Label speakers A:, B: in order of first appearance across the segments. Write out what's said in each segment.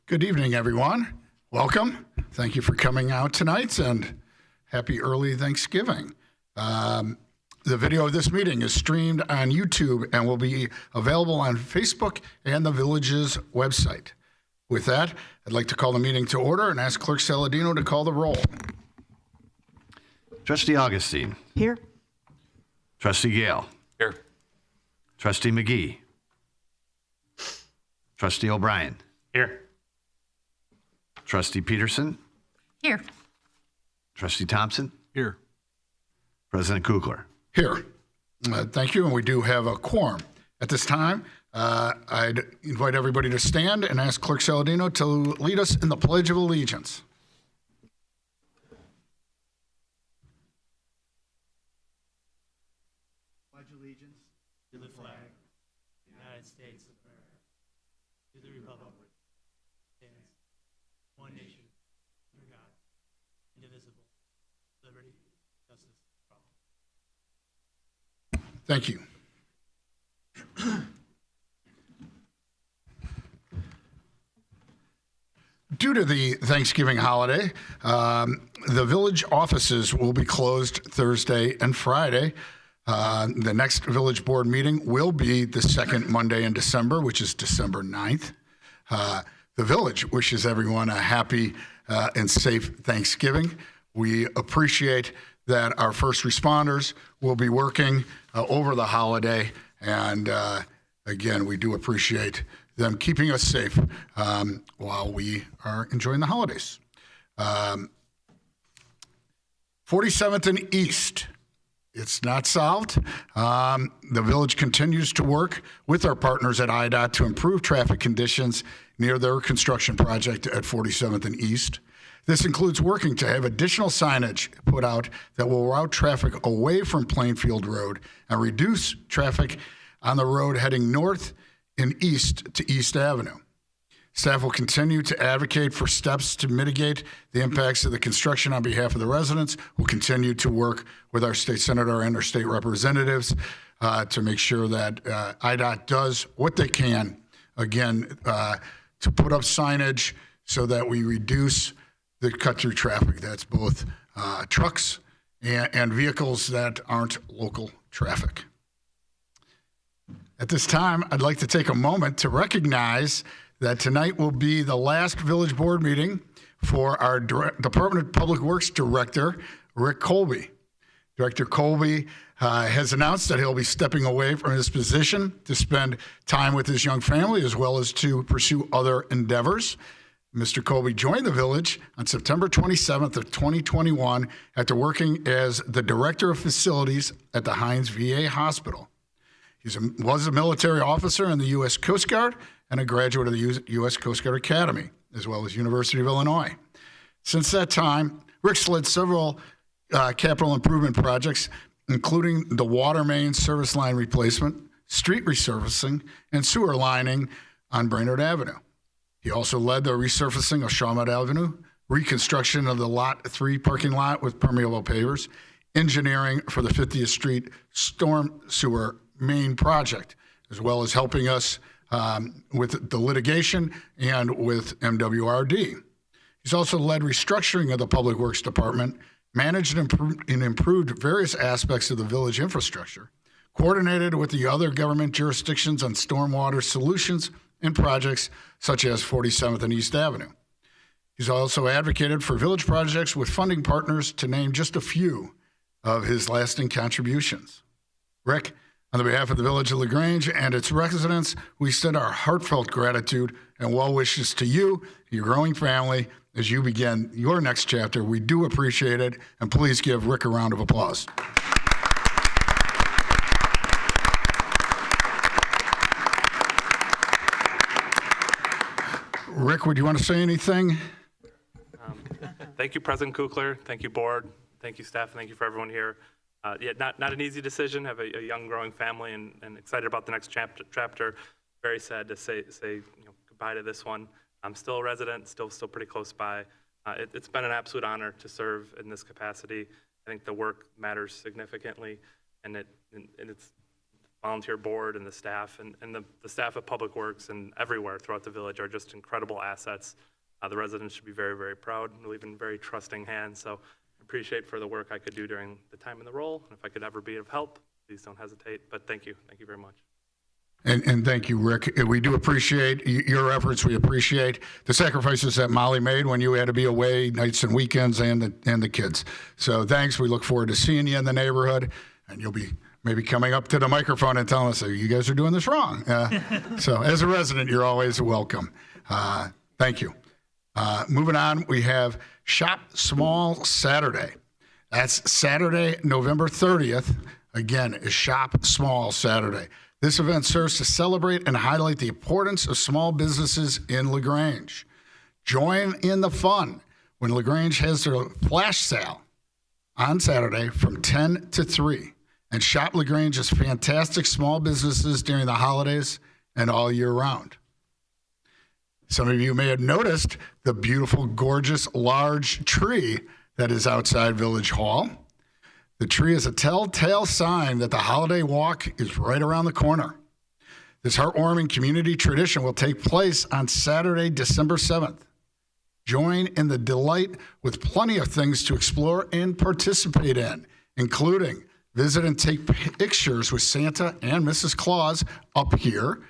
A: Good evening, everyone. Welcome. Thank you for coming out tonight, and happy early Thanksgiving. The video of this meeting is streamed on YouTube and will be available on Facebook and the Village's website. With that, I'd like to call the meeting to order and ask Clerk Saladino to call the roll.
B: Trustee Augustine.
C: Here.
B: Trustee Gale.
D: Here.
B: Trustee McGee. Trustee O'Brien.
D: Here.
B: Trustee Peterson.
C: Here.
B: Trustee Thompson.
D: Here.
B: President Kugler.
A: Here. Thank you, and we do have a quorum. At this time, I'd invite everybody to stand and ask Clerk Saladino to lead us in the Pledge of Allegiance.
E: Pledge allegiance to the flag of the United States of America, to the republic which stands one nation, under God, indivisible, liberty, justice for all.
A: Thank you. Due to the Thanksgiving holiday, the village offices will be closed Thursday and Friday. The next village board meeting will be the second Monday in December, which is December 9th. The village wishes everyone a happy and safe Thanksgiving. We appreciate that our first responders will be working over the holiday. And again, we do appreciate them keeping us safe while we are enjoying the holidays. 47th and East. It's not solved. The village continues to work with our partners at IDOT to improve traffic conditions near their construction project at 47th and East. This includes working to have additional signage put out that will route traffic away from Plainfield Road and reduce traffic on the road heading north and east to East Avenue. Staff will continue to advocate for steps to mitigate the impacts of the construction on behalf of the residents. We'll continue to work with our state senator and our state representatives to make sure that IDOT does what they can, again, to put up signage so that we reduce the cut-through traffic. That's both trucks and vehicles that aren't local traffic. At this time, I'd like to take a moment to recognize that tonight will be the last village board meeting for our Department of Public Works Director, Rick Colby. Director Colby has announced that he'll be stepping away from his position to spend time with his young family as well as to pursue other endeavors. Mr. Colby joined the village on September 27th of 2021 after working as the Director of Facilities at the Hines VA Hospital. He was a military officer in the U.S. Coast Guard and a graduate of the U.S. Coast Guard Academy, as well as University of Illinois. Since that time, Rick's led several capital improvement projects, including the water main service line replacement, street resurfacing, and sewer lining on Brainerd Avenue. He also led the resurfacing of Shawmut Avenue, reconstruction of the Lot 3 parking lot with permeable pavers, engineering for the 50th Street storm sewer main project, as well as helping us with the litigation and with MWRD. He's also led restructuring of the Public Works Department, managed and improved various aspects of the village infrastructure, coordinated with the other government jurisdictions on stormwater solutions and projects such as 47th and East Avenue. He's also advocated for village projects with funding partners, to name just a few of his lasting contributions. Rick, on the behalf of the village of Grange and its residents, we send our heartfelt gratitude and well wishes to you, your growing family, as you begin your next chapter. We do appreciate it, and please give Rick a round of applause. Rick, would you want to say anything?
D: Thank you, President Kugler. Thank you, board. Thank you, staff. Thank you for everyone here. Not an easy decision. Have a young, growing family, and excited about the next chapter. Very sad to say goodbye to this one. I'm still a resident, still pretty close by. It's been an absolute honor to serve in this capacity. I think the work matters significantly, and it's volunteer board and the staff, and the staff of Public Works and everywhere throughout the village are just incredible assets. The residents should be very, very proud. We leave in very trusting hands. So I appreciate for the work I could do during the time in the role. And if I could ever be of help, please don't hesitate. But thank you. Thank you very much.
A: And thank you, Rick. We do appreciate your efforts. We appreciate the sacrifices that Molly made when you had to be away nights and weekends and the kids. So thanks. We look forward to seeing you in the neighborhood, and you'll be maybe coming up to the microphone and telling us that you guys are doing this wrong. So as a resident, you're always welcome. Thank you. Moving on, we have Shop Small Saturday. That's Saturday, November 30th. Again, is Shop Small Saturday. This event serves to celebrate and highlight the importance of small businesses in LaGrange. Join in the fun when LaGrange has their flash sale on Saturday from 10 to 3. And shop LaGrange's fantastic small businesses during the holidays and all year round. Some of you may have noticed the beautiful, gorgeous, large tree that is outside Village Hall. The tree is a telltale sign that the holiday walk is right around the corner. This heartwarming community tradition will take place on Saturday, December 7th. Join in the delight with plenty of things to explore and participate in, including visit and take pictures with Santa and Mrs. Claus up here,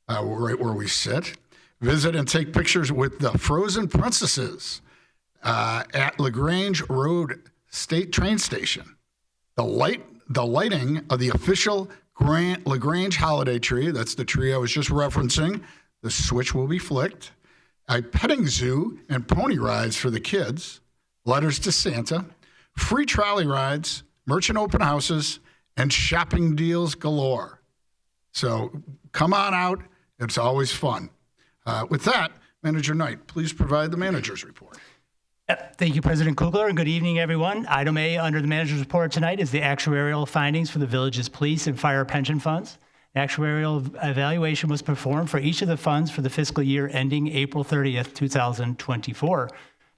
A: right where we sit. Visit and take pictures with the Frozen Princesses at LaGrange Road State Train Station. The lighting of the official LaGrange holiday tree, that's the tree I was just referencing, the switch will be flicked. A petting zoo and pony rides for the kids, letters to Santa, free trolley rides, merchant open houses, and shopping deals galore. So come on out. It's always fun. With that, Manager Knight, please provide the manager's report.
E: Thank you, President Kugler, and good evening, everyone. Item A under the manager's report tonight is the actuarial findings for the village's police and fire pension funds. The actuarial evaluation was performed for each of the funds for the fiscal year ending April 30th, 2024.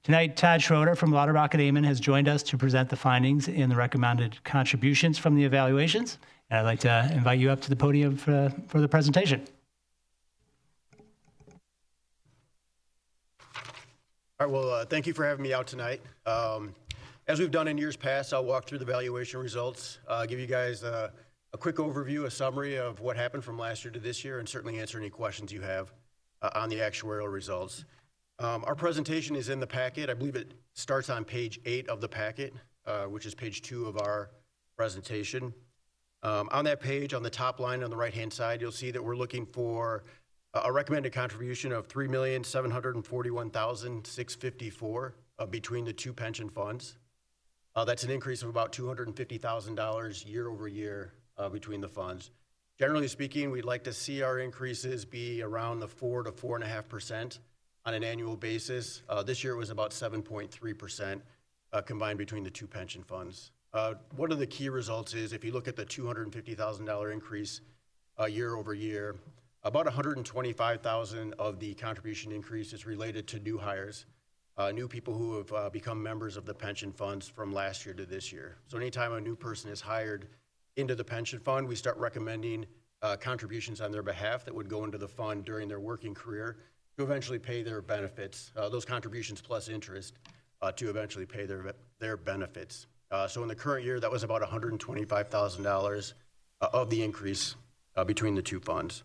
E: Tonight, Todd Schroeder from Lauterbach and Amon has joined us to present the findings and the recommended contributions from the evaluations. And I'd like to invite you up to the podium for the presentation.
C: All right, well, thank you for having me out tonight. As we've done in years past, I'll walk through the valuation results, give you guys a quick overview, a summary of what happened from last year to this year, and certainly answer any questions you have on the actuarial results. Our presentation is in the packet. I believe it starts on page 8 of the packet, which is page 2 of our presentation. On that page, on the top line on the right-hand side, you'll see that we're looking for a recommended contribution of $3,741,654 between the two pension funds. That's an increase of about $250,000 year over year between the funds. Generally speaking, we'd like to see our increases be around the 4 to 4.5% on an annual basis. This year it was about 7.3% combined between the two pension funds. One of the key results is if you look at the $250,000 increase year over year, about $125,000 of the contribution increase is related to new hires, new people who have become members of the pension funds from last year to this year. So anytime a new person is hired into the pension fund, we start recommending contributions on their behalf that would go into the fund during their working career to eventually pay their benefits, those contributions plus interest to eventually pay their benefits. So in the current year, that was about $125,000 of the increase between the two funds.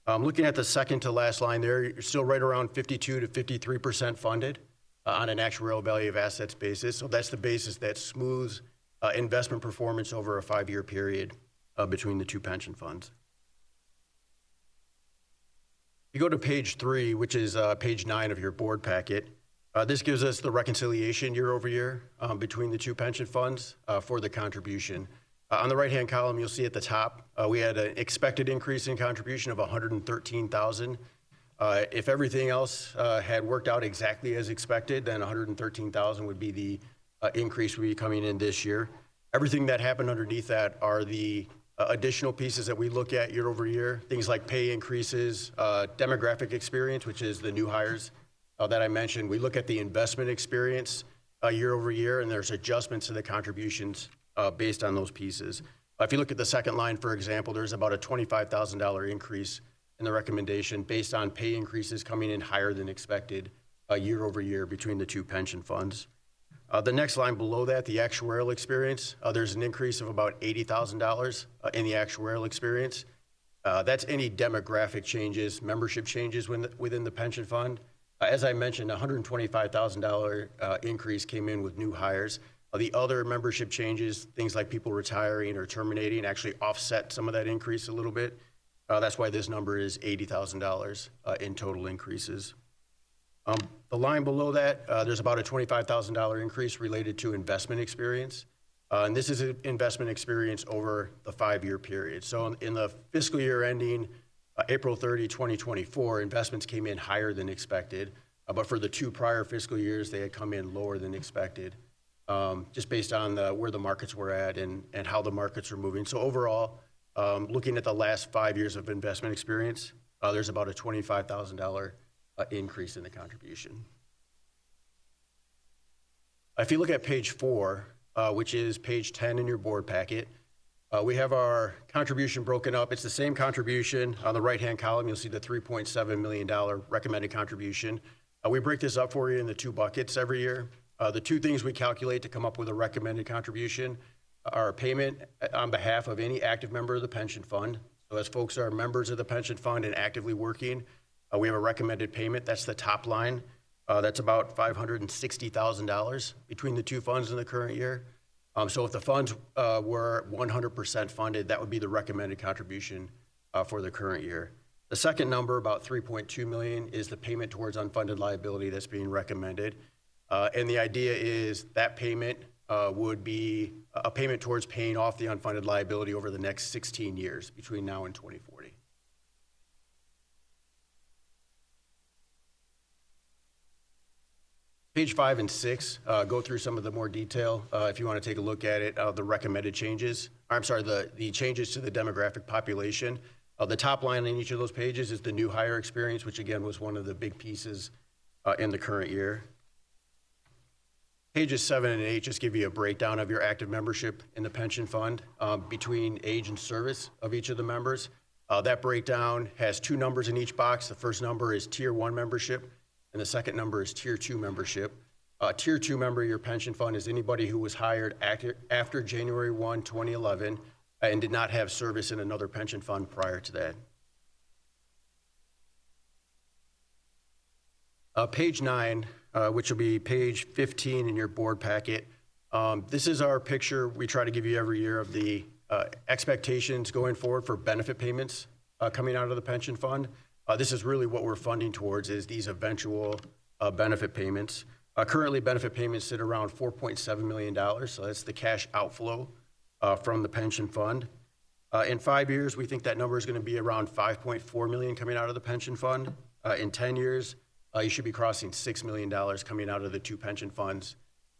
C: Looking at the second to last line there, you're still right around 52 to 53% funded on an actuarial value of assets basis. So that's the basis that smooths investment performance over a 5-year period between the two pension funds. You go to page 3, which is page 9 of your board packet. This gives us the reconciliation year over year between the two pension funds for the contribution. On the right-hand column, you'll see at the top, we had an expected increase in contribution of $113,000. If everything else had worked out exactly as expected, then $113,000 would be the increase would be coming in this year. Everything that happened underneath that are the additional pieces that we look at year over year, things like pay increases, demographic experience, which is the new hires that I mentioned. We look at the investment experience year over year, and there's adjustments to the contributions based on those pieces. If you look at the second line, for example, there's about a $25,000 increase in the recommendation based on pay increases coming in higher than expected year over year between the two pension funds. The next line below that, the actuarial experience, there's an increase of about $80,000 in the actuarial experience. That's any demographic changes, membership changes within the pension fund. As I mentioned, a $125,000 increase came in with new hires. The other membership changes, things like people retiring or terminating, actually offset some of that increase a little bit. That's why this number is $80,000 in total increases. The line below that, there's about a $25,000 increase related to investment experience. And this is an investment experience over the 5-year period. So in the fiscal year ending April 30, 2024, investments came in higher than expected. But for the 2 prior fiscal years, they had come in lower than expected, just based on where the markets were at and how the markets are moving. So overall, looking at the last 5 years of investment experience, there's about a $25,000 increase in the contribution. If you look at page 4, which is page 10 in your board packet, we have our contribution broken up. It's the same contribution. On the right-hand column, you'll see the $3.7 million recommended contribution. We break this up for you in the 2 buckets every year. The 2 things we calculate to come up with a recommended contribution are a payment on behalf of any active member of the pension fund. So as folks are members of the pension fund and actively working, we have a recommended payment. That's the top line. That's about $560,000 between the 2 funds in the current year. So if the funds were 100% funded, that would be the recommended contribution for the current year. The second number, about $3.2 million, is the payment towards unfunded liability that's being recommended. And the idea is that payment would be a payment towards paying off the unfunded liability over the next 16 years between now and 2040. Page 5 and 6 go through some of the more detail. If you want to take a look at it, the recommended changes, the changes to the demographic population. The top line in each of those pages is the new hire experience, which again was one of the big pieces in the current year. Pages 7 and 8 just give you a breakdown of your active membership in the pension fund between age and service of each of the members. That breakdown has 2 numbers in each box. The first number is Tier 1 membership, and the second number is Tier 2 membership. Tier 2 member of your pension fund is anybody who was hired after January 1, 2011, and did not have service in another pension fund prior to that. Page 9, which will be page 15 in your board packet. This is our picture we try to give you every year of the expectations going forward for benefit payments coming out of the pension fund. This is really what we're funding towards, is these eventual benefit payments. Currently, benefit payments sit around $4.7 million, so that's the cash outflow from the pension fund. In 5 years, we think that number is going to be around $5.4 million coming out of the pension fund. In 10 years, you should be crossing $6 million coming out of the 2 pension funds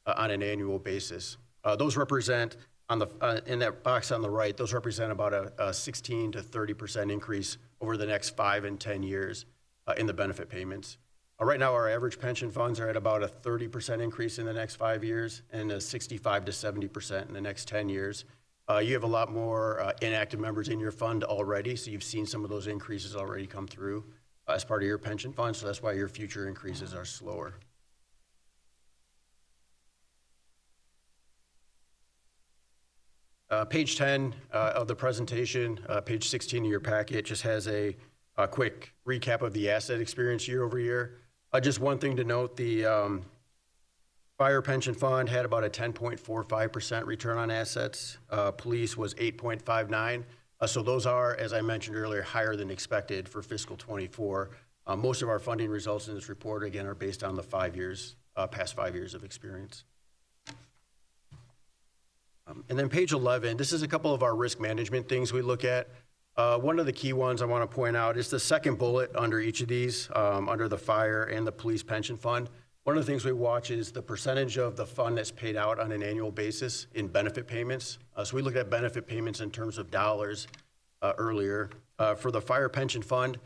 C: on an annual basis. Those represent, in that box on the right, those represent about a 16 to 30% increase over the next 5 and 10 years in the benefit payments. Right now, our average pension funds are at about a 30% increase in the next 5 years and a 65 to 70% in the next 10 years. You have a lot more inactive members in your fund already, so you've seen some of those increases already come through as part of your pension fund, so that's why your future increases are slower. Page 10 of the presentation, page 16 of your packet, just has a quick recap of the asset experience year over year. Just one thing to note, the fire pension fund had about a 10.45% return on assets. Police was 8.59. So those are, as I mentioned earlier, higher than expected for fiscal 24. Most of our funding results in this report, again, are based on the past 5 years of experience. And then page 11, this is a couple of our risk management things we look at. One of the key ones I want to point out is the second bullet under each of these, under the fire and the police pension fund. One of the things we watch is the percentage of the fund that's paid out on an annual basis in benefit payments. So we look at benefit payments in terms of dollars earlier. For the fire pension fund,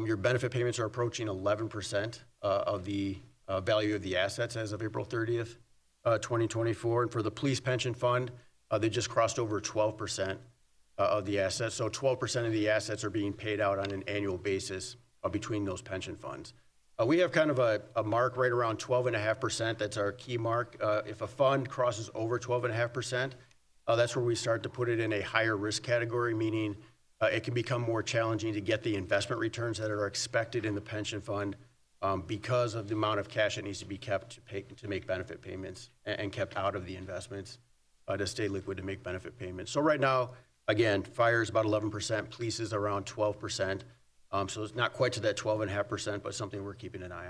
C: your benefit payments are approaching 11% of the value of the assets as of April 30th, 2024. And for the police pension fund, They just crossed over 12% of the assets. So 12% of the assets are being paid out on an annual basis between those pension funds. We have kind of a mark right around 12.5%. That's our key mark. If a fund crosses over 12.5%, that's where we start to put it in a higher risk category, meaning it can become more challenging to get the investment returns that are expected in the pension fund because of the amount of cash that needs to be kept to make benefit payments and kept out of the investments to stay liquid to make benefit payments. So right now, again, fire is about 11%, police is around 12%. So it's not quite to that 12.5%, but something we're keeping an eye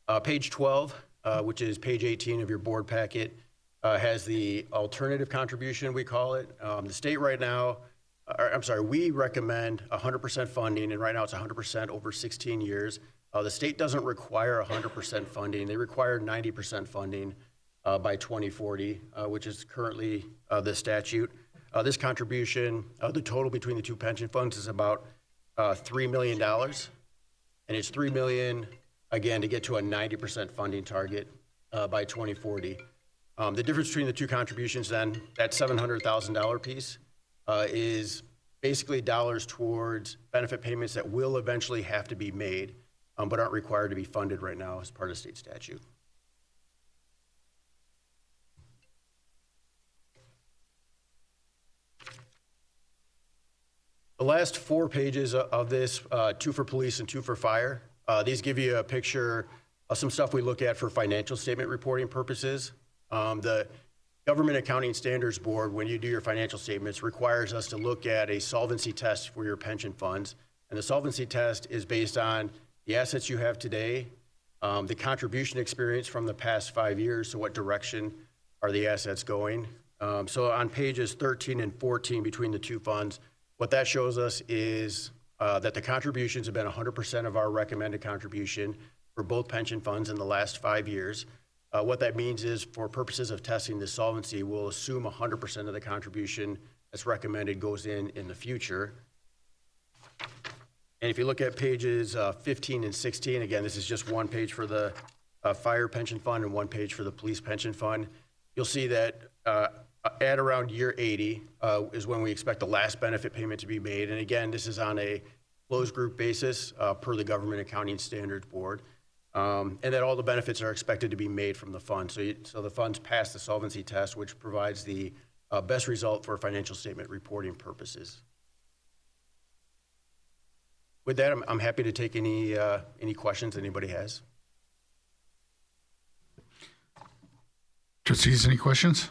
C: on. Page 12, which is page 18 of your board packet, has the alternative contribution, we call it. The state right now, we recommend 100% funding, and right now it's 100% over 16 years. The state doesn't require 100% funding. They require 90% funding by 2040, which is currently the statute. This contribution, the total between the two pension funds is about $3 million. And it's $3 million, again, to get to a 90% funding target by 2040. The difference between the two contributions then, that $700,000 piece is basically dollars towards benefit payments that will eventually have to be made, but aren't required to be funded right now as part of state statute. The last 4 pages of this, 2 for police and 2 for fire, these give you a picture of some stuff we look at for financial statement reporting purposes. The Government Accounting Standards Board, when you do your financial statements, requires us to look at a solvency test for your pension funds. And the solvency test is based on the assets you have today, the contribution experience from the past 5 years, so what direction are the assets going. So on pages 13 and 14 between the two funds, what that shows us is that the contributions have been 100% of our recommended contribution for both pension funds in the last 5 years. What that means is for purposes of testing the solvency, we'll assume 100% of the contribution that's recommended goes in the future. And if you look at pages 15 and 16, again, this is just one page for the fire pension fund and one page for the police pension fund. You'll see that at around year 80 is when we expect the last benefit payment to be made. And again, this is on a closed group basis per the Government Accounting Standards Board. And that all the benefits are expected to be made from the fund. So the funds pass the solvency test, which provides the best result for financial statement reporting purposes. With that, I'm happy to take any questions anybody has.
A: Trustees, any questions?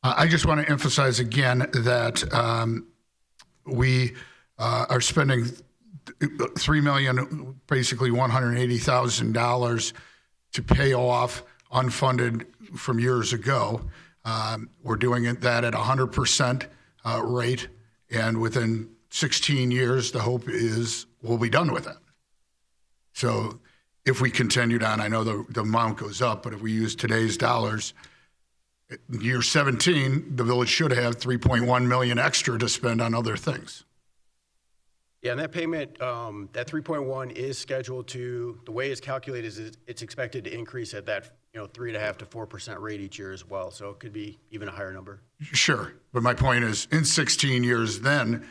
A: I just want to emphasize again that we are spending $3 million, basically $180,000 to pay off unfunded from years ago. We're doing that at 100% rate, and within 16 years, the hope is we'll be done with it. So if we continued on, I know the amount goes up, but if we use today's dollars, year 17, the village should have $3.1 million extra to spend on other things.
C: Yeah, and that payment, that 3.1 is scheduled to, the way it's calculated is it's expected to increase at that 3.5% to 4% rate each year as well. So it could be even a higher number.
A: Sure, but my point is, in 16 years then,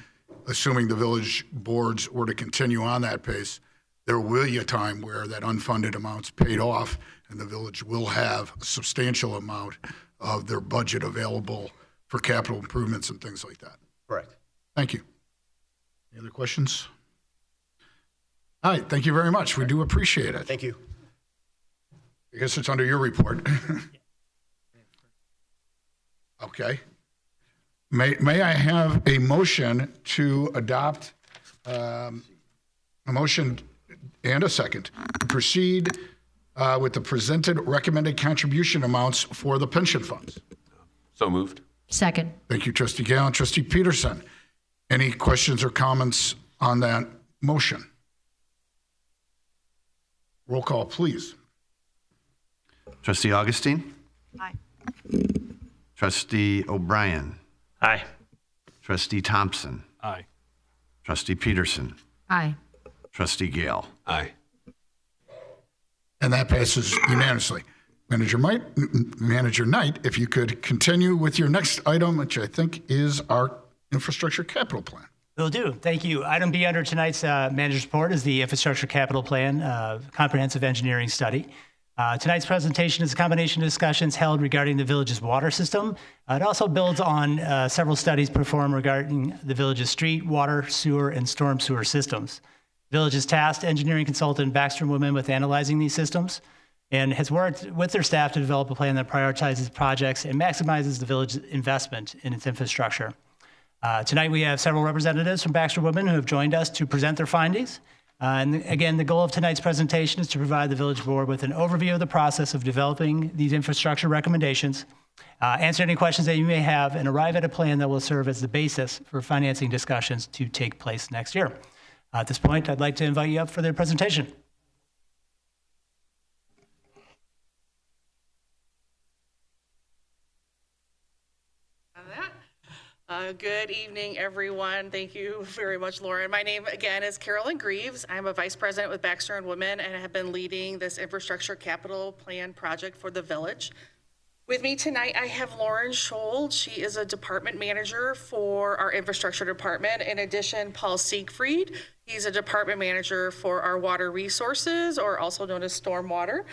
A: assuming the village boards were to continue on that pace, there will be a time where that unfunded amount's paid off, and the village will have a substantial amount of their budget available for capital improvements and things like that.
C: Correct.
A: Thank you. Any other questions? All right, thank you very much. We do appreciate it.
C: Thank you.
A: I guess it's under your report. Okay. May I have a motion to adopt, a motion and a second, to proceed with the presented recommended contribution amounts for the pension funds?
F: So moved.
G: Second.
A: Thank you, Trustee Gallant. Trustee Peterson, any questions or comments on that motion? Roll call, please.
B: Trustee Augustine?
G: Aye.
B: Trustee O'Brien?
F: Aye.
B: Trustee Thompson?
F: Aye.
B: Trustee Peterson?
G: Aye.
B: Trustee Gale?
F: Aye.
A: And that passes unanimously. Manager Knight, if you could continue with your next item, which I think is our infrastructure capital plan.
E: Will do. Thank you. Item B under tonight's manager's report is the Infrastructure Capital Plan Comprehensive Engineering Study. Tonight's presentation is a combination of discussions held regarding the village's water system. It also builds on several studies performed regarding the village's street, water, sewer, and storm sewer systems. The village has tasked engineering consultant Baxter & Woodman with analyzing these systems and has worked with their staff to develop a plan that prioritizes projects and maximizes the village's investment in its infrastructure. Tonight we have several representatives from Baxter & Woodman who have joined us to present their findings. And again, the goal of tonight's presentation is to provide the village board with an overview of the process of developing these infrastructure recommendations, answer any questions that you may have, and arrive at a plan that will serve as the basis for financing discussions to take place next year. At this point, I'd like to invite you up for the presentation.
F: Good evening, everyone. Thank you very much, Lauren. My name, again, is Carolyn Greaves. I'm a vice president with Baxter & Woodman and have been leading this infrastructure capital plan project for the village. With me tonight, I have Lauren Schold. She is a department manager for our infrastructure department. In addition, Paul Siegfried. He's a department manager for our water resources, or also known as stormwater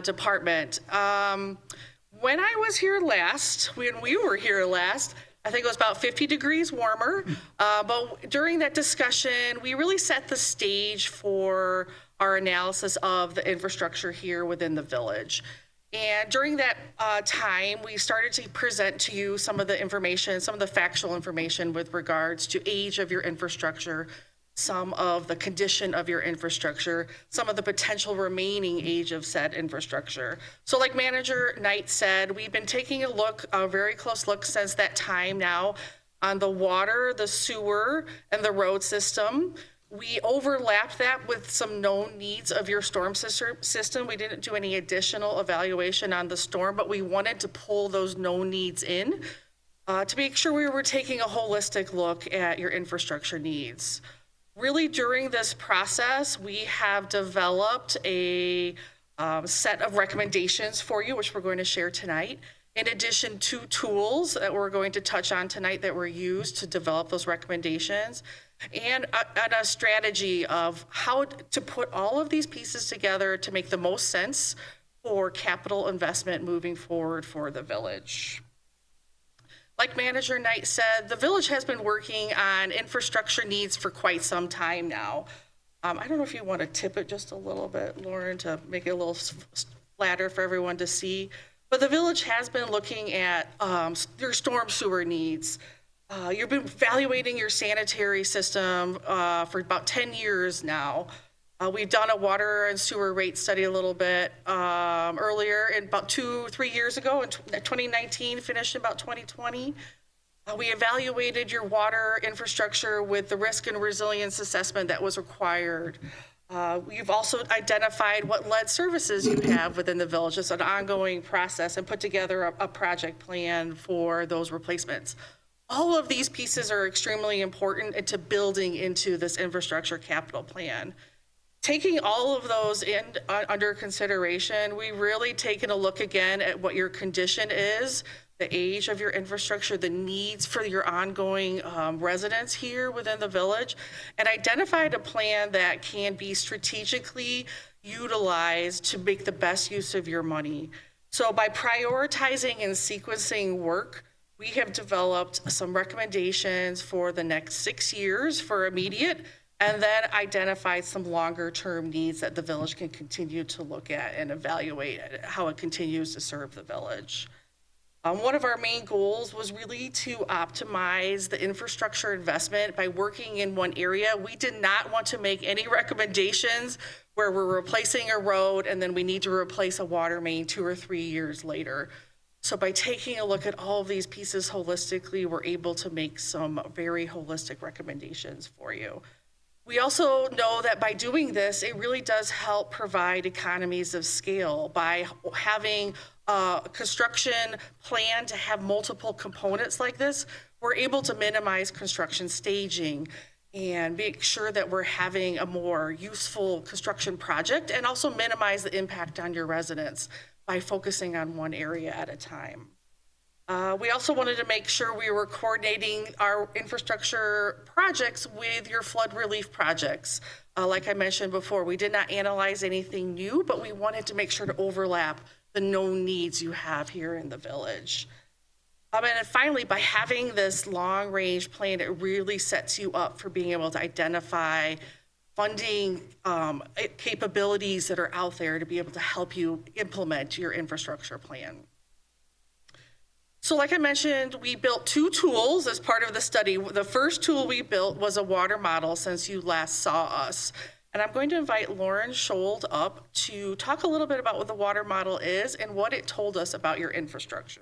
F: department. When I was here last, when we were here last, I think it was about 50 degrees warmer, but during that discussion, we really set the stage for our analysis of the infrastructure here within the village. And during that time, we started to present to you some of the information, some of the factual information with regards to age of your infrastructure, some of the condition of your infrastructure, some of the potential remaining age of said infrastructure. So like Manager Knight said, we've been taking a very close look since that time now on the water, the sewer, and the road system. We overlapped that with some known needs of your storm system. We didn't do any additional evaluation on the storm, but we wanted to pull those known needs in to make sure we were taking a holistic look at your infrastructure needs. Really, during this process, we have developed a set of recommendations for you, which we're going to share tonight, in addition to tools that we're going to touch on tonight that were used to develop those recommendations, and a strategy of how to put all of these pieces together to make the most sense for capital investment moving forward for the village. Like Manager Knight said, the village has been working on infrastructure needs for quite some time now. I don't know if you want to tip it just a little bit, Lauren, to make it a little flatter for everyone to see. But the village has been looking at your storm sewer needs. You've been evaluating your sanitary system for about 10 years now. We've done a water and sewer rate study a little bit earlier, in about 2-3 years ago, in 2019, finished in about 2020. We evaluated your water infrastructure with the risk and resilience assessment that was required. You've also identified what lead services you have within the village. It's an ongoing process, and put together a project plan for those replacements. All of these pieces are extremely important into building into this infrastructure capital plan. Taking all of those under consideration, we've really taken a look again at what your condition is, the age of your infrastructure, the needs for your ongoing residents here within the village, and identified a plan that can be strategically utilized to make the best use of your money. So by prioritizing and sequencing work, we have developed some recommendations for the next 6 years for immediate, and then identify some longer term needs that the village can continue to look at and evaluate how it continues to serve the village. One of our main goals was really to optimize the infrastructure investment by working in one area. We did not want to make any recommendations where we're replacing a road and then we need to replace a water main 2 or 3 years later. So by taking a look at all of these pieces holistically, we're able to make some very holistic recommendations for you. We also know that by doing this, it really does help provide economies of scale by having a construction plan to have multiple components like this. We're able to minimize construction staging and make sure that we're having a more useful construction project and also minimize the impact on your residents by focusing on one area at a time. We also wanted to make sure we were coordinating our infrastructure projects with your flood relief projects. Like I mentioned before, we did not analyze anything new, but we wanted to make sure to overlap the known needs you have here in the village. And then finally, by having this long-range plan, it really sets you up for being able to identify funding capabilities that are out there to be able to help you implement your infrastructure plan. So like I mentioned, we built 2 tools as part of the study. The first tool we built was a water model since you last saw us. And I'm going to invite Lauren Schold up to talk a little bit about what the water model is and what it told us about your infrastructure.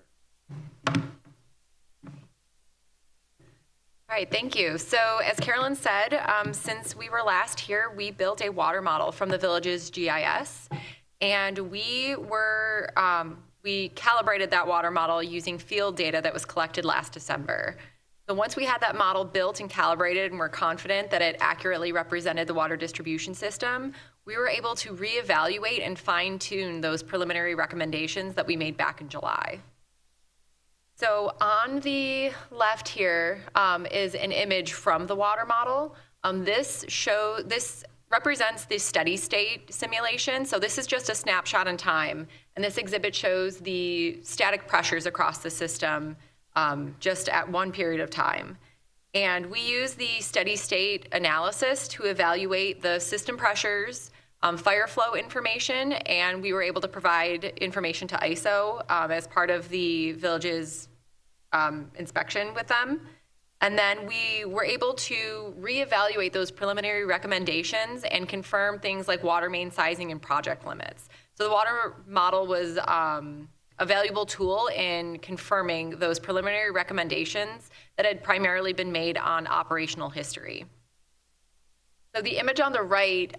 G: All right, thank you. So as Carolyn said, since we were last here, we built a water model from the village's GIS, and we calibrated that water model using field data that was collected last December. So once we had that model built and calibrated and we're confident that it accurately represented the water distribution system, we were able to reevaluate and fine-tune those preliminary recommendations that we made back in July. So on the left here is an image from the water model. This represents the steady state simulation. So this is just a snapshot in time. And this exhibit shows the static pressures across the system just at one period of time. And we use the steady state analysis to evaluate the system pressures, fire flow information, and we were able to provide information to ISO as part of the village's inspection with them. And then we were able to reevaluate those preliminary recommendations and confirm things like water main sizing and project limits. So the water model was a valuable tool in confirming those preliminary recommendations that had primarily been made on operational history. So the image on the right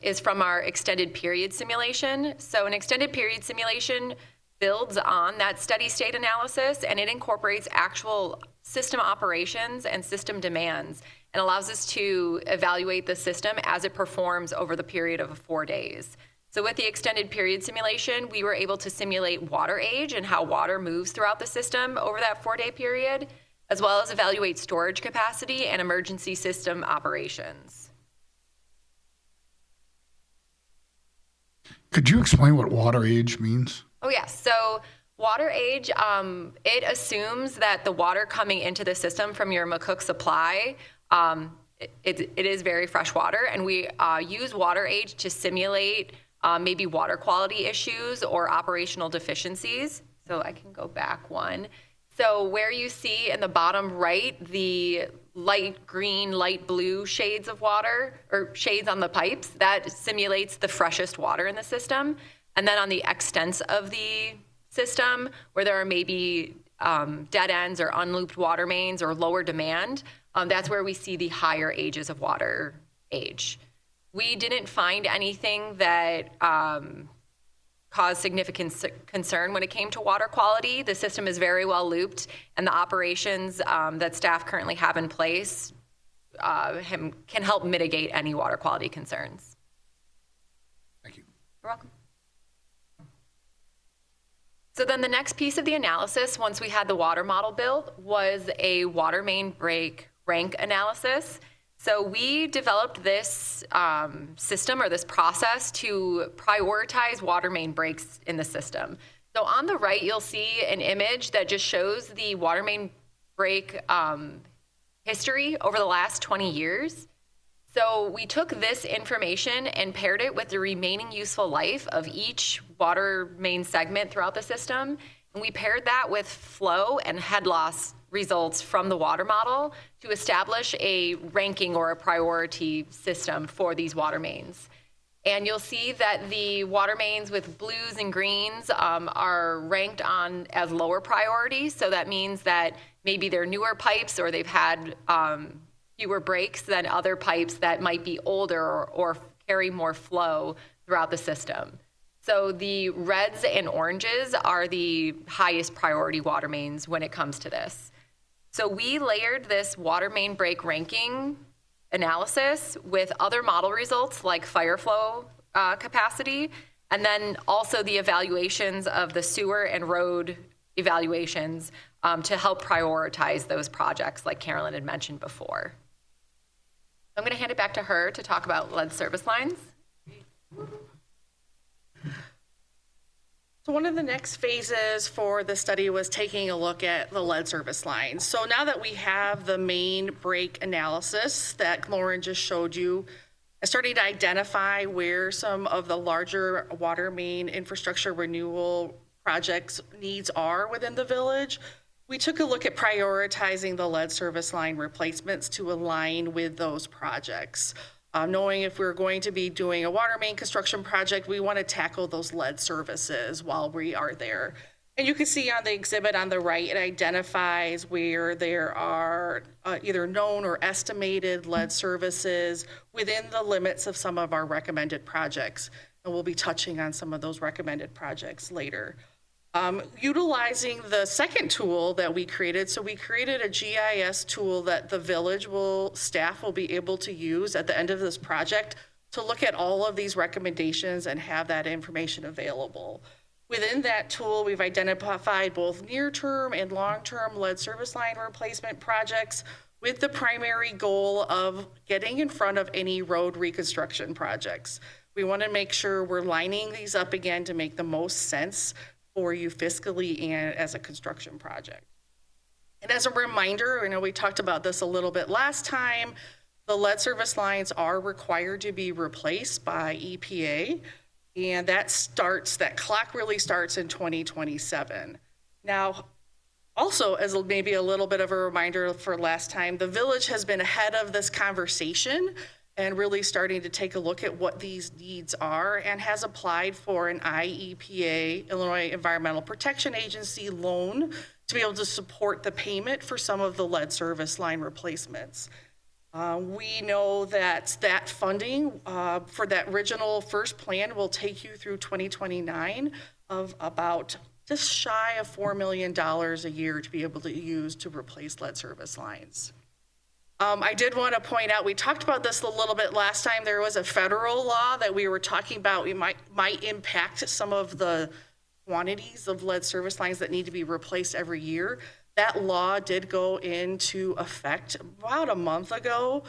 G: is from our extended period simulation. So an extended period simulation builds on that steady state analysis, and it incorporates actual system operations and system demands and allows us to evaluate the system as it performs over the period of 4 days. So with the extended period simulation, we were able to simulate water age and how water moves throughout the system over that 4-day period, as well as evaluate storage capacity and emergency system operations.
A: Could you explain what water age means?
G: Oh, yes. So water age, it assumes that the water coming into the system from your McCook supply, it is very fresh water, and we use water age to simulate maybe water quality issues or operational deficiencies. So I can go back one. So where you see in the bottom right, the light green, light blue shades of water, or shades on the pipes, that simulates the freshest water in the system. And then on the extents of the system, where there are maybe dead ends or unlooped water mains or lower demand, that's where we see the higher ages of water age. We didn't find anything that caused significant concern when it came to water quality. The system is very well looped, and the operations that staff currently have in place can help mitigate any water quality concerns.
A: Thank you.
G: You're welcome. So then the next piece of the analysis, once we had the water model built, was a water main break rank analysis. So we developed this system or this process to prioritize water main breaks in the system. So on the right, you'll see an image that just shows the water main break history over the last 20 years. So we took this information and paired it with the remaining useful life of each water main segment throughout the system. And we paired that with flow and head loss results from the water model to establish a ranking or a priority system for these water mains. And you'll see that the water mains with blues and greens are ranked on as lower priority. So that means that maybe they're newer pipes or they've had fewer breaks than other pipes that might be older or carry more flow throughout the system. So the reds and oranges are the highest priority water mains when it comes to this. So we layered this water main break ranking analysis with other model results like fire flow capacity, and then also the evaluations of the sewer and road evaluations to help prioritize those projects like Carolyn had mentioned before. I'm going to hand it back to her to talk about lead service lines.
F: So one of the next phases for the study was taking a look at the lead service lines. So now that we have the main break analysis that Lauren just showed you, and starting to identify where some of the larger water main infrastructure renewal projects needs are within the village, we took a look at prioritizing the lead service line replacements to align with those projects. Knowing if we're going to be doing a water main construction project, we want to tackle those lead services while we are there. And you can see on the exhibit on the right, it identifies where there are either known or estimated lead services within the limits of some of our recommended projects. And we'll be touching on some of those recommended projects later. Utilizing the second tool that we created, so we created a GIS tool that the village staff will be able to use at the end of this project to look at all of these recommendations and have that information available. Within that tool, we've identified both near-term and long-term lead service line replacement projects with the primary goal of getting in front of any road reconstruction projects. We want to make sure we're lining these up again to make the most sense for you fiscally and as a construction project. And as a reminder, I know we talked about this a little bit last time, the lead service lines are required to be replaced by EPA, and that clock really starts in 2027. Now, also, as maybe a little bit of a reminder for last time, the village has been ahead of this conversation and really starting to take a look at what these needs are and has applied for an IEPA, Illinois Environmental Protection Agency loan to be able to support the payment for some of the lead service line replacements. We know that funding for that original first plan will take you through 2029 of about just shy of $4 million a year to be able to use to replace lead service lines. I did want to point out, we talked about this a little bit last time. There was a federal law that we were talking about. We might impact some of the quantities of lead service lines that need to be replaced every year. That law did go into effect about a month ago.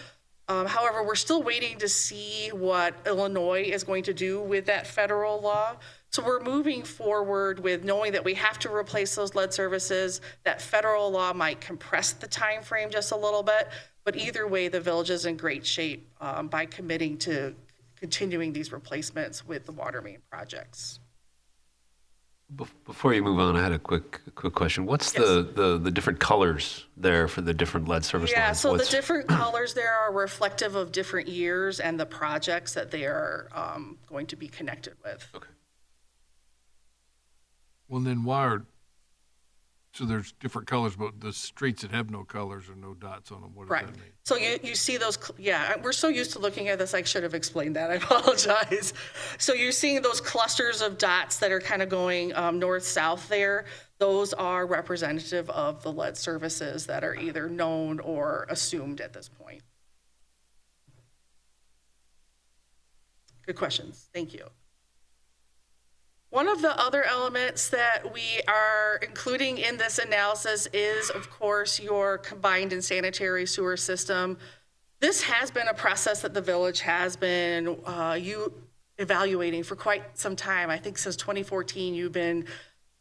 F: However, we're still waiting to see what Illinois is going to do with that federal law. So we're moving forward with knowing that we have to replace those lead services. That federal law might compress the time frame just a little bit, but either way, the village is in great shape by committing to continuing these replacements with the water main projects.
H: Before you move on, I had a quick question. What's the different colors there for the different lead service lines?
F: Yeah, so the different colors there are reflective of different years and the projects that they are going to be connected with.
H: Okay.
I: Well, then so there's different colors, but the streets that have no colors or no dots on them, what does that mean?
F: So you see those, we're so used to looking at this, I should have explained that, I apologize. So you're seeing those clusters of dots that are kind of going north-south there. Those are representative of the lead services that are either known or assumed at this point. Good questions, thank you. One of the other elements that we are including in this analysis is, of course, your combined and sanitary sewer system. This has been a process that the village has been evaluating for quite some time. I think since 2014, you've been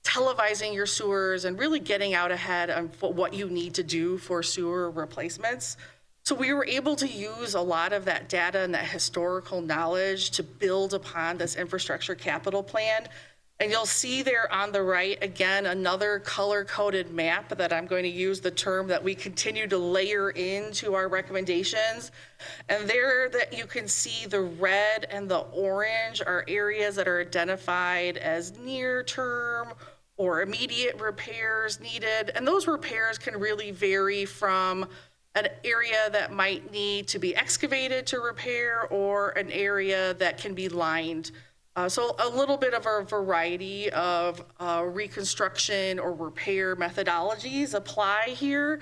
F: televising your sewers and really getting out ahead on what you need to do for sewer replacements. So we were able to use a lot of that data and that historical knowledge to build upon this infrastructure capital plan. And you'll see there on the right, again, another color-coded map that I'm going to use the term that we continue to layer into our recommendations. And there that you can see the red and the orange are areas that are identified as near-term or immediate repairs needed. And those repairs can really vary from an area that might need to be excavated to repair or an area that can be lined. So a little bit of a variety of reconstruction or repair methodologies apply here.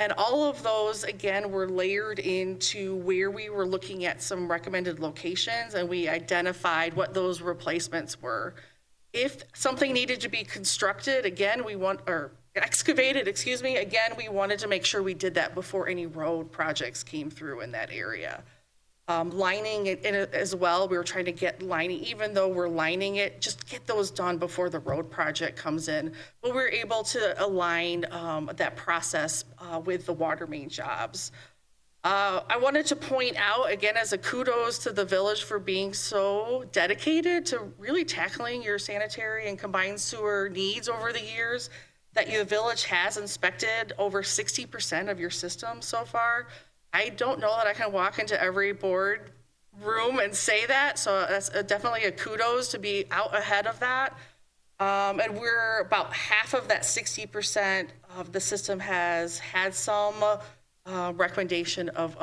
F: And all of those, again, were layered into where we were looking at some recommended locations, and we identified what those replacements were. If something needed to be constructed, again, excavated, again, we wanted to make sure we did that before any road projects came through in that area. Lining it in as well, we were trying to get lining, even though we're lining it, just get those done before the road project comes in. But we were able to align that process with the water main jobs. I wanted to point out, again, as a kudos to the village for being so dedicated to really tackling your sanitary and combined sewer needs over the years, that your village has inspected over 60% of your system so far. I don't know that I can walk into every board room and say that, so that's definitely a kudos to be out ahead of that. And we're about half of that 60% of the system has had some recommendation of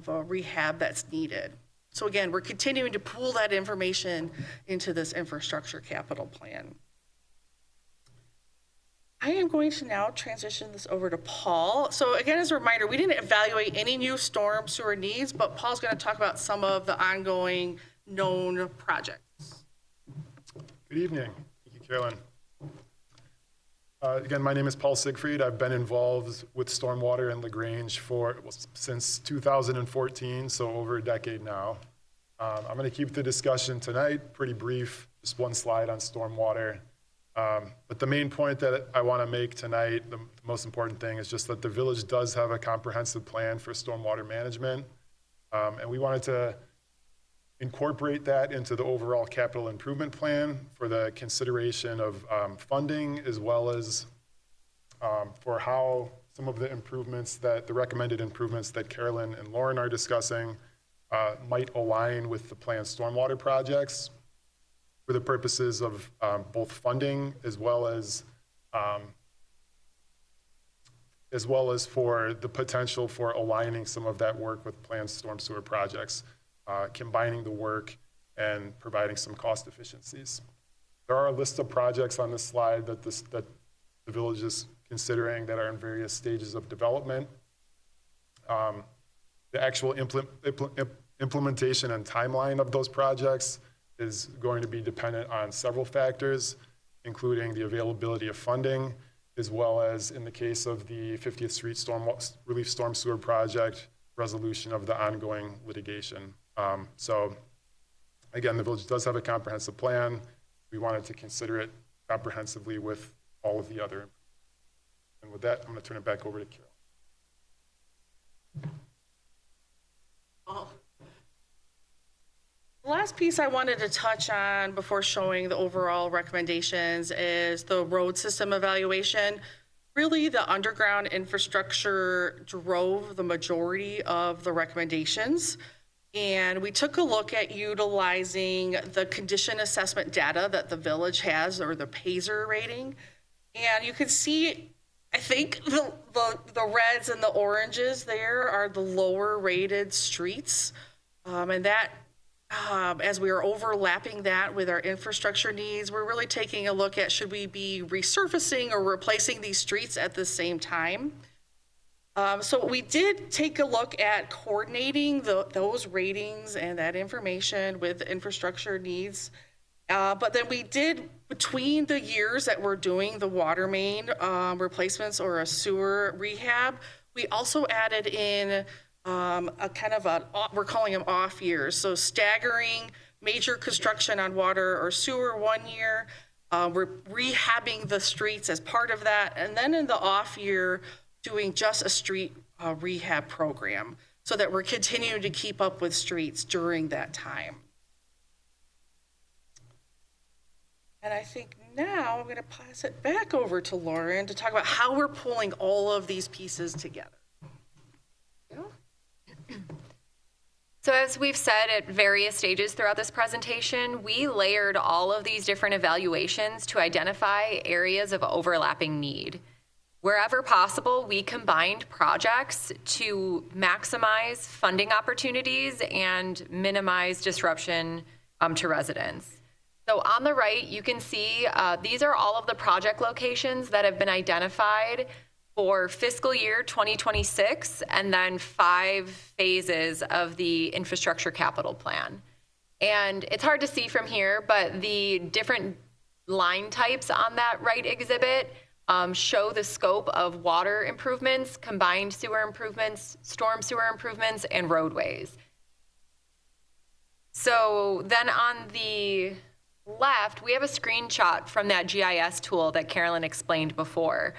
F: a rehab that's needed. So again, we're continuing to pull that information into this infrastructure capital plan. I am going to now transition this over to Paul. So again, as a reminder, we didn't evaluate any new storm sewer needs, but Paul's going to talk about some of the ongoing known projects.
J: Good evening. Thank you, Carolyn. Again, my name is Paul Siegfried. I've been involved with stormwater in Grange since 2014, so over a decade now. I'm going to keep the discussion tonight pretty brief, just one slide on stormwater. But the main point that I want to make tonight, the most important thing, is just that the village does have a comprehensive plan for stormwater management. And we wanted to incorporate that into the overall capital improvement plan for the consideration of funding, as well as for how some of the recommended improvements that Carolyn and Lauren are discussing might align with the planned stormwater projects, for the purposes of both funding as well as for the potential for aligning some of that work with planned storm sewer projects, combining the work and providing some cost efficiencies. There are a list of projects on this slide that the village is considering that are in various stages of development. The actual implementation and timeline of those projects is going to be dependent on several factors, including the availability of funding, as well as, in the case of the 50th Street Relief Storm Sewer Project, resolution of the ongoing litigation. So again, the village does have a comprehensive plan. We wanted to consider it comprehensively with all of the other. And with that, I'm going to turn it back over to Carol.
F: The last piece I wanted to touch on before showing the overall recommendations is the road system evaluation. Really, the underground infrastructure drove the majority of the recommendations. And we took a look at utilizing the condition assessment data that the village has, or the PASER rating. And you can see, I think the reds and the oranges there are the lower rated streets. And that, as we are overlapping that with our infrastructure needs, we're really taking a look at, should we be resurfacing or replacing these streets at the same time? So we did take a look at coordinating those ratings and that information with infrastructure needs. But then we did, between the years that we're doing the water main replacements or a sewer rehab, we also added in a kind of we're calling them off years. So staggering major construction on water or sewer 1 year, we're rehabbing the streets as part of that. And then in the off year, doing just a street rehab program, so that we're continuing to keep up with streets during that time. And I think now I'm going to pass it back over to Lauren to talk about how we're pulling all of these pieces together.
G: So as we've said at various stages throughout this presentation, we layered all of these different evaluations to identify areas of overlapping need. Wherever possible, we combined projects to maximize funding opportunities and minimize disruption to residents. So on the right, you can see these are all of the project locations that have been identified for fiscal year 2026 and then 5 phases of the infrastructure capital plan. And it's hard to see from here, but the different line types on that right exhibit show the scope of water improvements, combined sewer improvements, storm sewer improvements, and roadways. So then on the left, we have a screenshot from that GIS tool that Carolyn explained before.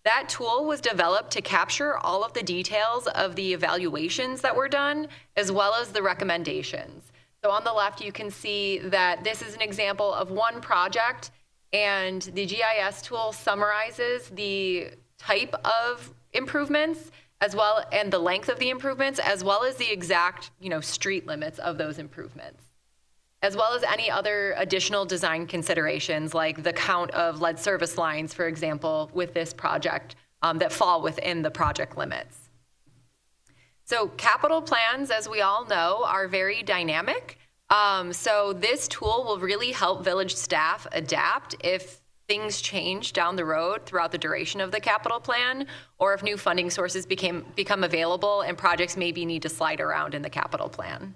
G: That tool was developed to capture all of the details of the evaluations that were done, as well as the recommendations. So on the left, you can see that this is an example of one project, and the GIS tool summarizes the type of improvements as well, and the length of the improvements, as well as the exact, street limits of those improvements, as well as any other additional design considerations like the count of lead service lines, for example, with this project that fall within the project limits. So capital plans, as we all know, are very dynamic. So this tool will really help village staff adapt if things change down the road throughout the duration of the capital plan, or if new funding sources become available and projects maybe need to slide around in the capital plan.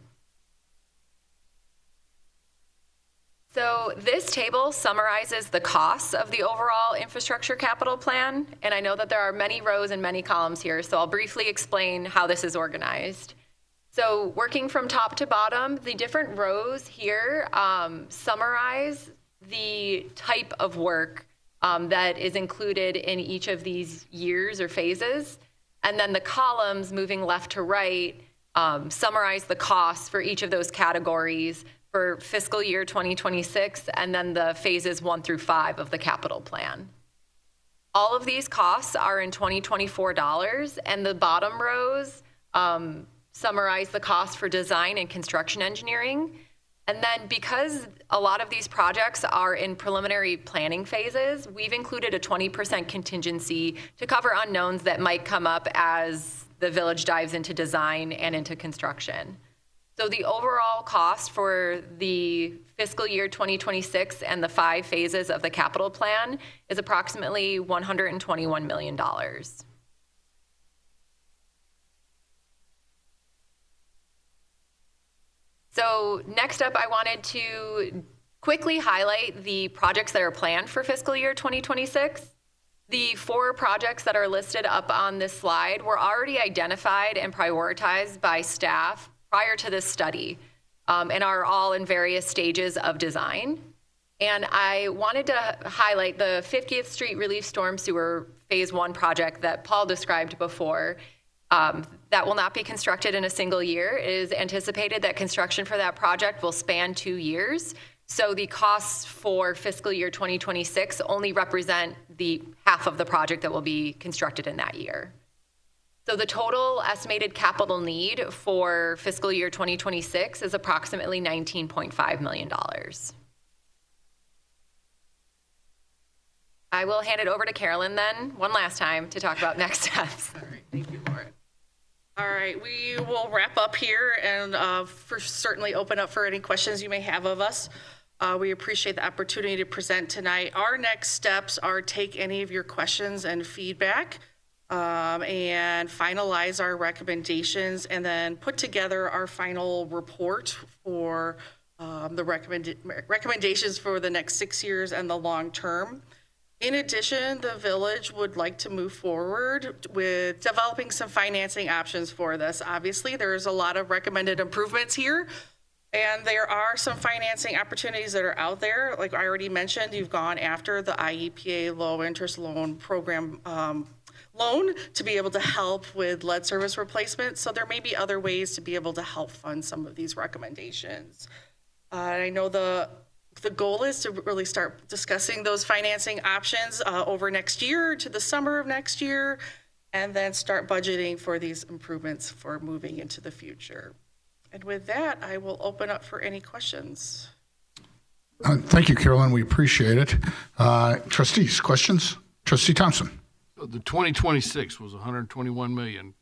G: So this table summarizes the costs of the overall infrastructure capital plan, and I know that there are many rows and many columns here, so I'll briefly explain how this is organized. So working from top to bottom, the different rows here summarize the type of work that is included in each of these years or phases, and then the columns moving left to right summarize the costs for each of those categories for fiscal year 2026, and then the phases 1 through 5 of the capital plan. All of these costs are in 2024 dollars, and the bottom rows summarize the cost for design and construction engineering. And then because a lot of these projects are in preliminary planning phases, we've included a 20% contingency to cover unknowns that might come up as the village dives into design and into construction. So the overall cost for the fiscal year 2026 and the 5 phases of the capital plan is approximately $121 million. So next up, I wanted to quickly highlight the projects that are planned for fiscal year 2026. The 4 projects that are listed up on this slide were already identified and prioritized by staff prior to this study, and are all in various stages of design. And I wanted to highlight the 50th Street Relief Storm Sewer Phase 1 project that Paul described before. That will not be constructed in a single year. It is anticipated that construction for that project will span 2 years. So the costs for fiscal year 2026 only represent the half of the project that will be constructed in that year. So the total estimated capital need for fiscal year 2026 is approximately $19.5 million. I will hand it over to Carolyn then, one last time, to talk about next steps.
F: All right, thank you, Lauren. All right, we will wrap up here and certainly open up for any questions you may have of us. We appreciate the opportunity to present tonight. Our next steps are take any of your questions and feedback and finalize our recommendations, and then put together our final report for the recommendations for the next 6 years and the long term. In addition, the village would like to move forward with developing some financing options for this. Obviously, there's a lot of recommended improvements here, and there are some financing opportunities that are out there. Like I already mentioned, you've gone after the IEPA low interest loan program loan to be able to help with lead service replacement. So there may be other ways to be able to help fund some of these recommendations. I know the goal is to really start discussing those financing options over next year to the summer of next year, and then start budgeting for these improvements for moving into the future. And with that, I will open up for any questions.
A: Thank you, Carolyn. We appreciate it. Trustees, questions? Trustee Thompson.
I: So the 2026 was 121 million.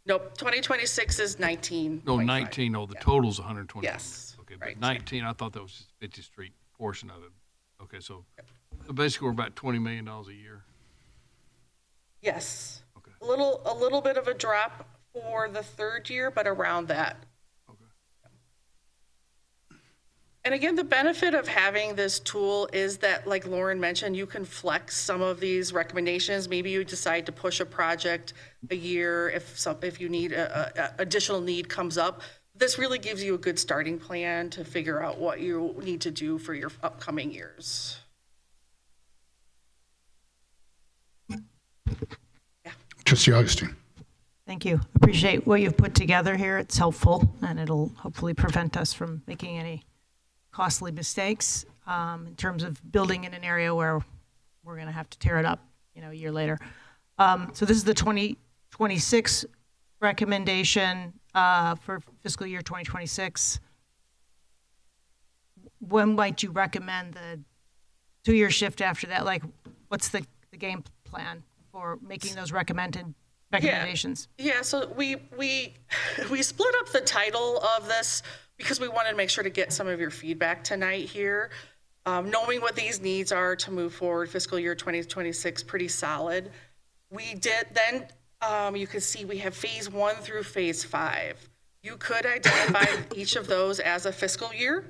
F: Nope, 2026 is 19.
I: No, 19. No, the total's 120.
F: Yes.
I: Okay, but
F: right.
I: 19, I thought that was just 50th Street portion of it. Okay, so basically we're about $20 million a year.
F: Yes.
I: Okay.
F: A little bit of a drop for the third year, but around that.
I: Okay.
F: And again, the benefit of having this tool is that, like Lauren mentioned, you can flex some of these recommendations. Maybe you decide to push a project a year if you need additional need comes up. This really gives you a good starting plan to figure out what you need to do for your upcoming years.
A: Trustee Augustine.
K: Thank you. Appreciate what you've put together here. It's helpful, and it'll hopefully prevent us from making any costly mistakes in terms of building in an area where we're going to have to tear it up, a year later. So this is the 2026 recommendation for fiscal year 2026. When might you recommend the 2-year shift after that? Like, what's the game plan for making those recommendations?
F: Yeah, so we split up the title of this because we wanted to make sure to get some of your feedback tonight here. Knowing what these needs are to move forward fiscal year 2026 pretty solid. We did then, you can see we have phase 1 through phase 5. You could identify each of those as a fiscal year.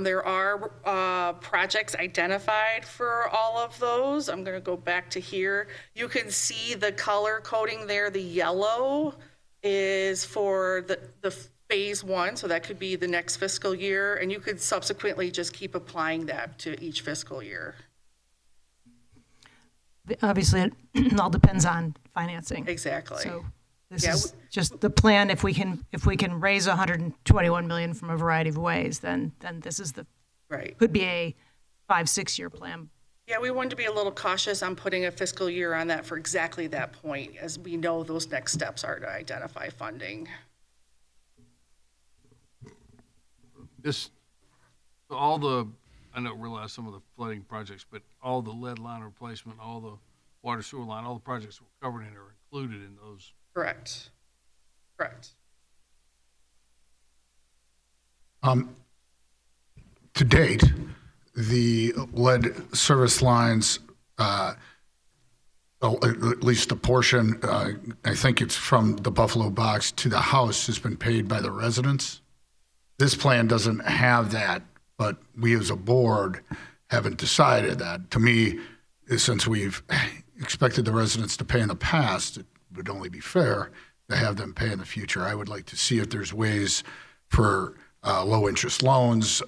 F: There are projects identified for all of those. I'm going to go back to here. You can see the color coding there. The yellow is for the phase 1, so that could be the next fiscal year, and you could subsequently just keep applying that to each fiscal year.
K: Obviously, it all depends on financing.
F: Exactly.
K: So this is just the plan. If we can raise 121 million from a variety of ways, then this is could be a 5-6 year plan.
F: Yeah, we wanted to be a little cautious on putting a fiscal year on that for exactly that point, as we know those next steps are to identify funding.
I: I don't realize some of the flooding projects, but all the lead line replacement, all the water sewer line, all the projects we're covered in are included in those.
F: Correct.
A: To date, the lead service lines, at least the portion, I think it's from the Buffalo box to the house, has been paid by the residents. This plan doesn't have that, but we as a board haven't decided that. To me, since we've expected the residents to pay in the past, it would only be fair to have them pay in the future. I would like to see if there's ways for low interest loans,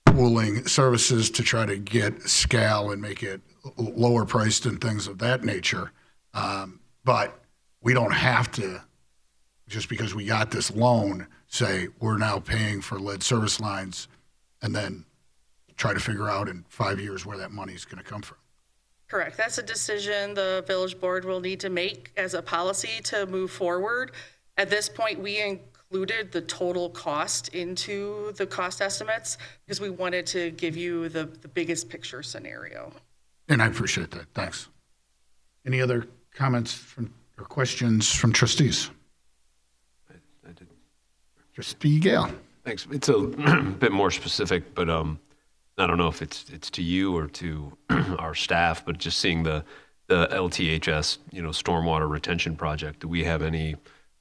A: pooling services to try to get scale and make it lower priced and things of that nature. But we don't have to, just because we got this loan, say we're now paying for lead service lines and then try to figure out in 5 years where that money is going to come from.
F: Correct. That's a decision the village board will need to make as a policy to move forward. At this point, we included the total cost into the cost estimates because we wanted to give you the biggest picture scenario.
A: And I appreciate that. Thanks. Any other comments or questions from trustees?
H: I did.
A: Trustee Gale.
H: Thanks. It's a bit more specific, but I don't know if it's to you or to our staff, but just seeing the LTHS, stormwater retention project, do we have any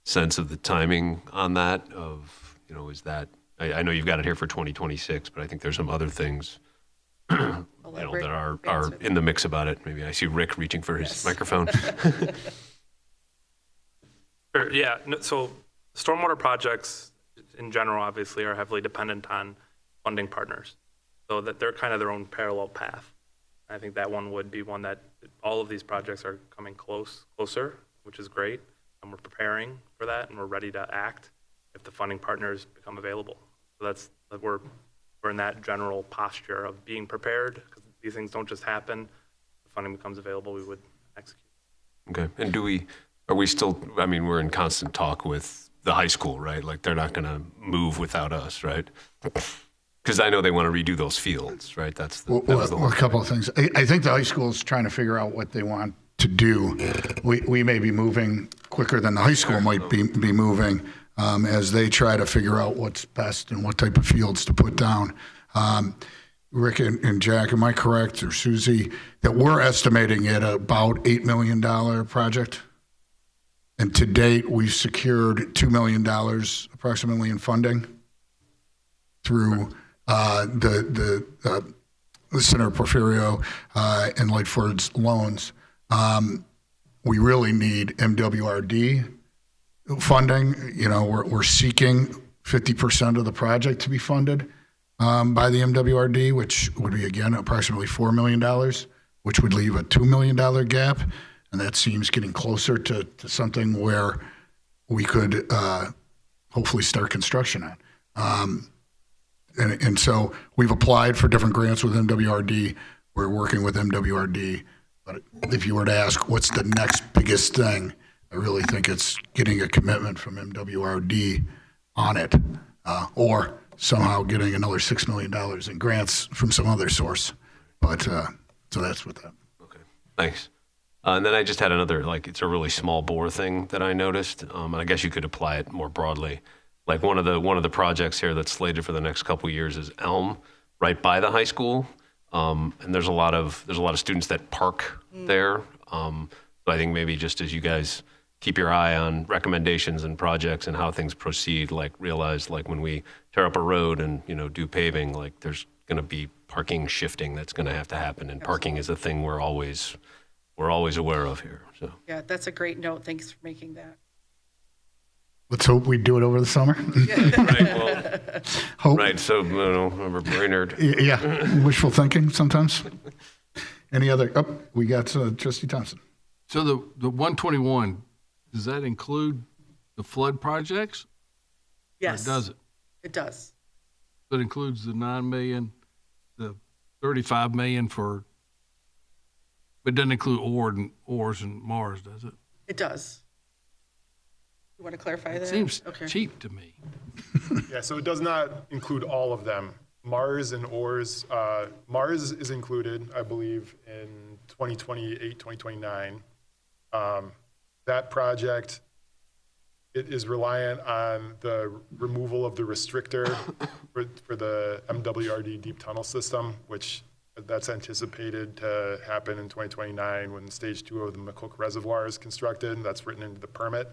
H: sense of the timing on that? Is that, I know you've got it here for 2026, but I think there's some other things that are in the mix about it. Maybe I see Rick reaching for his microphone.
D: Sure, yeah. So stormwater projects in general, obviously, are heavily dependent on funding partners, so that they're kind of their own parallel path. I think that one would be one that all of these projects are coming closer, which is great, and we're preparing for that, and we're ready to act if the funding partners become available. So we're in that general posture of being prepared, because these things don't just happen. If the funding becomes available, we would execute.
H: Okay, and are we still, we're in constant talk with the high school, right? Like, they're not going to move without us, right? Because I know they want to redo those fields, right?
A: A couple of things. I think the high school is trying to figure out what they want to do. We may be moving quicker than the high school might be moving as they try to figure out what's best and what type of fields to put down. Rick and Jack, am I correct, or Susie, that we're estimating it about $8 million project? And to date, we've secured $2 million approximately in funding through the Senator Porfirio and Lightford's loans. We really need MWRD funding. You know, we're seeking 50% of the project to be funded by the MWRD, which would be, again, approximately $4 million, which would leave a $2 million gap. And that seems getting closer to something where we could hopefully start construction on. And so we've applied for different grants with MWRD. We're working with MWRD. But if you were to ask what's the next biggest thing, I really think it's getting a commitment from MWRD on it, or somehow getting another $6 million in grants from some other source. But so that's what that.
H: Okay, thanks. And then I just had another, like, it's a really small bore thing that I noticed. And I guess you could apply it more broadly. Like one of the projects here that's slated for the next couple of years is Elm, right by the high school. And there's a lot of students that park there. So I think maybe just as you guys keep your eye on recommendations and projects and how things proceed, like realize like when we tear up a road and, you know, do paving, like there's going to be parking shifting that's going to have to happen. And parking is a thing we're always aware of here. So
F: Yeah, that's a great note. Thanks for making that.
A: Let's hope we do it over the summer.
H: right, well,
A: Hope.
H: right. So you know, I'm a brainerd.
A: Yeah, wishful thinking sometimes. Any other? Oh, we got Trustee Thompson.
I: So the 121, does that include the flood projects?
F: Yes.
I: Or does it?
F: It does.
I: So it includes the $9 million, the $35 million for, but it doesn't include ores and Mars, does it?
F: It does. You want to clarify that?
I: It seems
F: Okay.
I: cheap to me.
J: Yeah, so it does not include all of them. Mars and ores, Mars is included, I believe, in 2028, 2029. That project, it is reliant on the removal of the restrictor for the MWRD deep tunnel system, which that's anticipated to happen in 2029 when stage 2 of the McCook Reservoir is constructed. That's written into the permit.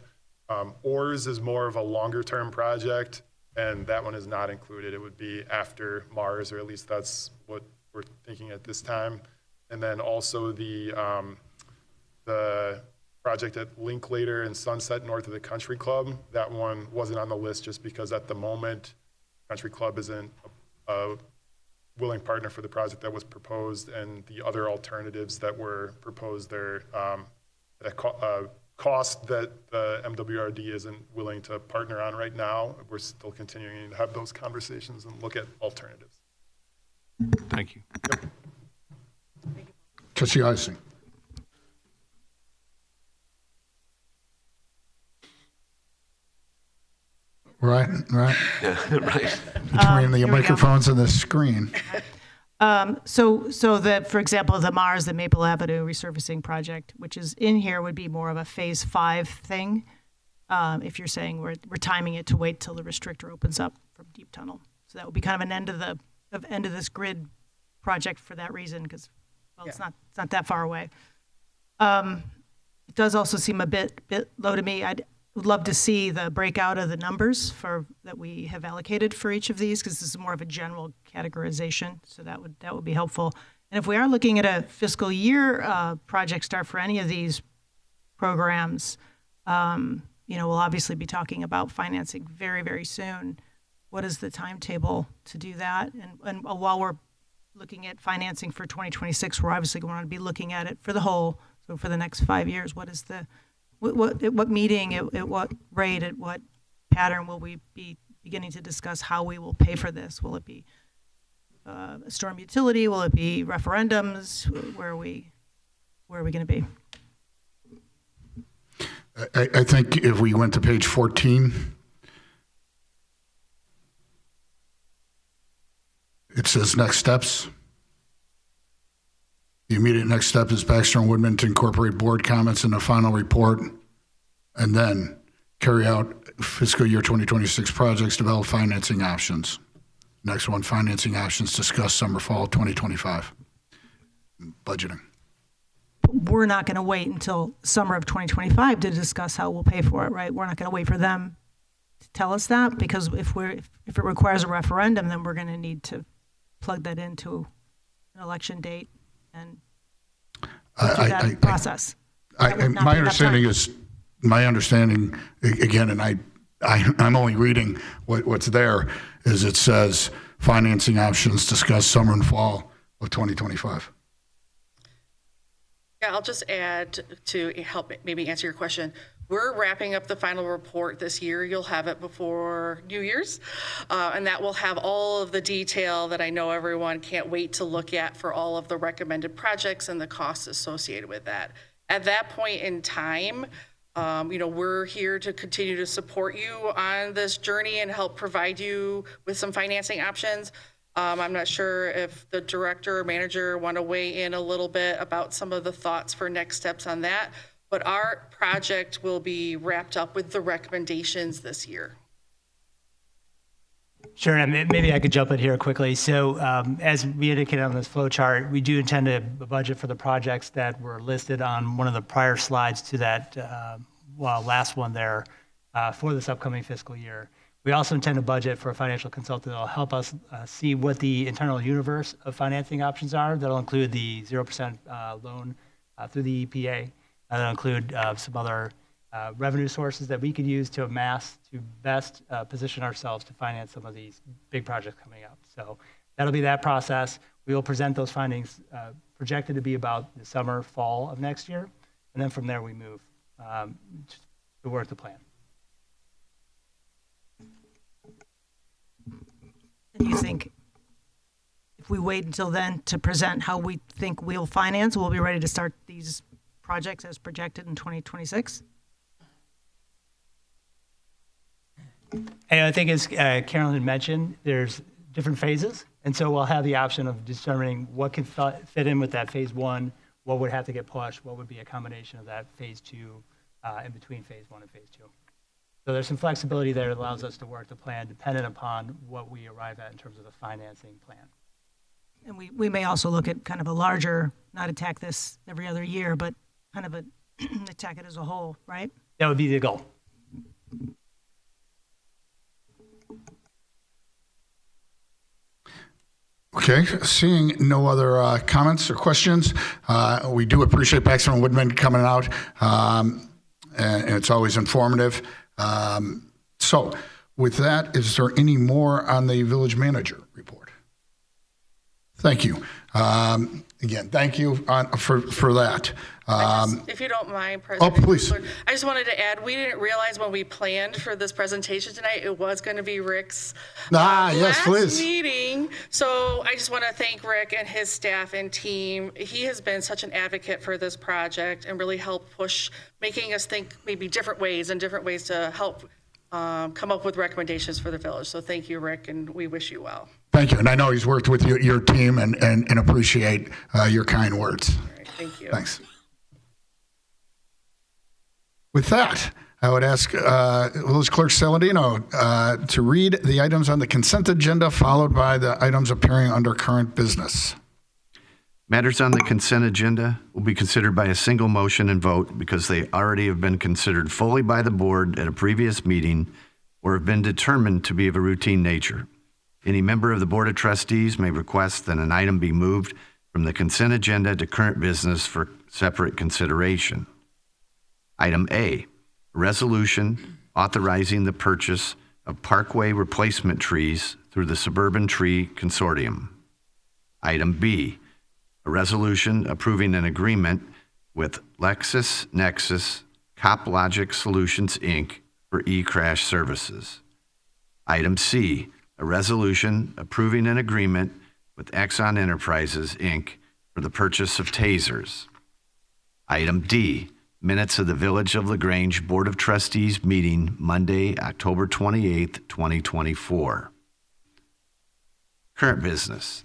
J: Ores is more of a longer-term project, and that one is not included. It would be after Mars, or at least that's what we're thinking at this time. And then also the project at Linklater and Sunset north of the Country Club, that one wasn't on the list just because at the moment, Country Club isn't a willing partner for the project that was proposed, and the other alternatives that were proposed there at a cost that the MWRD isn't willing to partner on right now. We're still continuing to have those conversations and look at alternatives.
I: Thank you.
J: Yep.
A: Trustee Icing. Right.
H: Yeah, right.
A: Between the
K: here we go.
A: microphones and the screen.
K: So that, for example, the Mars, the Maple Avenue resurfacing project, which is in here, would be more of a phase 5 thing. If you're saying we're timing it to wait till the restrictor opens up from deep tunnel, so that would be kind of an end of this grid project for that reason, because it's not that far away. It does also seem a bit low to me. I'd love to see the breakout of the numbers that we have allocated for each of these, because this is more of a general categorization. So that would be helpful. And if we are looking at a fiscal year project start for any of these programs, we'll obviously be talking about financing very, very soon. What is the timetable to do that? And while we're looking at financing for 2026, we're obviously going to be looking at it for the whole. So for the next 5 years, what is what meeting, at what rate, at what pattern will we be beginning to discuss how we will pay for this? Will it be a storm utility? Will it be referendums? Where are we going to be?
A: I think if we went to page 14, it says next steps. The immediate next step is Baxter and Woodman to incorporate board comments in the final report and then carry out fiscal year 2026 projects, develop financing options. Next one, financing options, discuss summer, fall 2025. Budgeting.
K: We're not going to wait until summer of 2025 to discuss how we'll pay for it, right? We're not going to wait for them to tell us that, because if it requires a referendum, then we're going to need to plug that into an election date and do that process.
A: My understanding, again, and I'm only reading what's there, is it says financing options, discuss summer and fall of 2025.
F: Yeah, I'll just add to help maybe answer your question. We're wrapping up the final report this year. You'll have it before New Year's, and that will have all of the detail that I know everyone can't wait to look at for all of the recommended projects and the costs associated with that. At that point in time, we're here to continue to support you on this journey and help provide you with some financing options. I'm not sure if the director or manager want to weigh in a little bit about some of the thoughts for next steps on that, but our project will be wrapped up with the recommendations this year.
E: Sure, and maybe I could jump in here quickly. So as we indicated on this flow chart, we do intend to budget for the projects that were listed on one of the prior slides to that last one there for this upcoming fiscal year. We also intend to budget for a financial consultant that will help us see what the internal universe of financing options are. That'll include the 0% loan through the EPA. That'll include some other revenue sources that we could use to amass to best position ourselves to finance some of these big projects coming up. So that'll be that process. We will present those findings projected to be about the summer, fall of next year. And then from there we move to work the plan.
K: And you think if we wait until then to present how we think we'll finance, we'll be ready to start these projects as projected in 2026?
E: And I think as Carolyn had mentioned, there's different phases. And so we'll have the option of determining what can fit in with that phase one, what would have to get pushed, what would be a combination of that phase two in between phase one and phase two. So there's some flexibility there that allows us to work the plan dependent upon what we arrive at in terms of the financing plan.
K: And we may also look at kind of a larger, not attack this every other year, but kind of attack it as a whole, right?
E: That would be the goal.
A: Okay, seeing no other comments or questions, we do appreciate Baxter and Woodman coming out, and it's always informative. So with that, is there any more on the village manager report? Thank you. Again, thank you for that.
F: If you don't mind, President.
A: Oh, please.
F: Kugler, I just wanted to add, we didn't realize when we planned for this presentation tonight, it was going to be Rick's
A: yes, please.
F: meeting. So I just want to thank Rick and his staff and team. He has been such an advocate for this project and really helped push, making us think maybe different ways to help come up with recommendations for the village. So thank you, Rick, and we wish you well.
A: Thank you. And I know he's worked with your team and appreciate your kind words.
F: All right, thank you.
A: Thanks. With that, I would ask Village Clerk Saladino to read the items on the consent agenda, followed by the items appearing under current business.
B: Matters on the consent agenda will be considered by a single motion and vote because they already have been considered fully by the board at a previous meeting or have been determined to be of a routine nature. Any member of the Board of Trustees may request that an item be moved from the consent agenda to current business for separate consideration. Item A, a resolution authorizing the purchase of parkway replacement trees through the Suburban Tree Consortium. Item B, a resolution approving an agreement with LexisNexis CopLogic Solutions, Inc. for e-crash services. Item C, a resolution approving an agreement with Exxon Enterprises, Inc. for the purchase of tasers. Item D, minutes of the Village of Grange Board of Trustees meeting Monday, October 28th, 2024. Current business.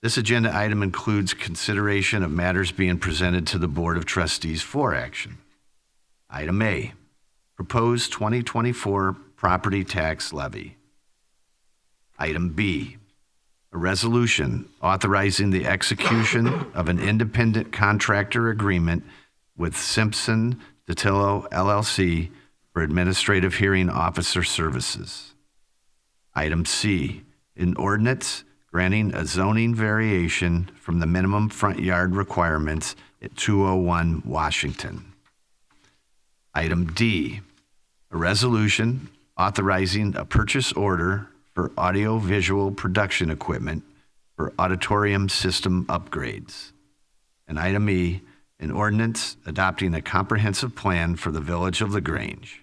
B: This agenda item includes consideration of matters being presented to the Board of Trustees for action. Item A, proposed 2024 property tax levy. Item B, a resolution authorizing the execution of an independent contractor agreement with Simpson DeTillo LLC for administrative hearing officer services. Item C, an ordinance granting a zoning variation from the minimum front yard requirements at 201 Washington. Item D, a resolution authorizing a purchase order for audio-visual production equipment for auditorium system upgrades. And item E, an ordinance adopting a comprehensive plan for the village of Grange.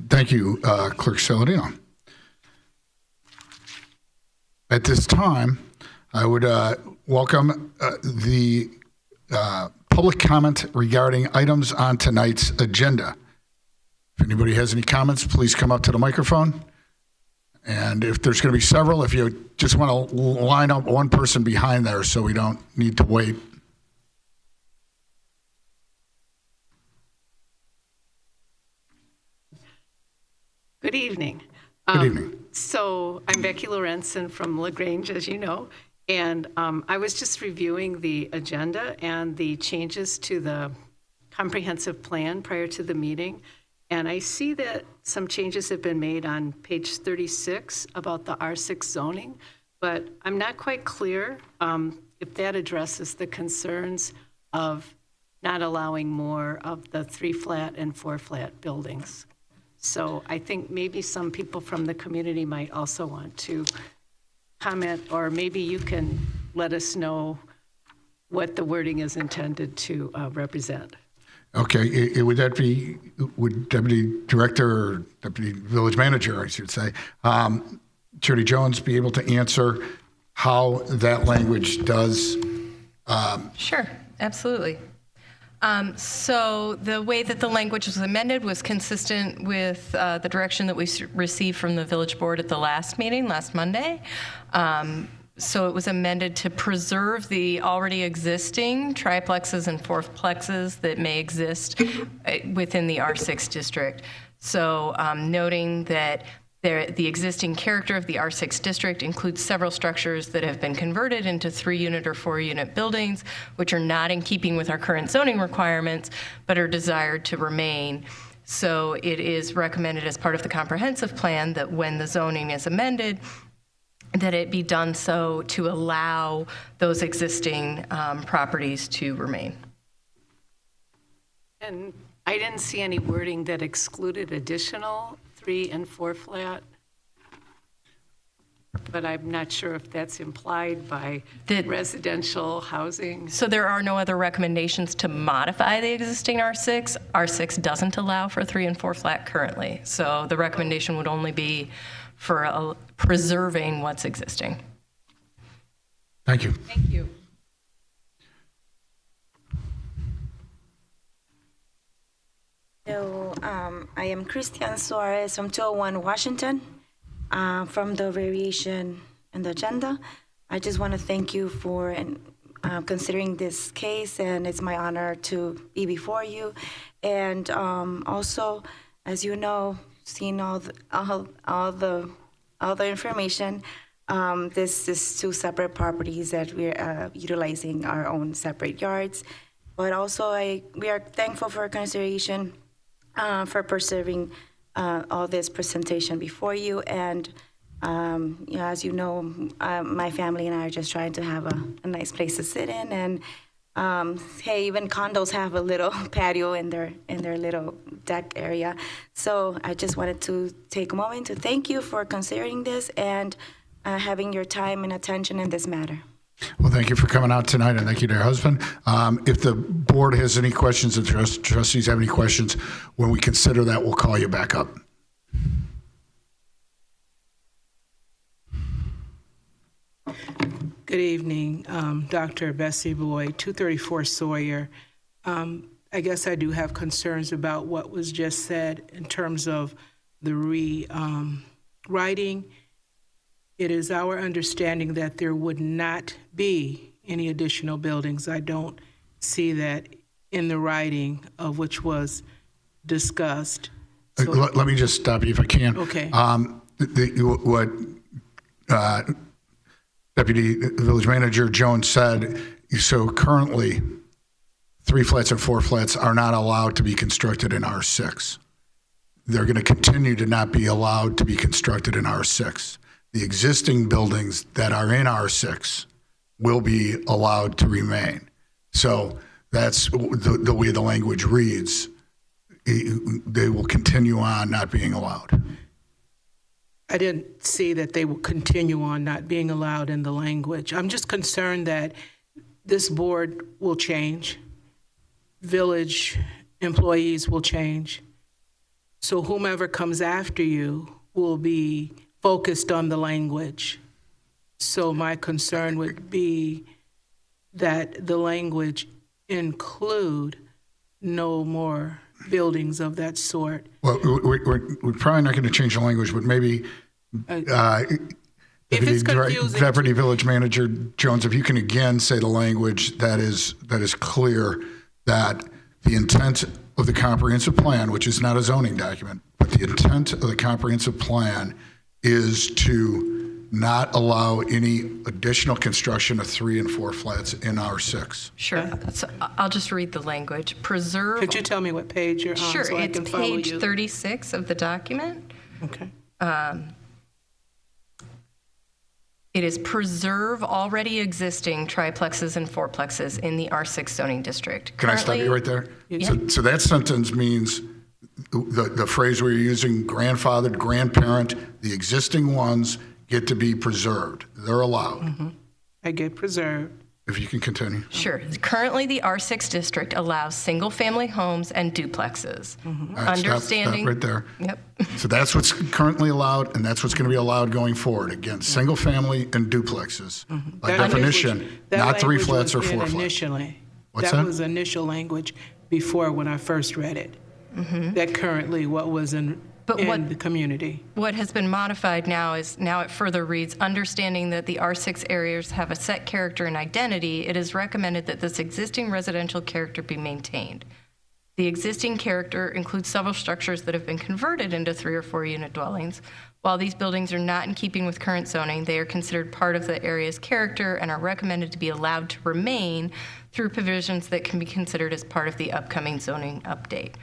A: Thank you, Clerk Saladino. At this time, I would welcome the public comment regarding items on tonight's agenda. If anybody has any comments, please come up to the microphone. And if there's going to be several, if you just want to line up one person behind there so we don't need to wait.
L: Good evening.
A: Good evening.
L: So I'm Becky Lorenzen from Grange, as you know, and I was just reviewing the agenda and the changes to the comprehensive plan prior to the meeting, and I see that some changes have been made on page 36 about the R6 zoning, but I'm not quite clear if that addresses the concerns of not allowing more of the 3-flat and 4-flat buildings. So I think maybe some people from the community might also want to comment, or maybe you can let us know what the wording is intended to represent.
A: Okay, would Deputy Director or Deputy Village Manager, I should say, Charity Jones be able to answer how that language does?
M: Sure, absolutely. So the way that the language was amended was consistent with the direction that we received from the village board at the last meeting, last Monday. So it was amended to preserve the already existing triplexes and fourplexes that may exist within the R6 district. So noting that the existing character of the R6 district includes several structures that have been converted into 3-unit or 4-unit buildings, which are not in keeping with our current zoning requirements, but are desired to remain. So it is recommended as part of the comprehensive plan that when the zoning is amended, that it be done so to allow those existing properties to remain.
L: And I didn't see any wording that excluded additional 3 and 4-flat, but I'm not sure if that's implied by residential housing.
M: So there are no other recommendations to modify the existing R6. R6 doesn't allow for 3 and 4-flat currently. So the recommendation would only be for preserving what's existing.
A: Thank you.
L: Thank you.
N: So I am Christian Suarez from 201 Washington. From the variation in the agenda, I just want to thank you for considering this case, and it's my honor to be before you. And also, as you know, seeing all the information, this is 2 separate properties that we're utilizing our own separate yards. But also, we are thankful for consideration for preserving all this presentation before you. And as you know, my family and I are just trying to have a nice place to sit in. And hey, even condos have a little patio in their little deck area. So I just wanted to take a moment to thank you for considering this and having your time and attention in this matter.
A: Well, thank you for coming out tonight, and thank you to your husband. If the board has any questions, if trustees have any questions, when we consider that, we'll call you back up.
O: Good evening, Dr. Bessie Boyd, 234 Sawyer. I guess I do have concerns about what was just said in terms of the rewriting. It is our understanding that there would not be any additional buildings. I don't see that in the writing of which was discussed.
A: Let me just stop you if I can.
O: Okay.
A: What Deputy Village Manager Jones said, so currently 3 flats and 4 flats are not allowed to be constructed in R6. They're going to continue to not be allowed to be constructed in R6. The existing buildings that are in R6 will be allowed to remain. So that's the way the language reads. They will continue on not being allowed.
O: I didn't see that they will continue on not being allowed in the language. I'm just concerned that this board will change. Village employees will change. So whomever comes after you will be focused on the language. So my concern would be that the language include no more buildings of that sort.
A: Well, we're probably not going to change the language, but maybe Deputy Village Manager Jones, if you can again say the language that is clear, that the intent of the comprehensive plan, which is not a zoning document, but the intent of the comprehensive plan is to not allow any additional construction of 3 and 4 flats in R6.
M: Sure. So I'll just read the language. Preserve.
O: Could you tell me what page you're on?
M: Sure.
O: So I
M: It's
O: can follow
M: page
O: you?
M: 36 of the document.
O: Okay.
M: It is preserve already existing triplexes and fourplexes in the R6 zoning district.
A: Can I stop you right there?
M: Yeah.
A: So that sentence means the phrase we're using, grandfathered, grandparent, the existing ones get to be preserved. They're allowed.
O: Mm-hmm. I get preserved.
A: If you can continue.
M: Sure. Currently, the R6 district allows single-family homes and duplexes.
O: Mm-hmm.
A: All right,
M: Understanding.
A: stop right there.
M: Yep.
A: So that's what's currently allowed, and that's what's going to be allowed going forward. Again, single family and duplexes.
O: Mm-hmm.
A: By definition, not 3 flats or 4 flats.
O: Initially.
A: What's
O: that?
A: that?
O: Was initial language before when I first read it.
M: Mm-hmm.
O: That currently what was in the community.
M: What has been modified now is, now it further reads, understanding that the R6 areas have a set character and identity, it is recommended that this existing residential character be maintained. The existing character includes several structures that have been converted into 3 or 4 unit dwellings. While these buildings are not in keeping with current zoning, they are considered part of the area's character and are recommended to be allowed to remain through provisions that can be considered as part of the upcoming zoning update.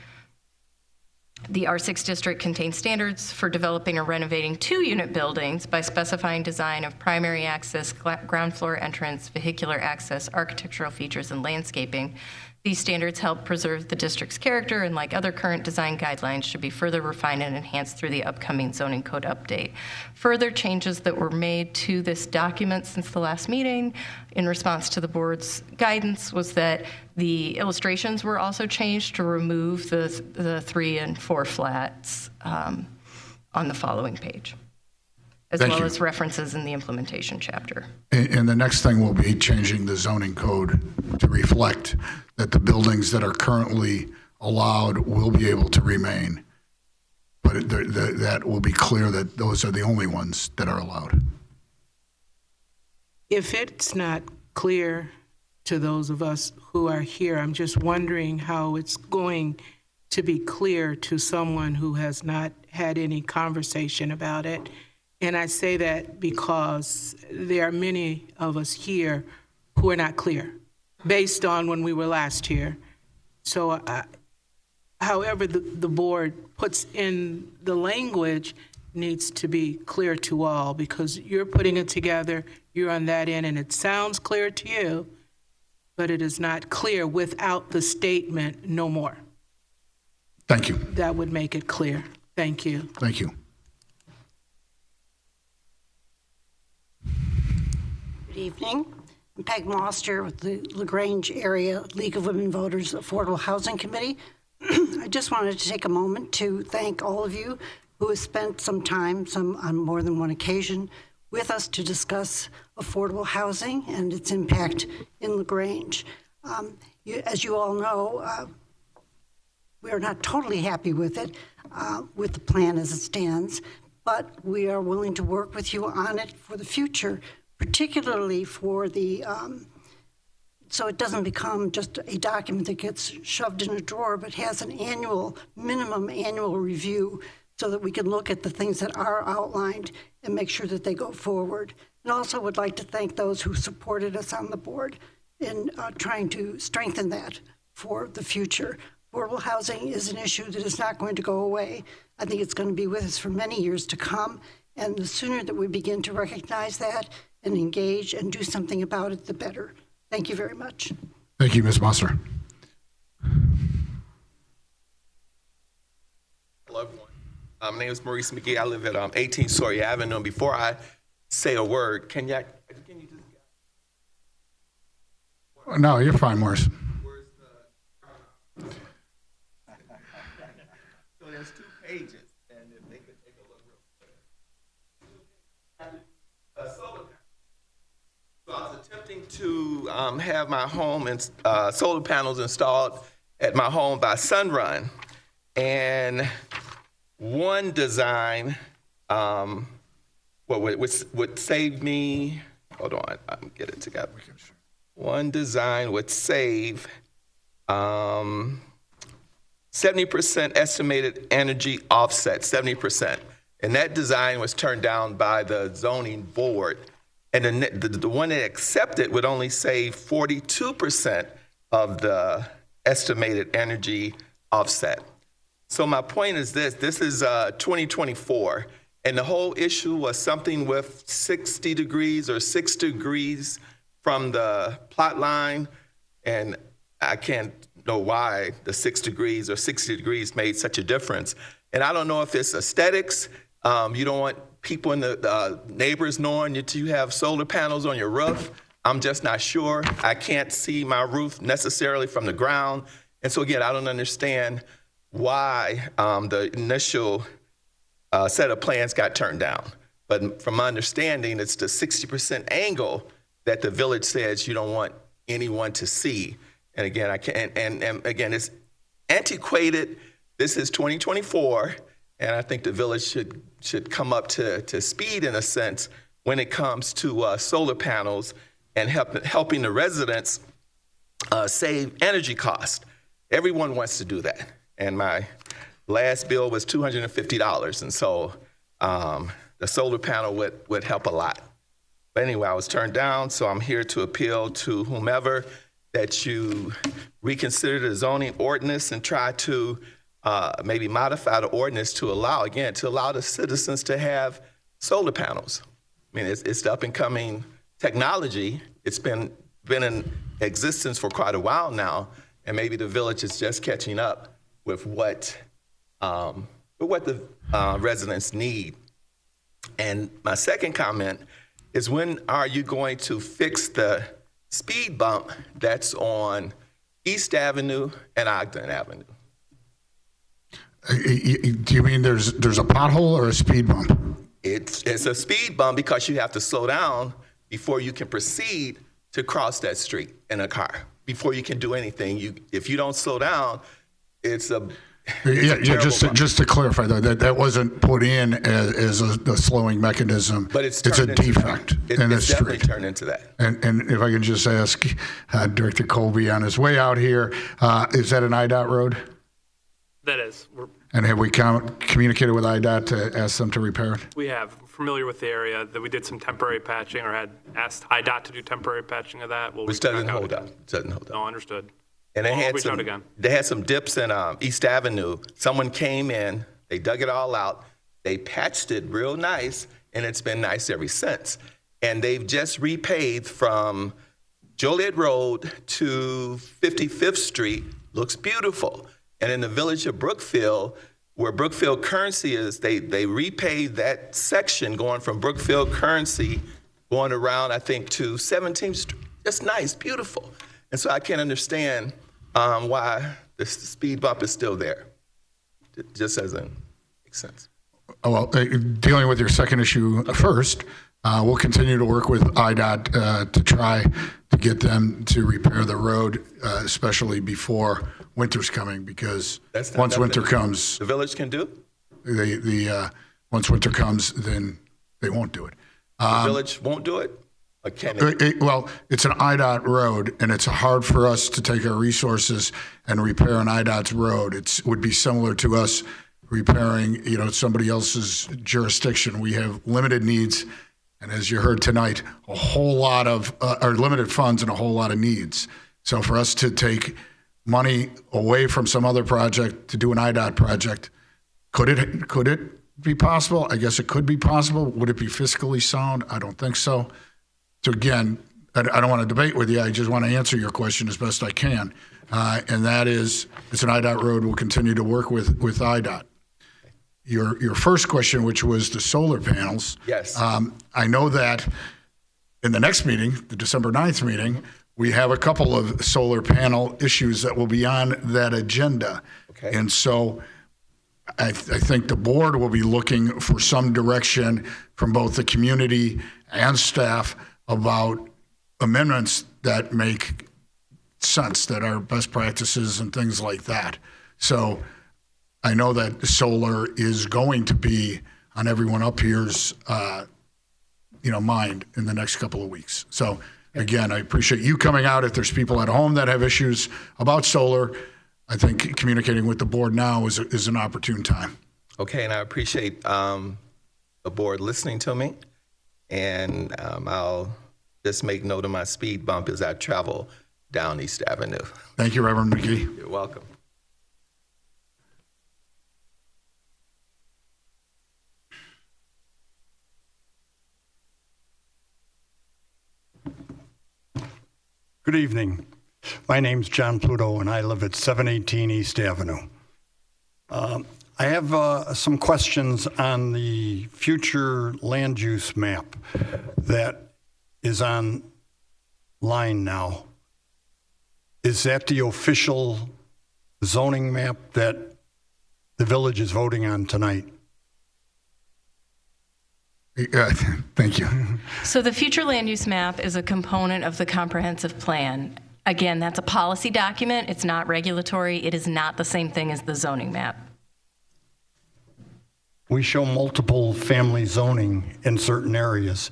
M: The R6 district contains standards for developing or renovating 2-unit buildings by specifying design of primary access, ground floor entrance, vehicular access, architectural features, and landscaping. These standards help preserve the district's character and, like other current design guidelines, should be further refined and enhanced through the upcoming zoning code update. Further changes that were made to this document since the last meeting in response to the board's guidance was that the illustrations were also changed to remove the 3 and 4 flats on the following page, as well as references in the implementation chapter.
A: And the next thing will be changing the zoning code to reflect that the buildings that are currently allowed will be able to remain. But that will be clear that those are the only ones that are allowed.
O: If it's not clear to those of us who are here, I'm just wondering how it's going to be clear to someone who has not had any conversation about it. And I say that because there are many of us here who are not clear based on when we were last here. So however the board puts in the language needs to be clear to all, because you're putting it together, you're on that end, and it sounds clear to you, but it is not clear without the statement, no more.
A: Thank you.
O: That would make it clear. Thank you.
A: Thank you.
P: Good evening. I'm Peg Moster with the Grange Area League of Women Voters Affordable Housing Committee. I just wanted to take a moment to thank all of you who have spent some time, some on more than one occasion, with us to discuss affordable housing and its impact in LaGrange. As you all know, we are not totally happy with it, with the plan as it stands, but we are willing to work with you on it for the future, particularly for the so it doesn't become just a document that gets shoved in a drawer, but has an minimum annual review so that we can look at the things that are outlined and make sure that they go forward. And also would like to thank those who supported us on the board in trying to strengthen that for the future. Affordable housing is an issue that is not going to go away. I think it's going to be with us for many years to come. And the sooner that we begin to recognize that and engage and do something about it, the better. Thank you very much.
A: Thank you, Ms. Musser.
Q: Hello, everyone. My name is Maurice McGee. I live at 18 Sawyer Avenue. And before I say a word, can you just...
A: No, you're fine, Morris.
Q: So there's 2 pages, and if they could take a look real quick. Solar panel. So I was attempting to have my home and solar panels installed at my home by Sunrun, and one design would save me. Hold on, I'm get it together. One design would save 70% estimated energy offset, 70%. And that design was turned down by the zoning board. And the one that accepted would only save 42% of the estimated energy offset. So my point is this is 2024, and the whole issue was something with 60 degrees or 6 degrees from the plot line, and I can't know why the 6 degrees or 60 degrees made such a difference. And I don't know if it's aesthetics. You don't want people in the neighbors knowing that you have solar panels on your roof. I'm just not sure. I can't see my roof necessarily from the ground. And so again, I don't understand why the initial set of plans got turned down. But from my understanding, it's the 60% angle that the village says you don't want anyone to see. And again, and again, it's antiquated. This is 2024, and I think the village should come up to speed in a sense when it comes to solar panels and helping the residents save energy costs. Everyone wants to do that, and my last bill was $250, and so the solar panel would help a lot. But anyway, I was turned down, so I'm here to appeal to whomever that you reconsider the zoning ordinance and try to maybe modify the ordinance to allow the citizens to have solar panels. I mean, it's the up-and-coming technology. It's been in existence for quite a while now, and maybe the village is just catching up with what the residents need. And my second comment is, when are you going to fix the speed bump that's on East Avenue and Ogden Avenue?
A: Do you mean there's a pothole or a speed bump?
Q: It's a speed bump because you have to slow down before you can proceed to cross that street in a car. Before you can do anything, if you don't slow down, it's a just to clarify though, that wasn't put in as a slowing mechanism. But it's
A: a defect in the
Q: street. It's definitely turned into that.
A: And if I can just ask Director Colby, on his way out here, is that an IDOT road?
D: That is.
A: And have we communicated with IDOT to ask them to repair it?
D: We have. Familiar with the area, that we did some temporary patching, or had asked IDOT to do temporary patching of that.
Q: Which doesn't hold up.
D: No, understood.
Q: And they had some dips in East Avenue. Someone came in, they dug it all out, they patched it real nice, and it's been nice ever since. And they've just repaved from Joliet Road to 55th Street. Looks beautiful. And in the village of Brookfield, where Brookfield Currency is, they repaved that section going from Brookfield Currency going around, I think, to 17th Street. Just nice, beautiful. And so I can't understand why the speed bump is still there. It just doesn't make sense.
A: Oh, well, dealing with your second issue first, we'll continue to work with IDOT to try to get them to repair the road, especially before winter's coming, because once winter comes,
Q: the village can do.
A: Once winter comes, then they won't do it.
Q: The village won't do it. Or can it?
A: Well, it's an IDOT road, and it's hard for us to take our resources and repair an IDOT's road. It would be similar to us repairing, somebody else's jurisdiction. We have limited needs, and as you heard tonight, a whole lot of, or limited funds and a whole lot of needs. So for us to take money away from some other project to do an IDOT project, could it be possible? I guess it could be possible. Would it be fiscally sound? I don't think so. So again, I don't want to debate with you. I just want to answer your question as best I can. And that is, it's an IDOT road. We'll continue to work with IDOT. Your first question, which was the solar panels.
Q: Yes.
A: I know that in the next meeting, the December 9th meeting, we have a couple of solar panel issues that will be on that agenda.
Q: Okay.
A: And so I think the board will be looking for some direction from both the community and staff about amendments that make sense, that are best practices and things like that. So I know that solar is going to be on everyone up here's, mind in the next couple of weeks. So again, I appreciate you coming out. If there's people at home that have issues about solar, I think communicating with the board now is an opportune time.
Q: Okay, and I appreciate the board listening to me. And I'll just make note of my speed bump as I travel down East Avenue.
A: Thank you, Reverend McGee.
Q: You're welcome.
R: Good evening. My name's John Pluto, and I live at 718 East Avenue. I have some questions on the future land use map that is online now. Is that the official zoning map that the village is voting on tonight?
A: Thank you.
M: So the future land use map is a component of the comprehensive plan. Again, that's a policy document. It's not regulatory. It is not the same thing as the zoning map.
R: We show multiple family zoning in certain areas.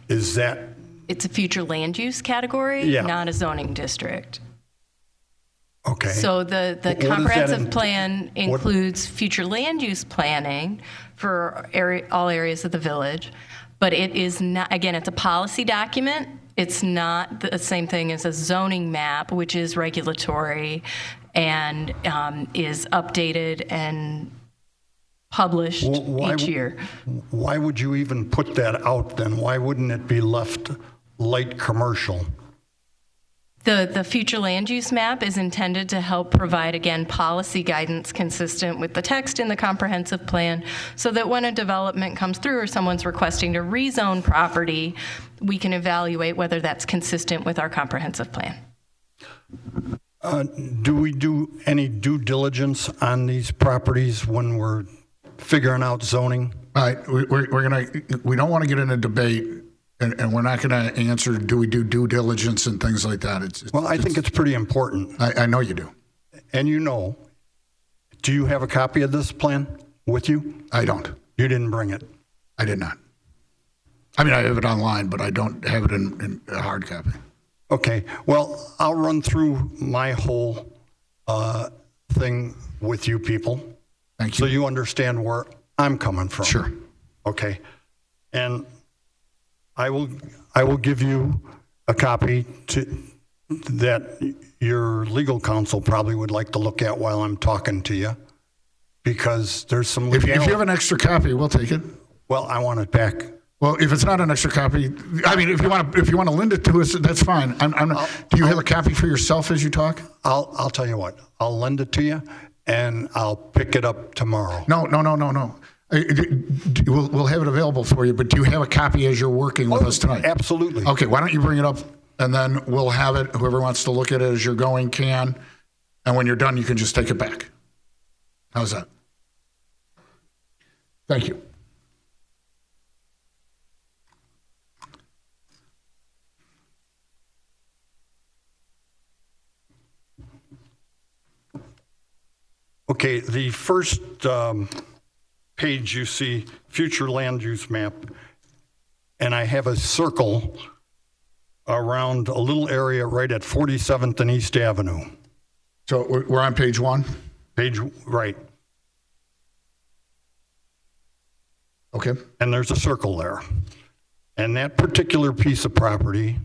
R: Is that?
M: It's a future land use category,
R: Yeah.
M: not a zoning district.
R: Okay.
M: So the
R: What does that
M: comprehensive plan includes future land use planning for all areas of the village, but it is not, again, it's a policy document. It's not the same thing as a zoning map, which is regulatory and is updated and published each year.
R: Why would you even put that out then? Why wouldn't it be left light commercial?
M: The future land use map is intended to help provide, again, policy guidance consistent with the text in the comprehensive plan so that when a development comes through or someone's requesting to rezone property, we can evaluate whether that's consistent with our comprehensive plan.
R: Do we do any due diligence on these properties when we're figuring out zoning?
A: All right, we don't want to get in a debate, and we're not going to answer, do we do due diligence and things like that.
R: I think it's pretty important.
A: I know you do.
R: And do you have a copy of this plan with you?
A: I don't.
R: You didn't bring it?
A: I did not. I mean, I have it online, but I don't have it in a hard copy.
R: Okay, well, I'll run through my whole thing with you people.
A: Thank you.
R: So you understand where I'm coming from.
A: Sure.
R: Okay. And I will give you a copy that your legal counsel probably would like to look at while I'm talking to you, because there's some
A: If you have an extra copy, we'll take it.
R: Well, I want it back.
A: Well, if it's not an extra copy, I mean, if you want to lend it to us, that's fine. Do you have a copy for yourself as you talk?
R: I'll tell you what. I'll lend it to you, and I'll pick it up tomorrow.
A: No. We'll have it available for you, but do you have a copy as you're working with us tonight?
R: Absolutely.
A: Okay, why don't you bring it up, and then we'll have it. Whoever wants to look at it as you're going can, and when you're done, you can just take it back. How's that? Thank you.
R: Okay, the first page you see, future land use map, and I have a circle around a little area right at 47th and East Avenue.
A: So we're on page 1?
R: Page, right.
A: Okay.
R: And there's a circle there. And that particular piece of property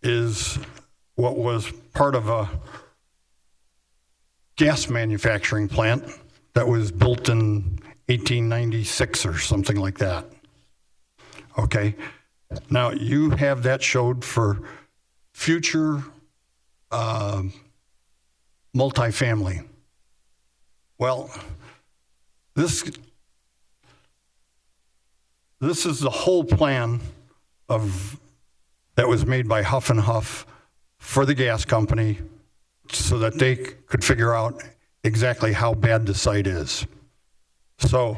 R: is what was part of a gas manufacturing plant that was built in 1896 or something like that. Okay. Now you have that showed for future multifamily. Well, this is the whole plan that was made by Huff and Huff for the gas company so that they could figure out exactly how bad the site is. So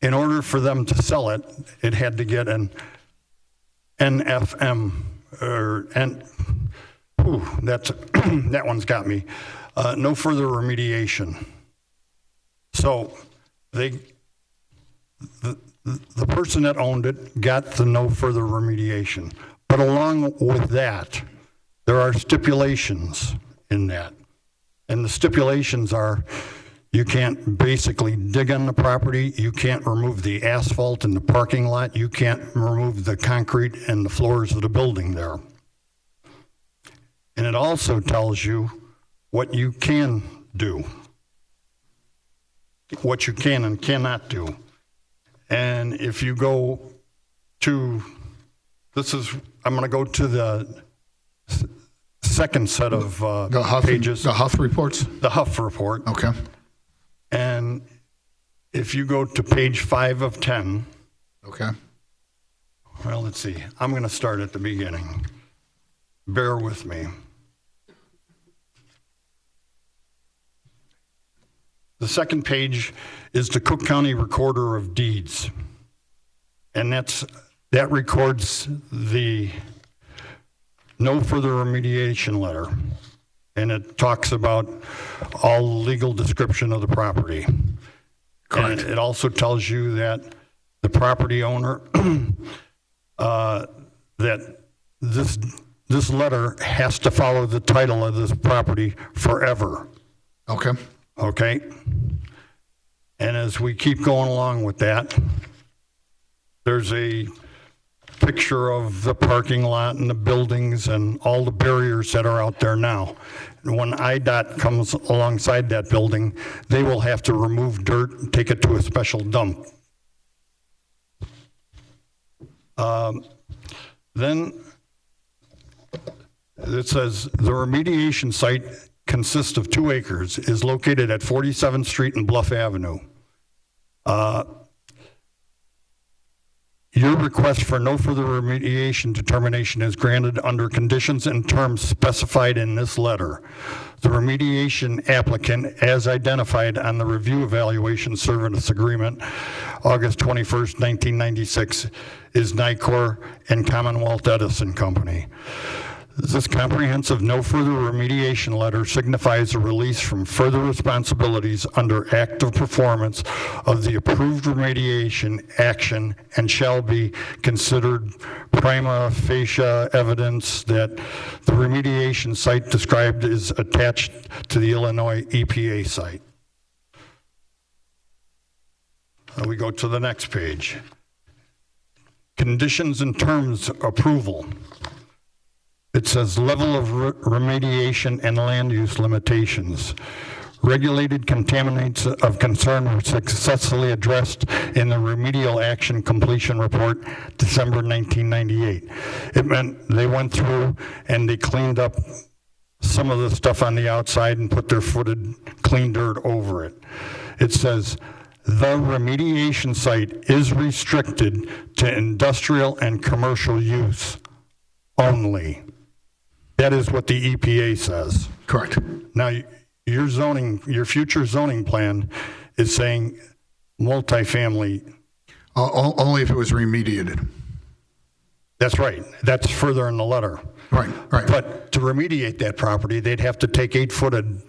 R: in order for them to sell it, it had to get an NFM, that one's got me. No further remediation. So the person that owned it got the no further remediation. But along with that, there are stipulations in that. And the stipulations are you can't basically dig on the property, you can't remove the asphalt in the parking lot, you can't remove the concrete and the floors of the building there. And it also tells you what you can do, what you can and cannot do. And if you go to, I'm going to go to the second set of pages.
A: The Huff reports?
R: The Huff report.
A: Okay.
R: And if you go to page 5 of 10.
A: Okay.
R: Well, let's see. I'm going to start at the beginning. Bear with me. The second page is the Cook County Recorder of Deeds. And that records the no further remediation letter. And it talks about all legal description of the property. Correct. And it also tells you that the property owner, that this letter has to follow the title of this property forever.
A: Okay.
R: Okay. And as we keep going along with that, there's a picture of the parking lot and the buildings and all the barriers that are out there now. And when IDOT comes alongside that building, they will have to remove dirt and take it to a special dump. Then it says the remediation site consists of 2 acres, is located at 47th Street and Bluff Avenue. Your request for no further remediation determination is granted under conditions and terms specified in this letter. The remediation applicant, as identified on the review evaluation service agreement, August 21st, 1996, is Nicor and Commonwealth Edison Company. This comprehensive no further remediation letter signifies a release from further responsibilities under active performance of the approved remediation action and shall be considered prima facie evidence that the remediation site described is attached to the Illinois EPA site. We go to the next page. Conditions and terms approval. It says level of remediation and land use limitations. Regulated contaminants of concern were successfully addressed in the remedial action completion report, December 1998. It meant they went through and they cleaned up some of the stuff on the outside and put their footed clean dirt over it. It says the remediation site is restricted to industrial and commercial use only. That is what the EPA says.
A: Correct.
R: Now, your future zoning plan is saying multifamily.
A: Only if it was remediated.
R: That's right. That's further in the letter.
A: Right.
R: But to remediate that property, they'd have to take 8-footed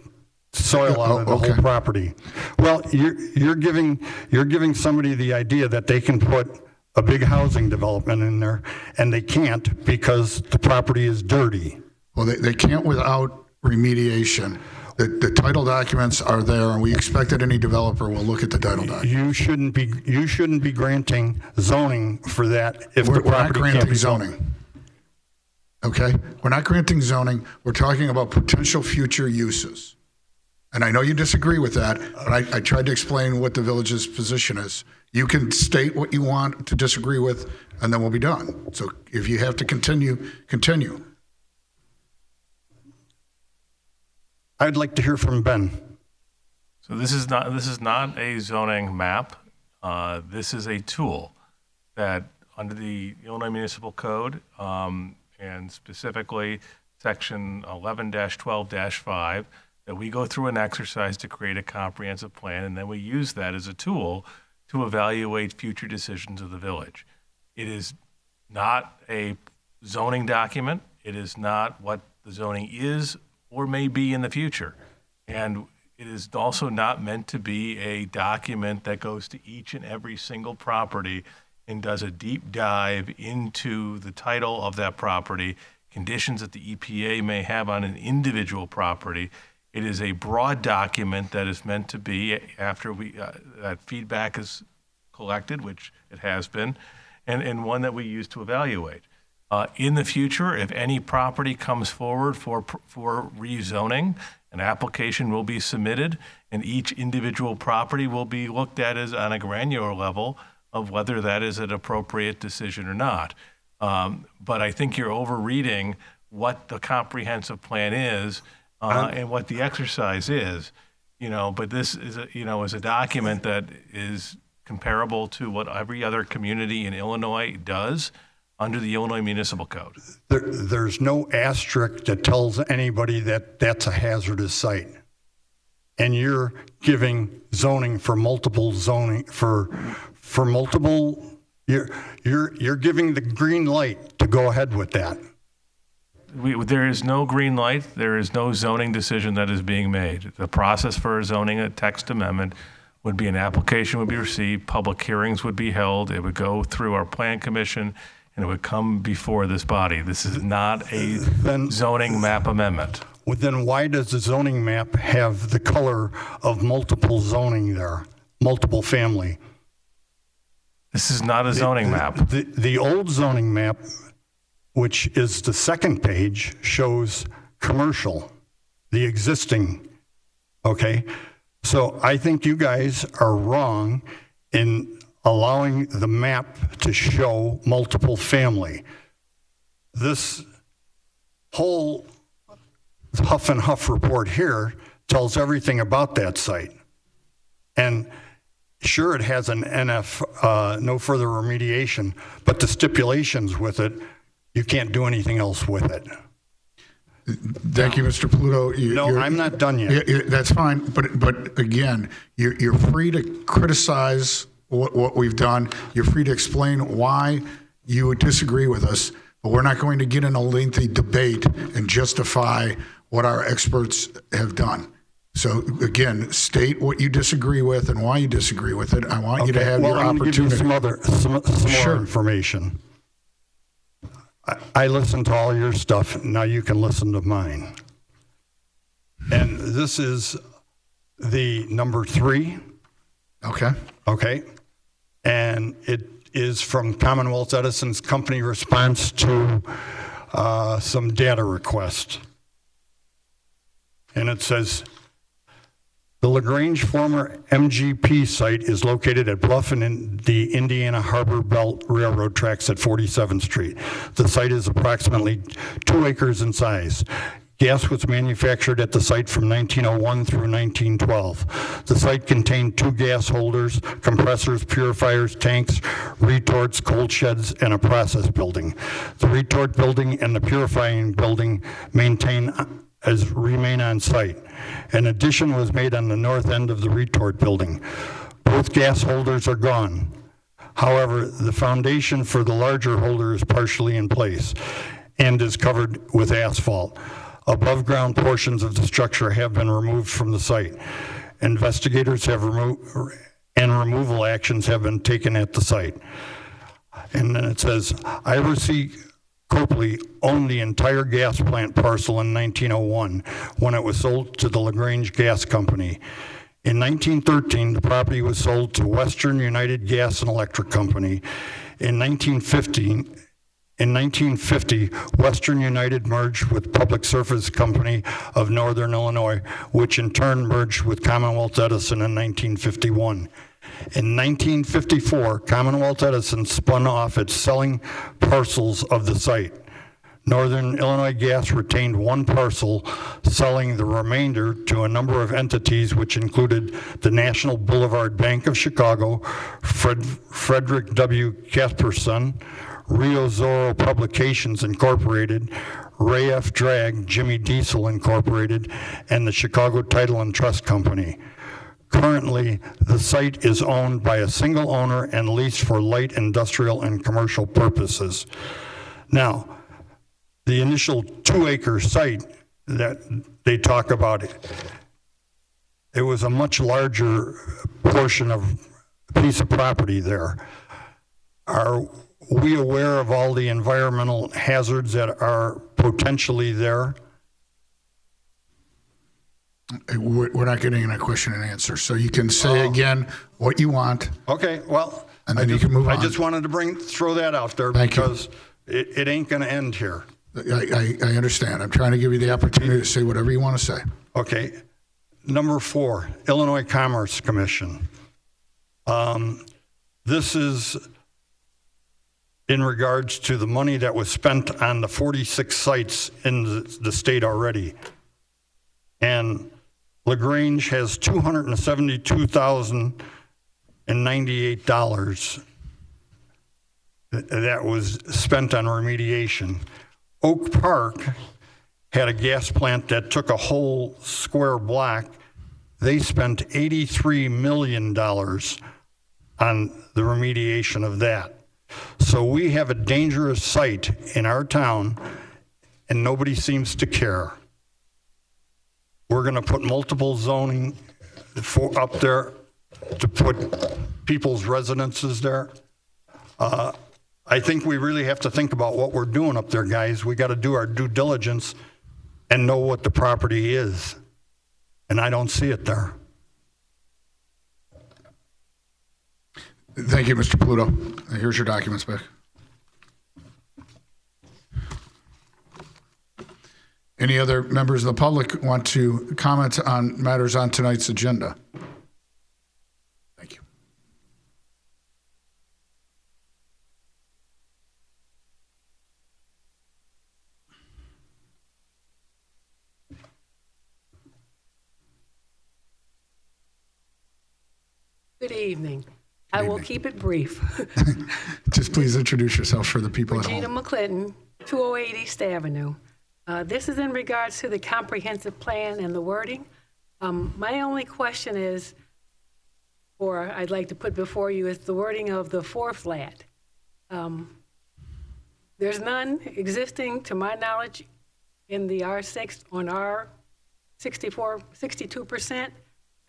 R: soil out of the whole property. Well, you're giving somebody the idea that they can put a big housing development in there, and they can't because the property is dirty.
A: Well, they can't without remediation. The title documents are there, and we expect that any developer will look at the title documents.
R: You shouldn't be granting zoning for that if
A: We're
R: the
A: not
R: property can't
A: granting
R: be
A: zoning. Okay? We're not granting zoning. We're talking about potential future uses. And I know you disagree with that, but I tried to explain what the village's position is. You can state what you want to disagree with, and then we'll be done. So if you have to continue, continue.
R: I'd like to hear from Ben.
S: So this is not a zoning map. This is a tool that under the Illinois Municipal Code, and specifically section 11-12-5, that we go through an exercise to create a comprehensive plan, and then we use that as a tool to evaluate future decisions of the village. It is not a zoning document. It is not what the zoning is or may be in the future. And it is also not meant to be a document that goes to each and every single property and does a deep dive into the title of that property, conditions that the EPA may have on an individual property. It is a broad document that is meant to be, after that feedback is collected, which it has been, and one that we use to evaluate. In the future, if any property comes forward for rezoning, an application will be submitted, and each individual property will be looked at as on a granular level of whether that is an appropriate decision or not. But I think you're overreading what the comprehensive plan is and what the exercise is. But this is a document that is comparable to what every other community in Illinois does under the Illinois Municipal Code.
R: There's no asterisk that tells anybody that that's a hazardous site. And you're giving zoning for multiple zoning, for multiple, you're giving the green light to go ahead with that.
S: There is no green light. There is no zoning decision that is being made. The process for zoning a text amendment would be an application would be received, public hearings would be held, it would go through our plan commission, and it would come before this body. This is not a zoning map amendment.
R: Well, then why does the zoning map have the color of multiple zoning there, multiple family?
S: This is not a zoning map.
R: The old zoning map, which is the second page, shows commercial, the existing, okay? So I think you guys are wrong in allowing the map to show multiple family. This whole Huff and Huff report here tells everything about that site. And sure, it has an NF, no further remediation, but the stipulations with it, you can't do anything else with it.
A: Thank you, Mr. Pluto.
R: I'm not done yet.
A: That's fine, but again, you're free to criticize what we've done. You're free to explain why you would disagree with us, but we're not going to get in a lengthy debate and justify what our experts have done. So again, state what you disagree with and why you disagree with it. I want you to have your
R: I'm
A: opportunity.
R: Give you some more information. I listen to all your stuff. Now you can listen to mine. And this is the number 3.
A: Okay.
R: Okay. And it is from Commonwealth Edison's company response to some data request. And it says, the LaGrange former MGP site is located at Bluff and in the Indiana Harbor Belt Railroad tracks at 47th Street. The site is approximately 2 acres in size. Gas was manufactured at the site from 1901 through 1912. The site contained 2 gas holders, compressors, purifiers, tanks, retorts, cold sheds, and a process building. The retort building and the purifying building remain on site. An addition was made on the north end of the retort building. Both gas holders are gone. However, the foundation for the larger holder is partially in place and is covered with asphalt. Above ground portions of the structure have been removed from the site. Investigators have removal actions have been taken at the site. And then it says, Ira C. Copley owned the entire gas plant parcel in 1901 when it was sold to the LaGrange Gas Company. In 1913, the property was sold to Western United Gas and Electric Company. In 1950, Western United merged with Public Service Company of Northern Illinois, which in turn merged with Commonwealth Edison in 1951. In 1954, Commonwealth Edison spun off its selling parcels of the site. Northern Illinois Gas retained one parcel, selling the remainder to a number of entities, which included the National Boulevard Bank of Chicago, Frederick W. Casperson, Rio Zorro Publications Incorporated, Ray F. Dragg, Jimmy Diesel Incorporated, and the Chicago Title and Trust Company. Currently, the site is owned by a single owner and leased for light industrial and commercial purposes. Now, the initial 2-acre site that they talk about, it was a much larger portion of a piece of property there. Are we aware of all the environmental hazards that are potentially there?
A: We're not getting a question and answer, so you can say again what you want.
R: Okay, well,
A: and then you can move on.
R: I just wanted to throw that out there because it ain't going to end here.
A: I understand. I'm trying to give you the opportunity to say whatever you want to say.
R: Okay. Number 4, Illinois Commerce Commission. This is in regards to the money that was spent on the 46 sites in the state already. And LaGrange has $272,098 that was spent on remediation. Oak Park had a gas plant that took a whole square block. They spent $83 million on the remediation of that. So we have a dangerous site in our town, and nobody seems to care. We're going to put multiple zoning up there to put people's residences there. I think we really have to think about what we're doing up there, guys. We got to do our due diligence and know what the property is. And I don't see it there.
A: Thank you, Mr. Pluto. Here's your documents back. Any other members of the public want to comment on matters on tonight's agenda? Thank you.
T: Good evening. I will keep it brief.
A: Just please introduce yourself for the people at home.
T: Regina McClinton, 208 East Avenue. This is in regards to the comprehensive plan and the wording. My only question is, or I'd like to put before you, is the wording of the 4 flat. There's none existing, to my knowledge, in the R6 on R 62%.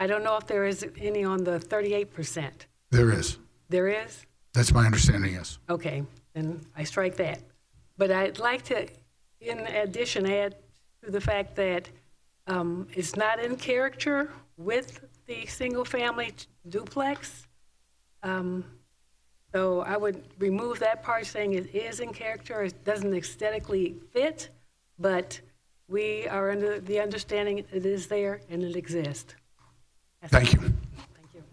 T: I don't know if there is any on the 38%.
A: There is.
T: There is?
A: That's my understanding, yes.
T: Okay, then I strike that. But I'd like to, in addition, add to the fact that it's not in character with the single-family duplex. So I would remove that part saying it is in character. It doesn't aesthetically fit, but we are under the understanding it is there and it exists.
A: Thank you.
T: Thank you.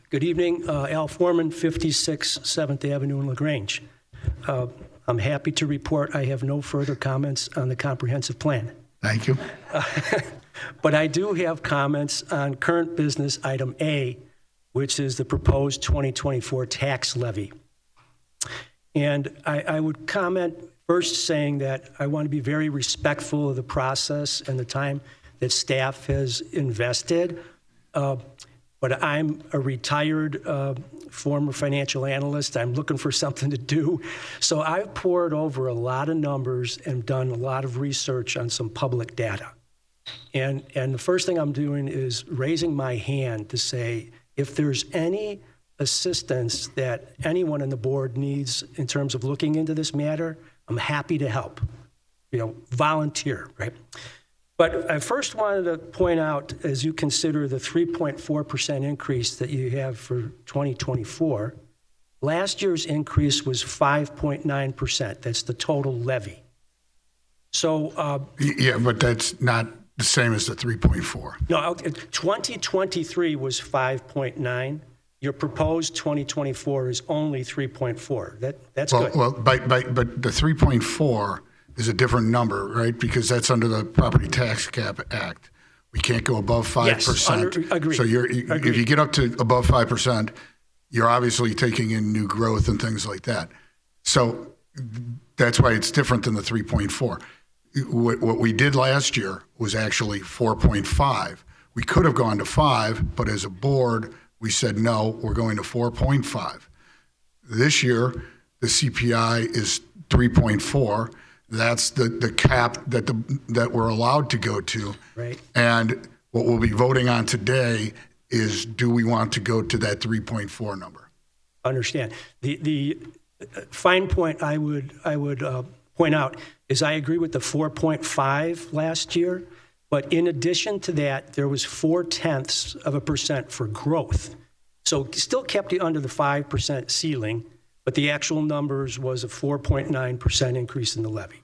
U: Good evening, Al Foreman, 56 7th Avenue in LaGrange. I'm happy to report I have no further comments on the comprehensive plan.
A: Thank you.
U: But I do have comments on current business item A, which is the proposed 2024 tax levy. And I would comment first saying that I want to be very respectful of the process and the time that staff has invested. But but I'm a retired former financial analyst. I'm looking for something to do. So I've poured over a lot of numbers and done a lot of research on some public data. And the first thing I'm doing is raising my hand to say, if there's any assistance that anyone on the board needs in terms of looking into this matter, I'm happy to help. Volunteer, right? But I first wanted to point out, as you consider the 3.4% increase that you have for 2024, last year's increase was 5.9%. That's the total levy. So
A: yeah, but that's not the same as the 3.4.
U: No, 2023 was 5.9. Your proposed 2024 is only 3.4. That's good.
A: Well, but the 3.4 is a different number, right? Because that's under the Property Tax Cap Act. We can't go above 5%.
U: Yes, agreed.
A: So if you get up to above 5%, you're obviously taking in new growth and things like that. So that's why it's different than the 3.4. What we did last year was actually 4.5. We could have gone to 5, but as a board, we said, no, we're going to 4.5. This year, the CPI is 3.4. That's the cap that we're allowed to go to.
U: Right.
A: And what we'll be voting on today is, do we want to go to that 3.4 number?
U: Understand. The fine point I would point out is I agree with the 4.5 last year, but in addition to that, there was 0.4% for growth. So still kept you under the 5% ceiling, but the actual numbers was a 4.9% increase in the levy.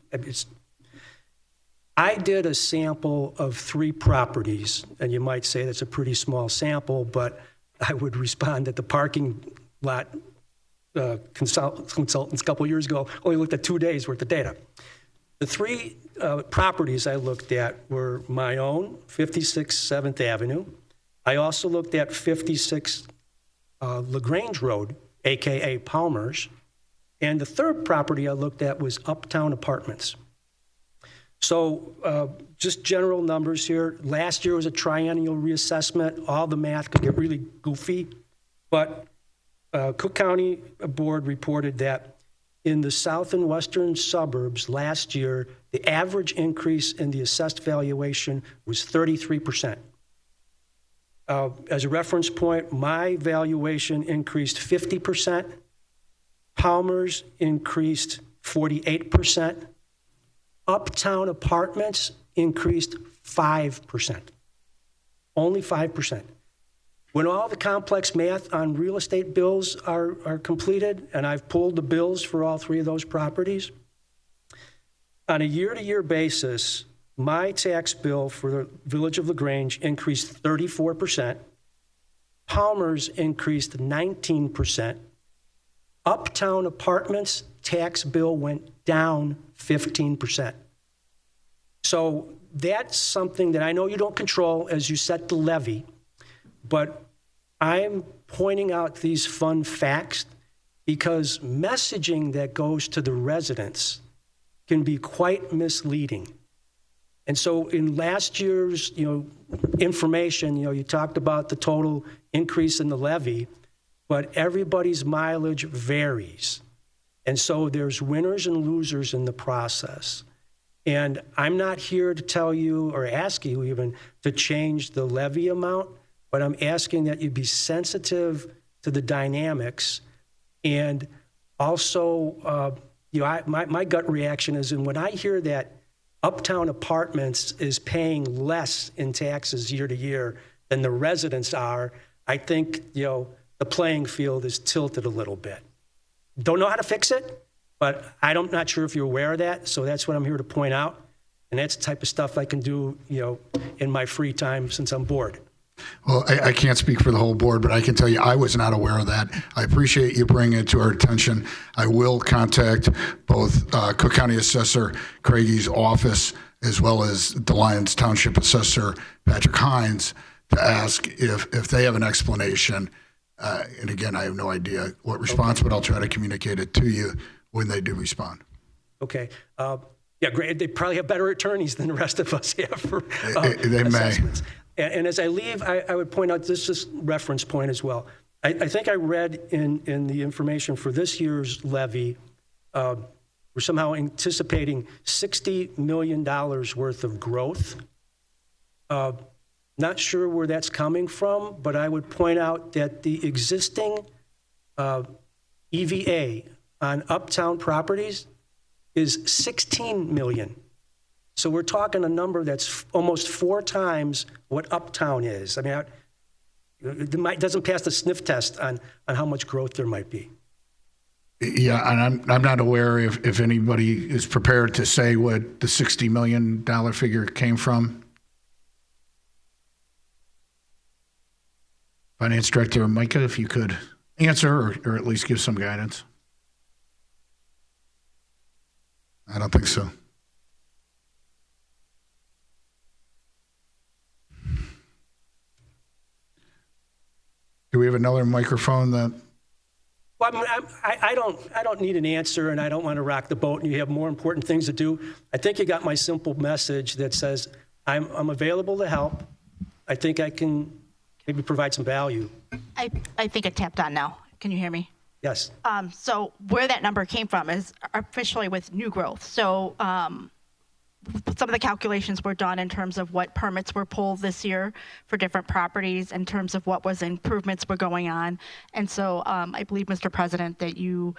U: I did a sample of 3 properties, and you might say that's a pretty small sample, but I would respond that the parking lot consultants a couple years ago only looked at 2 days worth of data. The 3 properties I looked at were my own, 56 7th Avenue. I also looked at 56 LaGrange Road, AKA Palmer's. And the 3rd property I looked at was Uptown Apartments. So just general numbers here. Last year was a triennial reassessment. All the math could get really goofy. But Cook County Board reported that in the south and western suburbs last year, the average increase in the assessed valuation was 33%. As a reference point, my valuation increased 50%. Palmer's increased 48%. Uptown Apartments increased 5%. Only 5%. When all the complex math on real estate bills are completed, and I've pulled the bills for all 3 of those properties, on a year-to-year basis, my tax bill for the Village of LaGrange increased 34%. Palmer's increased 19%. Uptown Apartments tax bill went down 15%. So that's something that I know you don't control as you set the levy, but I'm pointing out these fun facts because messaging that goes to the residents can be quite misleading. And so in last year's, information, you talked about the total increase in the levy, but everybody's mileage varies. And so there's winners and losers in the process. And I'm not here to tell you or ask you even to change the levy amount, but I'm asking that you be sensitive to the dynamics. And also, my gut reaction is, and when I hear that Uptown Apartments is paying less in taxes year to year than the residents are, I think, the playing field is tilted a little bit. Don't know how to fix it, but I'm not sure if you're aware of that, so that's what I'm here to point out. And that's the type of stuff I can do, in my free time since I'm bored.
A: Well, I can't speak for the whole board, but I can tell you I was not aware of that. I appreciate you bringing it to our attention. I will contact both Cook County Assessor Craigie's office as well as the Lyons Township Assessor Patrick Hines to ask if they have an explanation. And again, I have no idea what response, but I'll try to communicate it to you when they do respond.
U: Okay. Yeah, great. They probably have better attorneys than the rest of us have for
A: they
U: assessments. And as I leave, I would point out, this is reference point as well. I think I read in the information for this year's levy, we're somehow anticipating $60 million worth of growth. Not sure where that's coming from, but I would point out that the existing EVA on uptown properties is 16 million. So we're talking a number that's almost 4 times what uptown is. I mean, it doesn't pass the sniff test on how much growth there might be.
A: Yeah, and I'm not aware if anybody is prepared to say what the $60 million figure came from. Finance Director Micah, if you could answer or at least give some guidance. I don't think so. Do we have another microphone that?
U: Well, I mean, I don't need an answer, and I don't want to rock the boat, and you have more important things to do. I think you got my simple message that says I'm available to help. I think I can maybe provide some value.
C: I think it tapped on now. Can you hear me?
U: Yes.
C: So where that number came from is officially with new growth. So some of the calculations were done in terms of what permits were pulled this year for different properties, in terms of what was improvements were going on. And so I believe, Mr. President, that you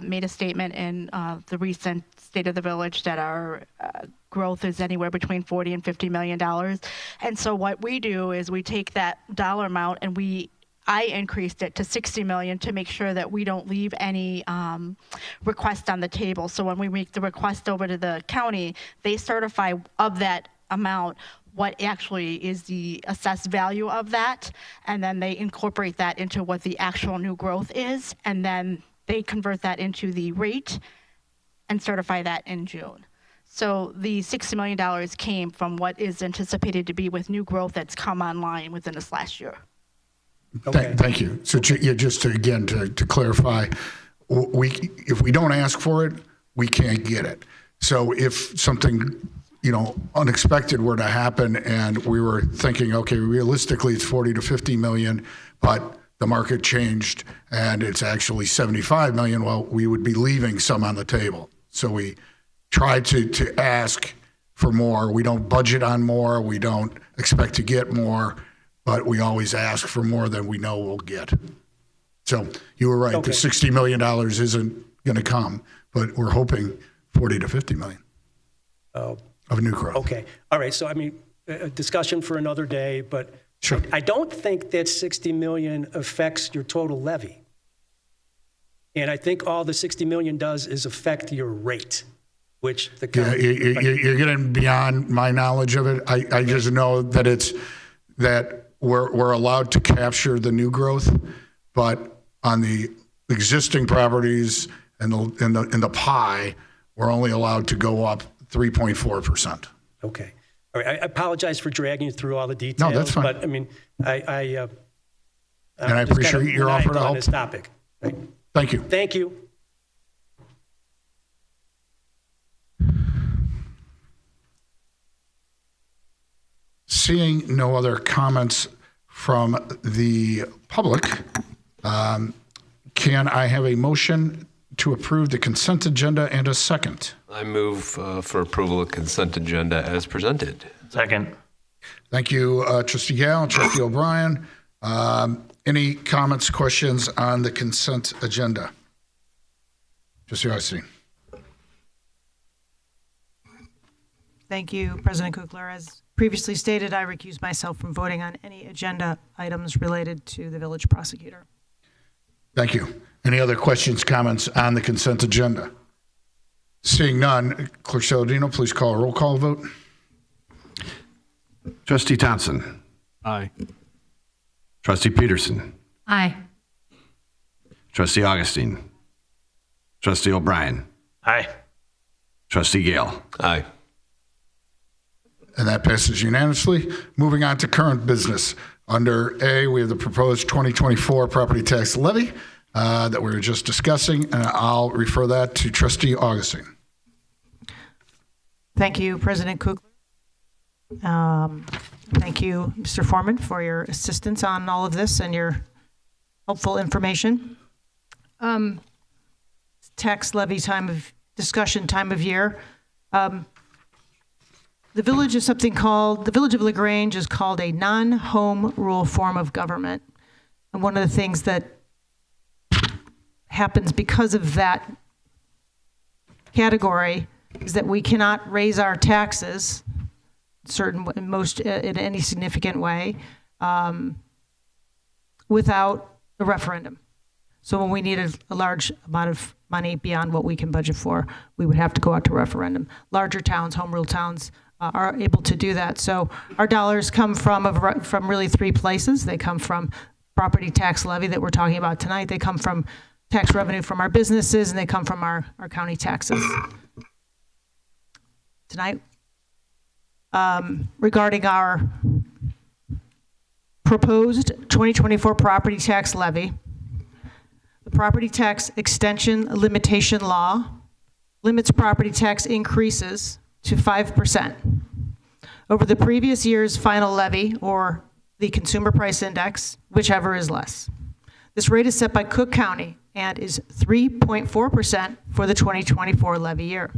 C: made a statement in the recent State of the Village that our growth is anywhere between $40 and $50 million. And so what we do is we take that dollar amount and I increased it to 60 million to make sure that we don't leave any request on the table. So when we make the request over to the county, they certify of that amount what actually is the assessed value of that, and then they incorporate that into what the actual new growth is, and then they convert that into the rate and certify that in June. So the $60 million came from what is anticipated to be with new growth that's come online within this last year.
U: Okay.
A: Thank you. So just to clarify, if we don't ask for it, we can't get it. So if something, unexpected were to happen and we were thinking, okay, realistically it's 40 to 50 million, but the market changed and it's actually 75 million, well, we would be leaving some on the table. So we try to ask for more. We don't budget on more. We don't expect to get more. But we always ask for more than we know we'll get. So you were right.
U: Okay.
A: The $60 million isn't going to come, but we're hoping 40 to 50 million of new growth.
U: Okay. All right. So, I mean, a discussion for another day, but
A: sure.
U: I don't think that 60 million affects your total levy. And I think all the 60 million does is affect your rate, which the county...
A: Yeah, you're getting beyond my knowledge of it. I just know that that we're allowed to capture the new growth, but on the existing properties and the pie, we're only allowed to go up 3.4%.
U: Okay. All right. I apologize for dragging you through all the details.
A: No, that's fine.
U: But I mean, I
A: appreciate your offer to help
U: on this topic. Right?
A: Thank you.
U: Thank you.
A: Seeing no other comments from the public, can I have a motion to approve the consent agenda and a second?
H: I move for approval of consent agenda as presented.
V: Second.
A: Thank you, Trustee Gale and Trustee O'Brien. Any comments, questions on the consent agenda? Trustee Augustine.
K: Thank you, President Kukler. As previously stated, I recuse myself from voting on any agenda items related to the village prosecutor.
A: Thank you. Any other questions, comments on the consent agenda? Seeing none, Clerk Saladino, please call a roll call vote.
B: Trustee Thompson.
I: Aye.
B: Trustee Peterson.
M: Aye.
B: Trustee Augustine. Trustee O'Brien.
V: Aye.
B: Trustee Gale.
H: Aye.
A: And that passes unanimously. Moving on to current business. Under A, we have the proposed 2024 property tax levy that we were just discussing, and I'll refer that to Trustee Augustine.
K: Thank you, President Kukler. Thank you, Mr. Foreman, for your assistance on all of this and your helpful information. Tax levy time of discussion, time of year. The village is something called, the village of LaGrange is called a non-home rule form of government. And one of the things that happens because of that category is that we cannot raise our taxes in any significant way without a referendum. So when we need a large amount of money beyond what we can budget for, we would have to go out to referendum. Larger towns, home rule towns, are able to do that. So our dollars come from really three places. They come from property tax levy that we're talking about tonight. They come from tax revenue from our businesses, and they come from our county taxes. Tonight, regarding our proposed 2024 property tax levy, the property tax extension limitation law limits property tax increases to 5% over the previous year's final levy or the consumer price index, whichever is less. This rate is set by Cook County and is 3.4% for the 2024 levy year.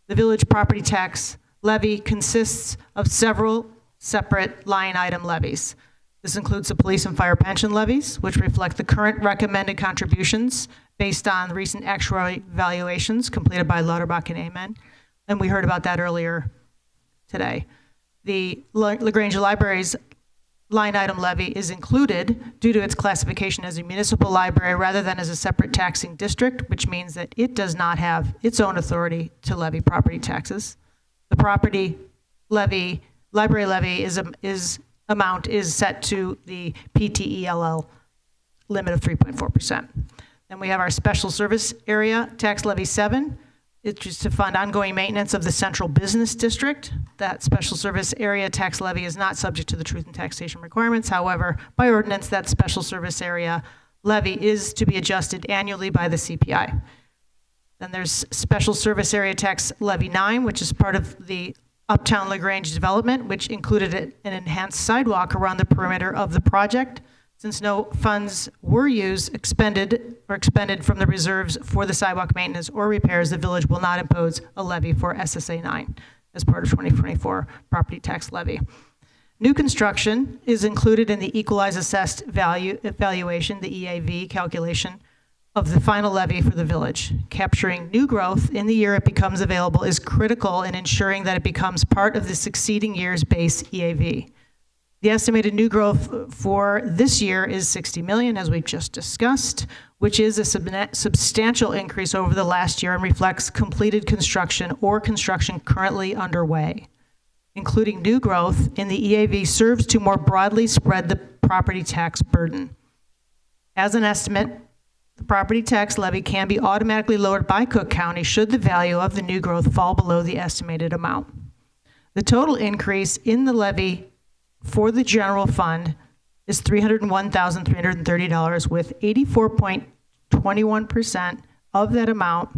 K: The village property tax levy consists of several separate line item levies. This includes the police and fire pension levies, which reflect the current recommended contributions based on recent actuarial valuations completed by Lauterbach and Amen. And we heard about that earlier today. The LaGrange Library's line item levy is included due to its classification as a municipal library rather than as a separate taxing district, which means that it does not have its own authority to levy property taxes. The property levy, library levy amount is set to the PTELL limit of 3.4%. Then we have our special service area tax levy 7. It's just to fund ongoing maintenance of the central business district. That special service area tax levy is not subject to the truth and taxation requirements. However, by ordinance, that special service area levy is to be adjusted annually by the CPI. Then there's special service area tax levy 9, which is part of the Uptown LaGrange development, which included an enhanced sidewalk around the perimeter of the project. Since no funds were expended from the reserves for the sidewalk maintenance or repairs, the village will not impose a levy for SSA 9 as part of 2024 property tax levy. New construction is included in the equalized assessed value evaluation, the EAV calculation of the final levy for the village. Capturing new growth in the year it becomes available is critical in ensuring that it becomes part of the succeeding year's base EAV. The estimated new growth for this year is 60 million, as we just discussed, which is a substantial increase over the last year and reflects completed construction or construction currently underway. Including new growth in the EAV serves to more broadly spread the property tax burden. As an estimate, the property tax levy can be automatically lowered by Cook County should the value of the new growth fall below the estimated amount. The total increase in the levy for the general fund is $301,330, with 84.21% of that amount,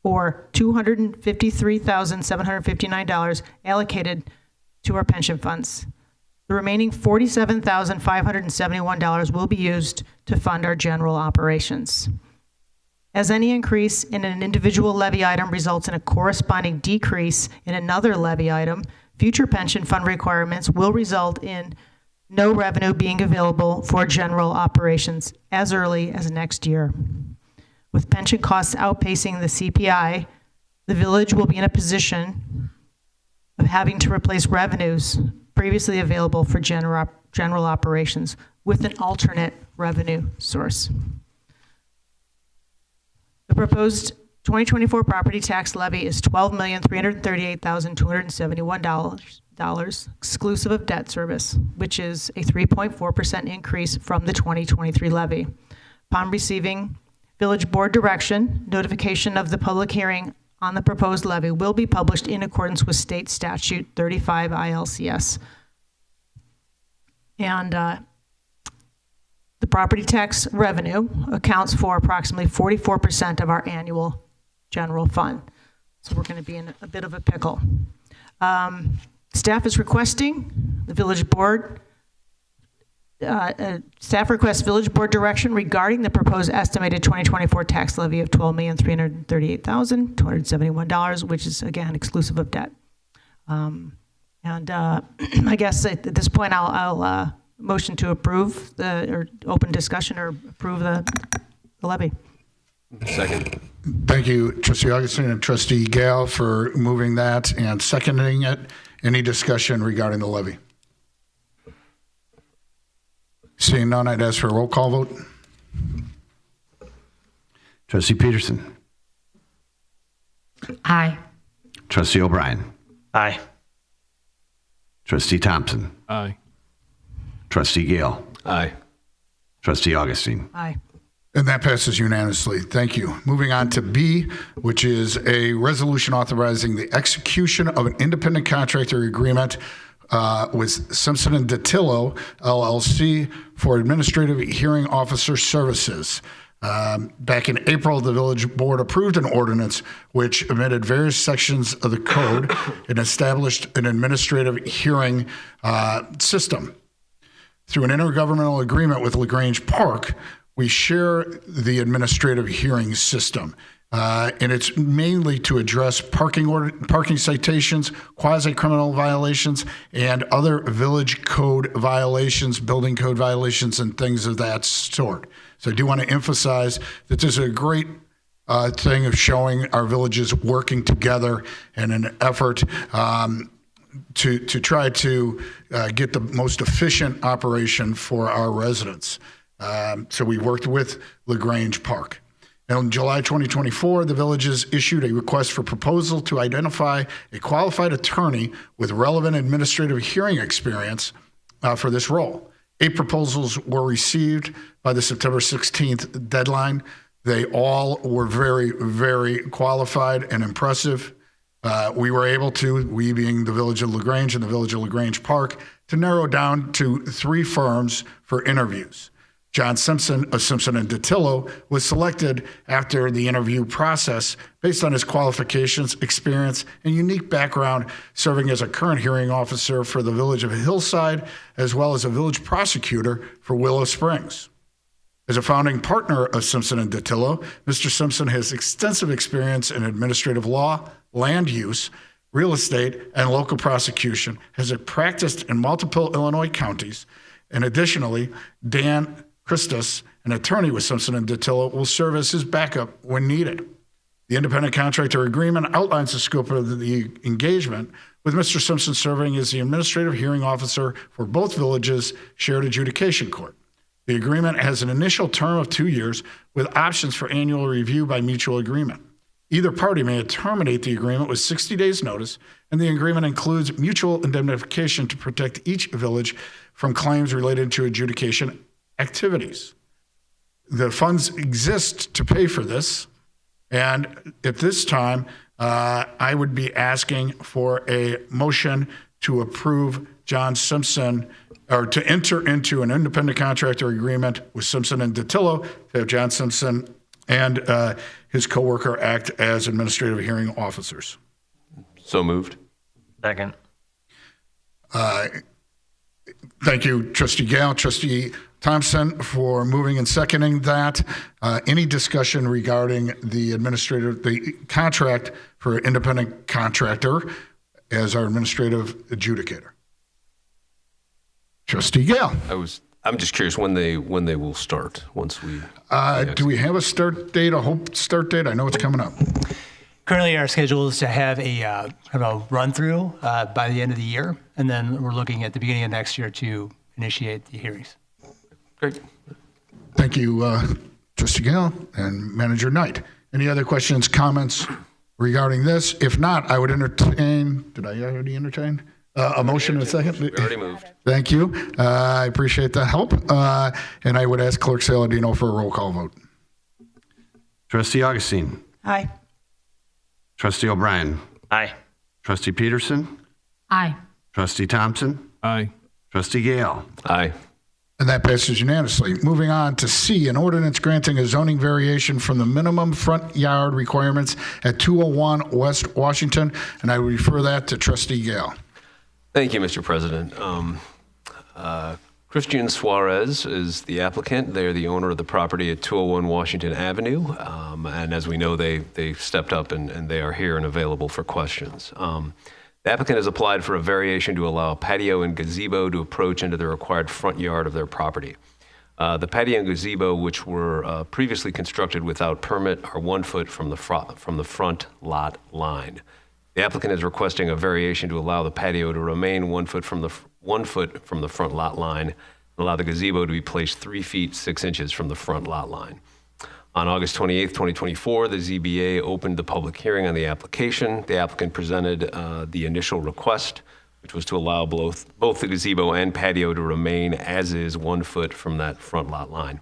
K: or $253,759, allocated to our pension funds. The remaining $47,571 will be used to fund our general operations. As any increase in an individual levy item results in a corresponding decrease in another levy item, future pension fund requirements will result in no revenue being available for general operations as early as next year. With pension costs outpacing the CPI, the village will be in a position of having to replace revenues previously available for general operations with an alternate revenue source. The proposed 2024 property tax levy is $12,338,271, exclusive of debt service, which is a 3.4% increase from the 2023 levy. Upon receiving village board direction, notification of the public hearing on the proposed levy will be published in accordance with state statute 35 ILCS. And the property tax revenue accounts for approximately 44% of our annual general fund. So we're going to be in a bit of a pickle. Staff is requesting the village board, staff requests village board direction regarding the proposed estimated 2024 tax levy of $12,338,271, which is, again, exclusive of debt. I guess at this point, I'll motion to approve or open discussion or approve the levy.
H: Second.
A: Thank you, Trustee Augustine and Trustee Gale, for moving that and seconding it. Any discussion regarding the levy? Seeing none, I'd ask for a roll call vote.
B: Trustee Peterson.
M: Aye.
B: Trustee O'Brien.
U: Aye.
B: Trustee Thompson.
I: Aye.
B: Trustee Gale.
H: Aye.
B: Trustee Augustine.
K: Aye.
A: And that passes unanimously. Thank you. Moving on to B, which is a resolution authorizing the execution of an independent contractor agreement with Simpson and Datillo, LLC, for administrative hearing officer services. Back in April, the village board approved an ordinance which amended various sections of the code and established an administrative hearing system. Through an intergovernmental agreement with Grange Park, we share the administrative hearing system. And it's mainly to address parking citations, quasi-criminal violations, and other village code violations, building code violations, and things of that sort. So I do want to emphasize that this is a great thing of showing our villages working together in an effort to try to get the most efficient operation for our residents. So we worked with Grange Park. Now, in July 2024, the villages issued a request for proposal to identify a qualified attorney with relevant administrative hearing experience for this role. 8 proposals were received by the September 16th deadline. They all were very, very qualified and impressive. We were able to, we being the village of LaGrange and the village of LaGrange Park, to narrow down to 3 firms for interviews. John Simpson of Simpson and Datillo was selected after the interview process based on his qualifications, experience, and unique background serving as a current hearing officer for the village of Hillside, as well as a village prosecutor for Willow Springs. As a founding partner of Simpson and Datillo, Mr. Simpson has extensive experience in administrative law, land use, real estate, and local prosecution, has practiced in multiple Illinois counties, and additionally, Dan Christus, an attorney with Simpson and Datillo, will serve as his backup when needed. The independent contractor agreement outlines the scope of the engagement, with Mr. Simpson serving as the administrative hearing officer for both villages' shared adjudication court. The agreement has an initial term of 2 years with options for annual review by mutual agreement. Either party may terminate the agreement with 60 days' notice, and the agreement includes mutual indemnification to protect each village from claims related to adjudication activities. The funds exist to pay for this, and at this time, I would be asking for a motion to approve John Simpson, or to enter into an independent contractor agreement with Simpson and Datillo to have John Simpson and his coworker act as administrative hearing officers.
H: So moved.
U: Second.
A: Thank you, Trustee Gale, Trustee Thompson, for moving and seconding that. Any discussion regarding the contract for independent contractor as our administrative adjudicator? Trustee Gale.
H: I'm just curious when they will start once we.
A: Do we have a start date, a hope start date? I know it's coming up.
E: Currently, our schedule is to have a run-through by the end of the year, and then we're looking at the beginning of next year to initiate the hearings.
H: Great.
A: Thank you, Trustee Gale and Manager Knight. Any other questions, comments regarding this? If not, I would entertain, did I already entertain? A motion in a second?
H: We already moved.
A: Thank you. I appreciate the help. And I would ask Clerk Saladino for a roll call vote.
B: Trustee Augustine.
K: Aye.
B: Trustee O'Brien.
U: Aye.
B: Trustee Peterson.
M: Aye.
B: Trustee Thompson.
I: Aye.
B: Trustee Gale.
H: Aye.
A: And that passes unanimously. Moving on to C, an ordinance granting a zoning variation from the minimum front yard requirements at 201 West Washington. And I would refer that to Trustee Gale.
H: Thank you, Mr. President. Christian Suarez is the applicant. They're the owner of the property at 201 Washington Avenue. And as we know, they stepped up and they are here and available for questions. The applicant has applied for a variation to allow a patio and gazebo to approach into the required front yard of their property. The patio and gazebo, which were previously constructed without permit, are 1 foot from the front lot line. The applicant is requesting a variation to allow the patio to remain 1 foot from the front lot line and allow the gazebo to be placed 3 feet 6 inches from the front lot line. On August 28, 2024, the ZBA opened the public hearing on the application. The applicant presented the initial request, which was to allow both the gazebo and patio to remain as is 1 foot from that front lot line.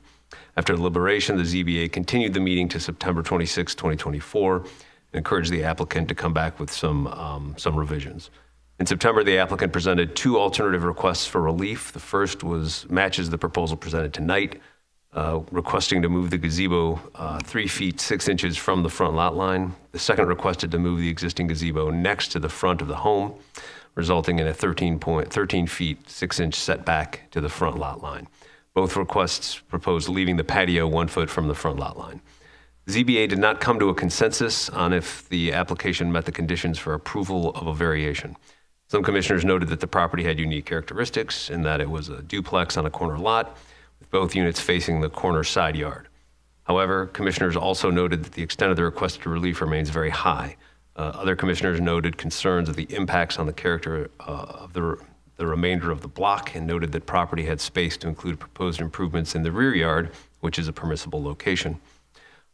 H: After deliberation, the ZBA continued the meeting to September 26, 2024, and encouraged the applicant to come back with some revisions. In September, the applicant presented 2 alternative requests for relief. The first matches the proposal presented tonight, requesting to move the gazebo 3 feet 6 inches from the front lot line. The second requested to move the existing gazebo next to the front of the home, resulting in a 13 feet 6 inch setback to the front lot line. Both requests proposed leaving the patio 1 foot from the front lot line. The ZBA did not come to a consensus on if the application met the conditions for approval of a variation. Some commissioners noted that the property had unique characteristics in that it was a duplex on a corner lot, with both units facing the corner side yard. However, commissioners also noted that the extent of the requested relief remains very high. Other commissioners noted concerns of the impacts on the character of the remainder of the block and noted that property had space to include proposed improvements in the rear yard, which is a permissible location.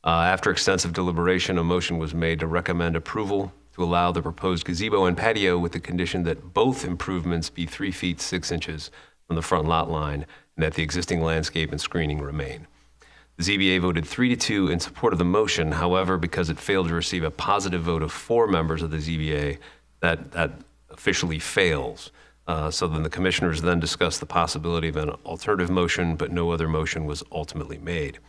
H: After extensive deliberation, a motion was made to recommend approval to allow the proposed gazebo and patio with the condition that both improvements be 3 feet 6 inches from the front lot line and that the existing landscape and screening remain. The ZBA voted 3-2 in support of the motion. However, because it failed to receive a positive vote of 4 members of the ZBA, that officially fails. So then the commissioners then discussed the possibility of an alternative motion, but no other motion was ultimately made.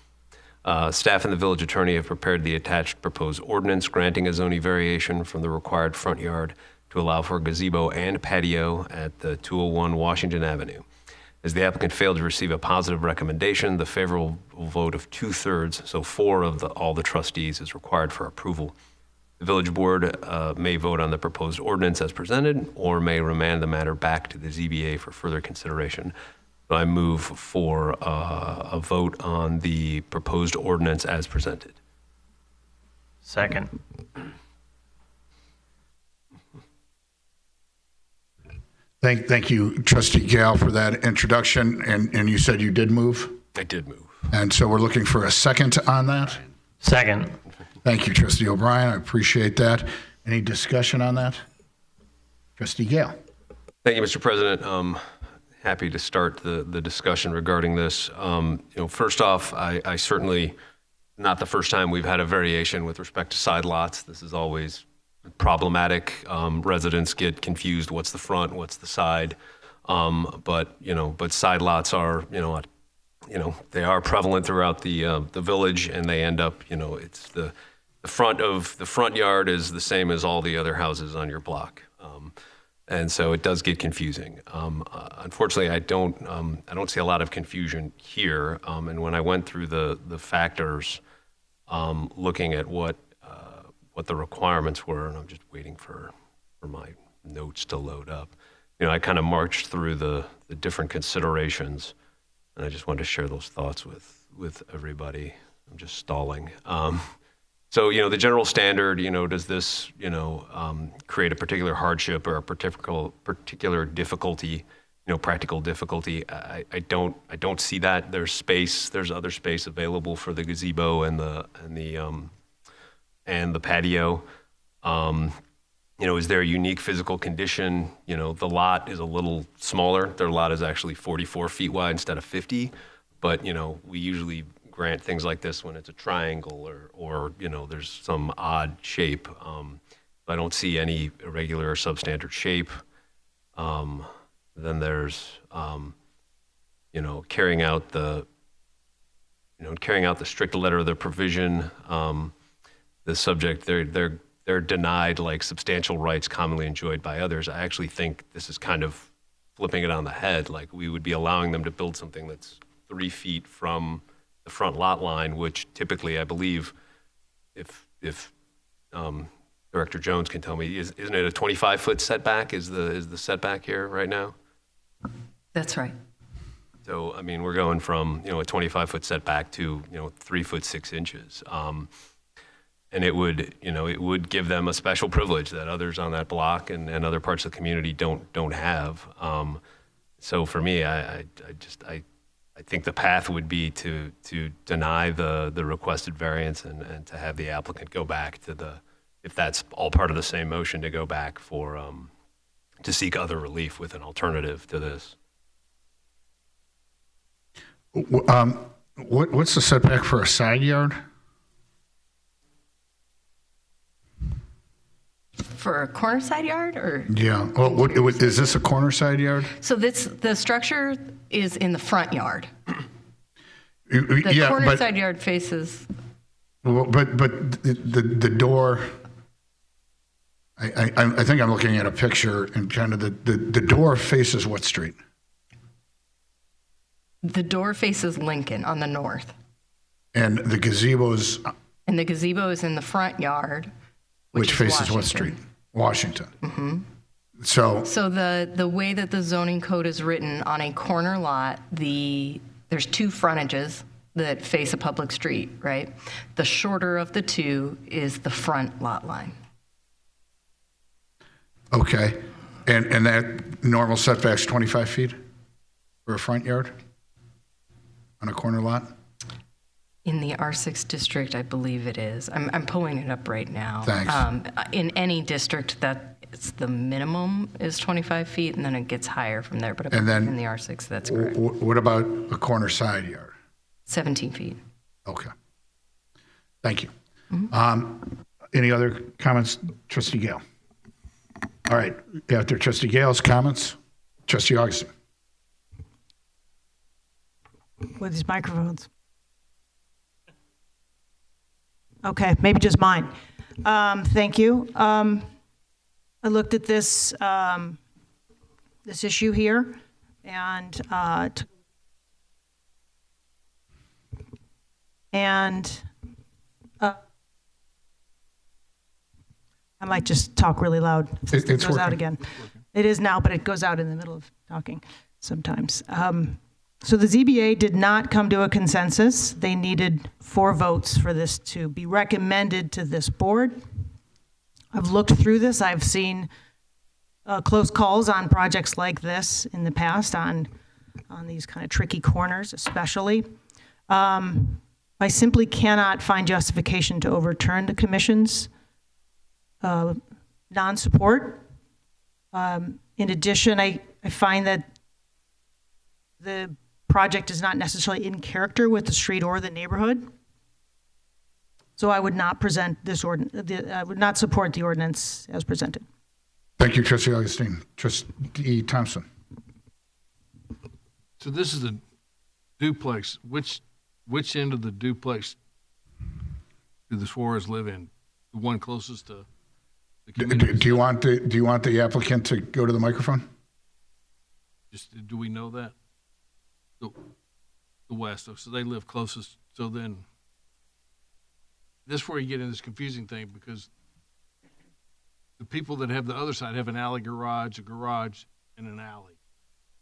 H: Staff and the village attorney have prepared the attached proposed ordinance granting a zoning variation from the required front yard to allow for a gazebo and patio at the 201 Washington Avenue. As the applicant failed to receive a positive recommendation, the favorable vote of 2/3, so 4 of all the trustees, is required for approval. The village board may vote on the proposed ordinance as presented or may remand the matter back to the ZBA for further consideration. So I move for a vote on the proposed ordinance as presented.
G: Second.
A: Thank you, Trustee Gale, for that introduction. And you said you did move?
H: I did move.
A: And so we're looking for a second on that?
G: Second.
A: Thank you, Trustee O'Brien. I appreciate that. Any discussion on that? Trustee Gale.
H: Thank you, Mr. President. Happy to start the discussion regarding this. First off, I certainly, not the first time we've had a variation with respect to side lots. This is always problematic. Residents get confused. What's the front? What's the side? But side lots are, they are prevalent throughout the village, and they end up, it's the front yard is the same as all the other houses on your block. And so it does get confusing. Unfortunately, I don't see a lot of confusion here. And when I went through the factors, looking at what the requirements were, and I'm just waiting for my notes to load up. I kind of marched through the different considerations, and I just wanted to share those thoughts with everybody. I'm just stalling. So, the general standard, does this, create a particular hardship or a particular difficulty, practical difficulty? I don't see that. There's other space available for the gazebo and the patio. Is there a unique physical condition? The lot is a little smaller. Their lot is actually 44 feet wide instead of 50, but, we usually grant things like this when it's a triangle or there's some odd shape. I don't see any irregular or substandard shape. Then there's, carrying out the strict letter of the provision. The subject, they're they're denied like substantial rights commonly enjoyed by others. I actually think this is kind of flipping it on the head. Like we would be allowing them to build something that's 3 feet from the front lot line, which typically, I believe, if Director Jones can tell me, isn't it a 25-foot setback? Is the setback here right now?
M: That's right.
H: So I mean, we're going from a 25-foot setback to 3 foot 6 inches. And it would give them a special privilege that others on that block and other parts of the community don't have. So for me, I think the path would be to deny the requested variance and to have the applicant go back to if that's all part of the same motion, to go back to seek other relief with an alternative to this.
A: What's the setback for a side yard?
M: For a corner side yard, or?
A: Yeah. Well, is this a corner side yard?
M: So the structure is in the front yard. The corner side yard faces.
A: Well, but the door. I think I'm looking at a picture, and kind of the door faces what street?
M: The door faces Lincoln on the north.
A: And the gazebo's.
M: And the gazebo is in the front yard.
A: Which faces what street? Washington.
M: Mm-hmm.
A: So
M: the way that the zoning code is written, on a corner lot, there's 2 frontages that face a public street, right? The shorter of the 2 is the front lot line.
A: Okay. And that normal setback's 25 feet for a front yard on a corner lot?
M: In the R6 district, I believe it is. I'm pulling it up right now.
A: Thanks.
M: In any district, it's the minimum is 25 feet, and then it gets higher from there. But
A: and then,
M: in the R6, that's correct.
A: What about a corner side yard?
M: 17 feet.
A: Okay. Thank you.
M: Mm-hmm.
A: Any other comments, Trustee Gale? All right. After Trustee Gale's comments, Trustee Augustine.
K: With these microphones. Okay, maybe just mine. Thank you. I looked at this this issue here, and I might just talk really loud. It goes
A: working.
K: out again. It is now, but it goes out in the middle of talking sometimes. So the ZBA did not come to a consensus. They needed 4 votes for this to be recommended to this board. I've looked through this. I've seen close calls on projects like this in the past, on these kind of tricky corners especially. I simply cannot find justification to overturn the commission's non-support. In addition, I find that the project is not necessarily in character with the street or the neighborhood. So I would not present this I would not support the ordinance as presented.
A: Thank you, Trustee Augustine. Trustee Thompson.
I: So this is a duplex. Which end of the duplex do the Suarez live in? The one closest to the community?
A: Do you want the applicant to go to the microphone?
I: Do we know that? The west. So they live closest. So then, this is where you get in this confusing thing, because the people that have the other side have an alley garage, a garage, and an alley.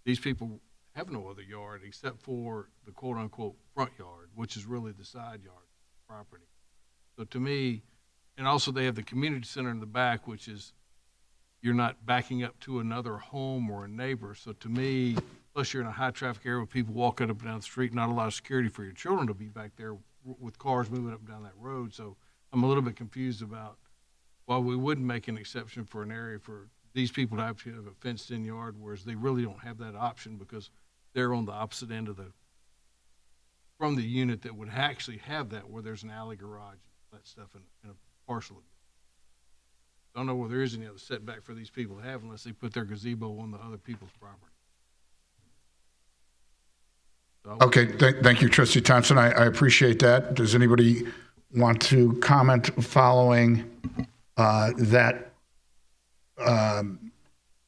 I: These people have no other yard except for the quote-unquote front yard, which is really the side yard property. So to me, and also they have the community center in the back, which is, you're not backing up to another home or a neighbor. So to me, plus you're in a high traffic area with people walking up and down the street, not a lot of security for your children to be back there with cars moving up and down that road. So I'm a little bit confused about why we wouldn't make an exception for an area for these people to actually have a fenced in yard, whereas they really don't have that option because they're on the opposite end of from the unit that would actually have that, where there's an alley garage, that stuff in a parcel of it. I don't know whether there is any other setback for these people to have unless they put their gazebo on the other people's property. So
A: Okay, thank you, Trustee Thompson. I appreciate that. Does anybody want to comment following that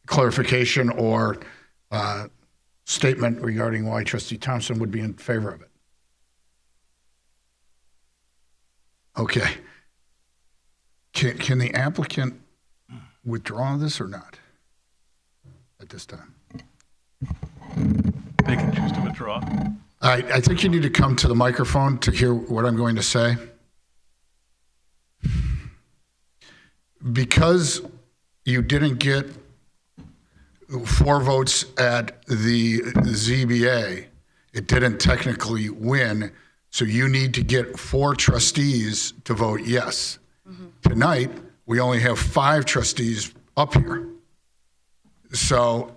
A: clarification or statement regarding why Trustee Thompson would be in favor of it? Okay. Can the applicant withdraw this or not at this time?
S: They can choose to withdraw.
A: I think you need to come to the microphone to hear what I'm going to say. Because you didn't get 4 votes at the ZBA, it didn't technically win, so you need to get 4 trustees to vote yes. Tonight, we only have 5 trustees up here. So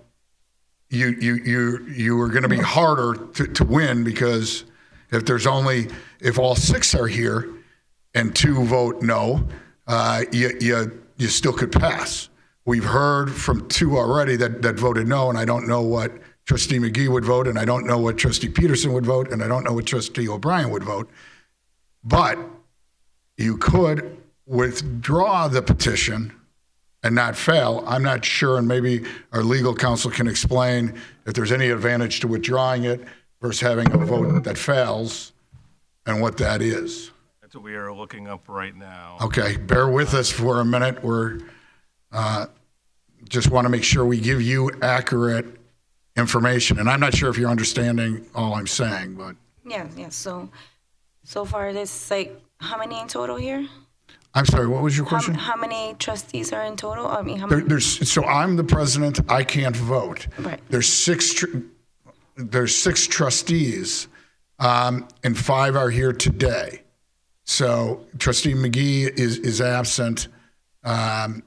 A: you are going to be harder to win, because if all 6 are here and 2 vote no, you still could pass. We've heard from 2 already that voted no, and I don't know what Trustee McGee would vote, and I don't know what Trustee Peterson would vote, and I don't know what Trustee O'Brien would vote. But you could withdraw the petition and not fail. I'm not sure, and maybe our legal counsel can explain if there's any advantage to withdrawing it versus having a vote that fails and what that is.
S: That's what we are looking up right now.
A: Okay, bear with us for a minute. We're just want to make sure we give you accurate information. And I'm not sure if you're understanding all I'm saying, but.
N: Yeah. So far, there's like, how many in total here?
A: I'm sorry, what was your question?
N: How many trustees are in total? I mean, how many?
A: So I'm the president, I can't vote.
N: Right.
A: There's 6 trustees, and 5 are here today. So Trustee McGee is absent, and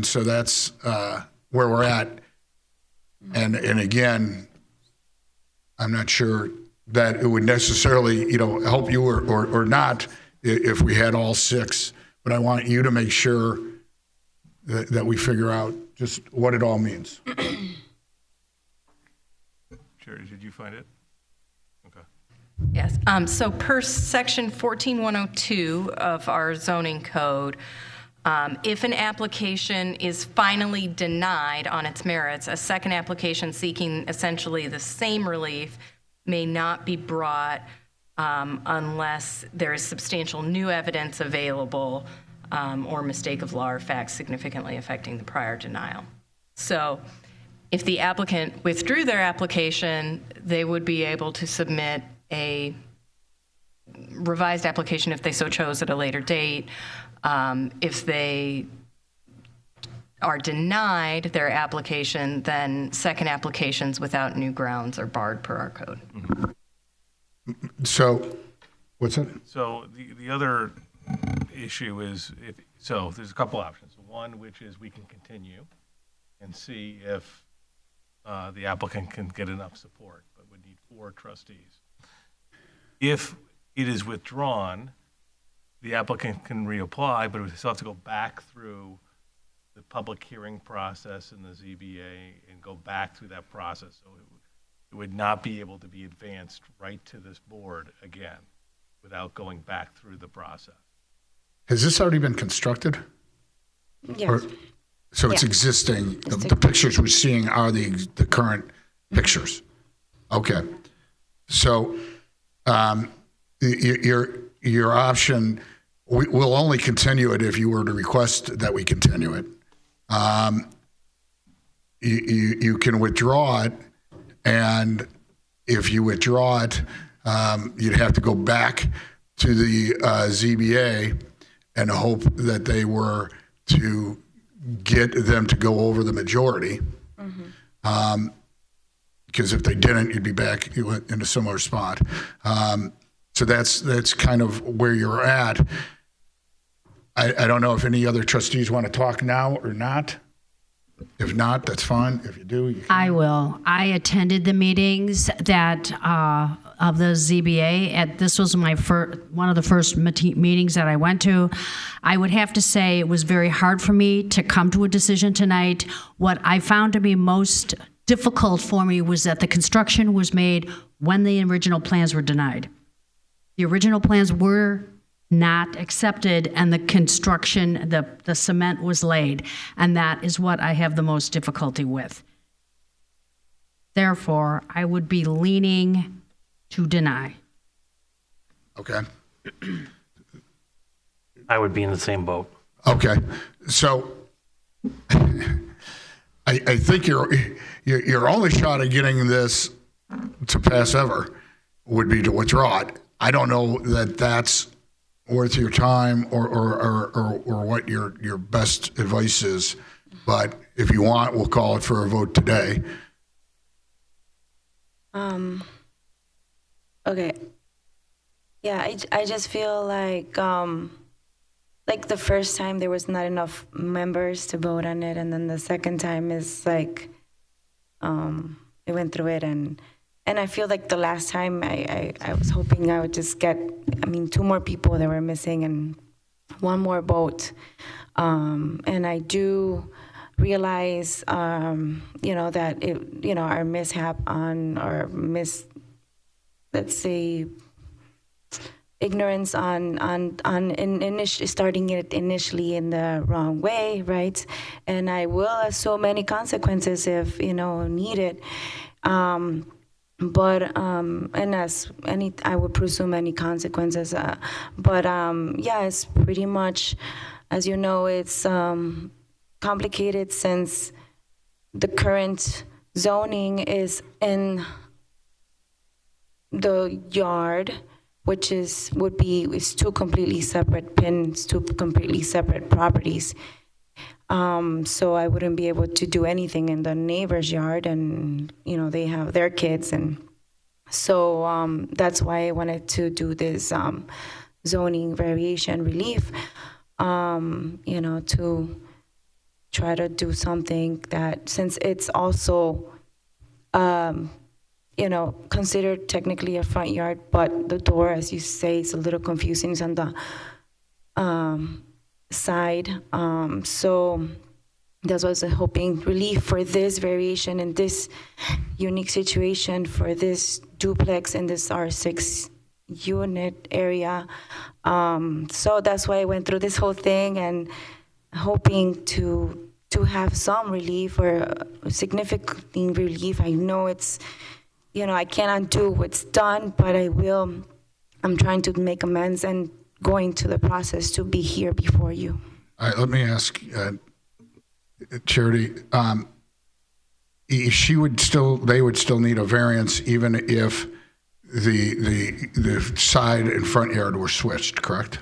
A: so that's where we're at. And again, I'm not sure that it would necessarily, help you or not if we had all 6. But I want you to make sure that we figure out just what it all means.
S: Sherry, did you find it? Okay.
M: Yes. So per section 14102 of our zoning code, if an application is finally denied on its merits, a second application seeking essentially the same relief may not be brought unless there is substantial new evidence available or mistake of law or fact significantly affecting the prior denial. So if the applicant withdrew their application, they would be able to submit a revised application if they so chose at a later date. If they are denied their application, then second applications without new grounds are barred per our code.
S: Mm-hmm.
A: So, what's that?
S: So the other issue is, there's a couple options. One, which is we can continue and see if the applicant can get enough support, but would need 4 trustees. If it is withdrawn, the applicant can reapply, but it would still have to go back through the public hearing process in the ZBA and go back through that process. So it would not be able to be advanced right to this board again without going back through the process.
A: Has this already been constructed?
N: Yes.
A: So it's existing. The pictures we're seeing are the current pictures. Okay. So your option, we'll only continue it if you were to request that we continue it. You can withdraw it, and if you withdraw it, you'd have to go back to the ZBA and hope that they were to get them to go over the majority. Because if they didn't, you'd be back in a similar spot. So that's kind of where you're at. I don't know if any other trustees want to talk now or not. If not, that's fine. If you do, you can.
J: I will. I attended the meetings that of the ZBA. This was my one of the first meetings that I went to. I would have to say it was very hard for me to come to a decision tonight. What I found to be most difficult for me was that the construction was made when the original plans were denied. The original plans were not accepted, and the construction, the cement was laid. And that is what I have the most difficulty with. Therefore, I would be leaning to deny.
A: Okay.
G: I would be in the same boat.
A: Okay. So I think your only shot at getting this to pass ever would be to withdraw it. I don't know that that's worth your time or what your best advice is, but if you want, we'll call it for a vote today.
N: Okay. Yeah, I just feel like the first time there was not enough members to vote on it, and then the second time is like it went through it, and I feel like the last time I was hoping I would just get, 2 more people that were missing and 1 more vote, and I do realize that it, our mishap on or let's say ignorance on starting it initially in the wrong way, right? And I will assume any consequences if needed. But and as any, I would presume any consequences. But yeah, it's pretty much, as you know, it's complicated since the current zoning is in the yard, which is 2 completely separate pins, 2 completely separate properties. So I wouldn't be able to do anything in the neighbor's yard, and they have their kids, and so that's why I wanted to do this zoning variation relief, to try to do something that, since it's also considered technically a front yard, but the door, as you say, is a little confusing. It's on the side. So that's what I was hoping, relief for this variation in this unique situation for this duplex in this R6 unit area. So that's why I went through this whole thing and hoping to have some relief or significant relief. I know it's, I can't undo what's done, but I'm trying to make amends and going to the process to be here before you.
A: All right, let me ask Charity, they would still need a variance even if the side and front yard were switched, correct?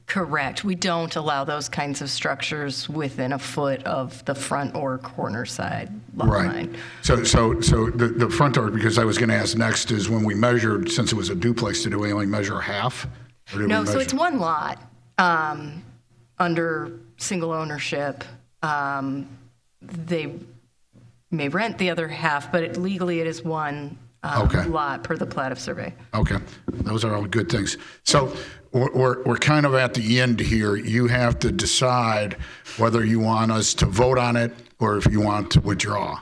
M: Correct. We don't allow those kinds of structures within a foot of the front or corner side lot line.
A: So the front door, because I was going to ask next, is when we measured, since it was a duplex, did we only measure half?
M: No, so it's 1 lot under single ownership. They may rent the other half, but legally it is 1 lot per the plat of survey.
A: Okay, those are all good things. So we're kind of at the end here. You have to decide whether you want us to vote on it or if you want to withdraw.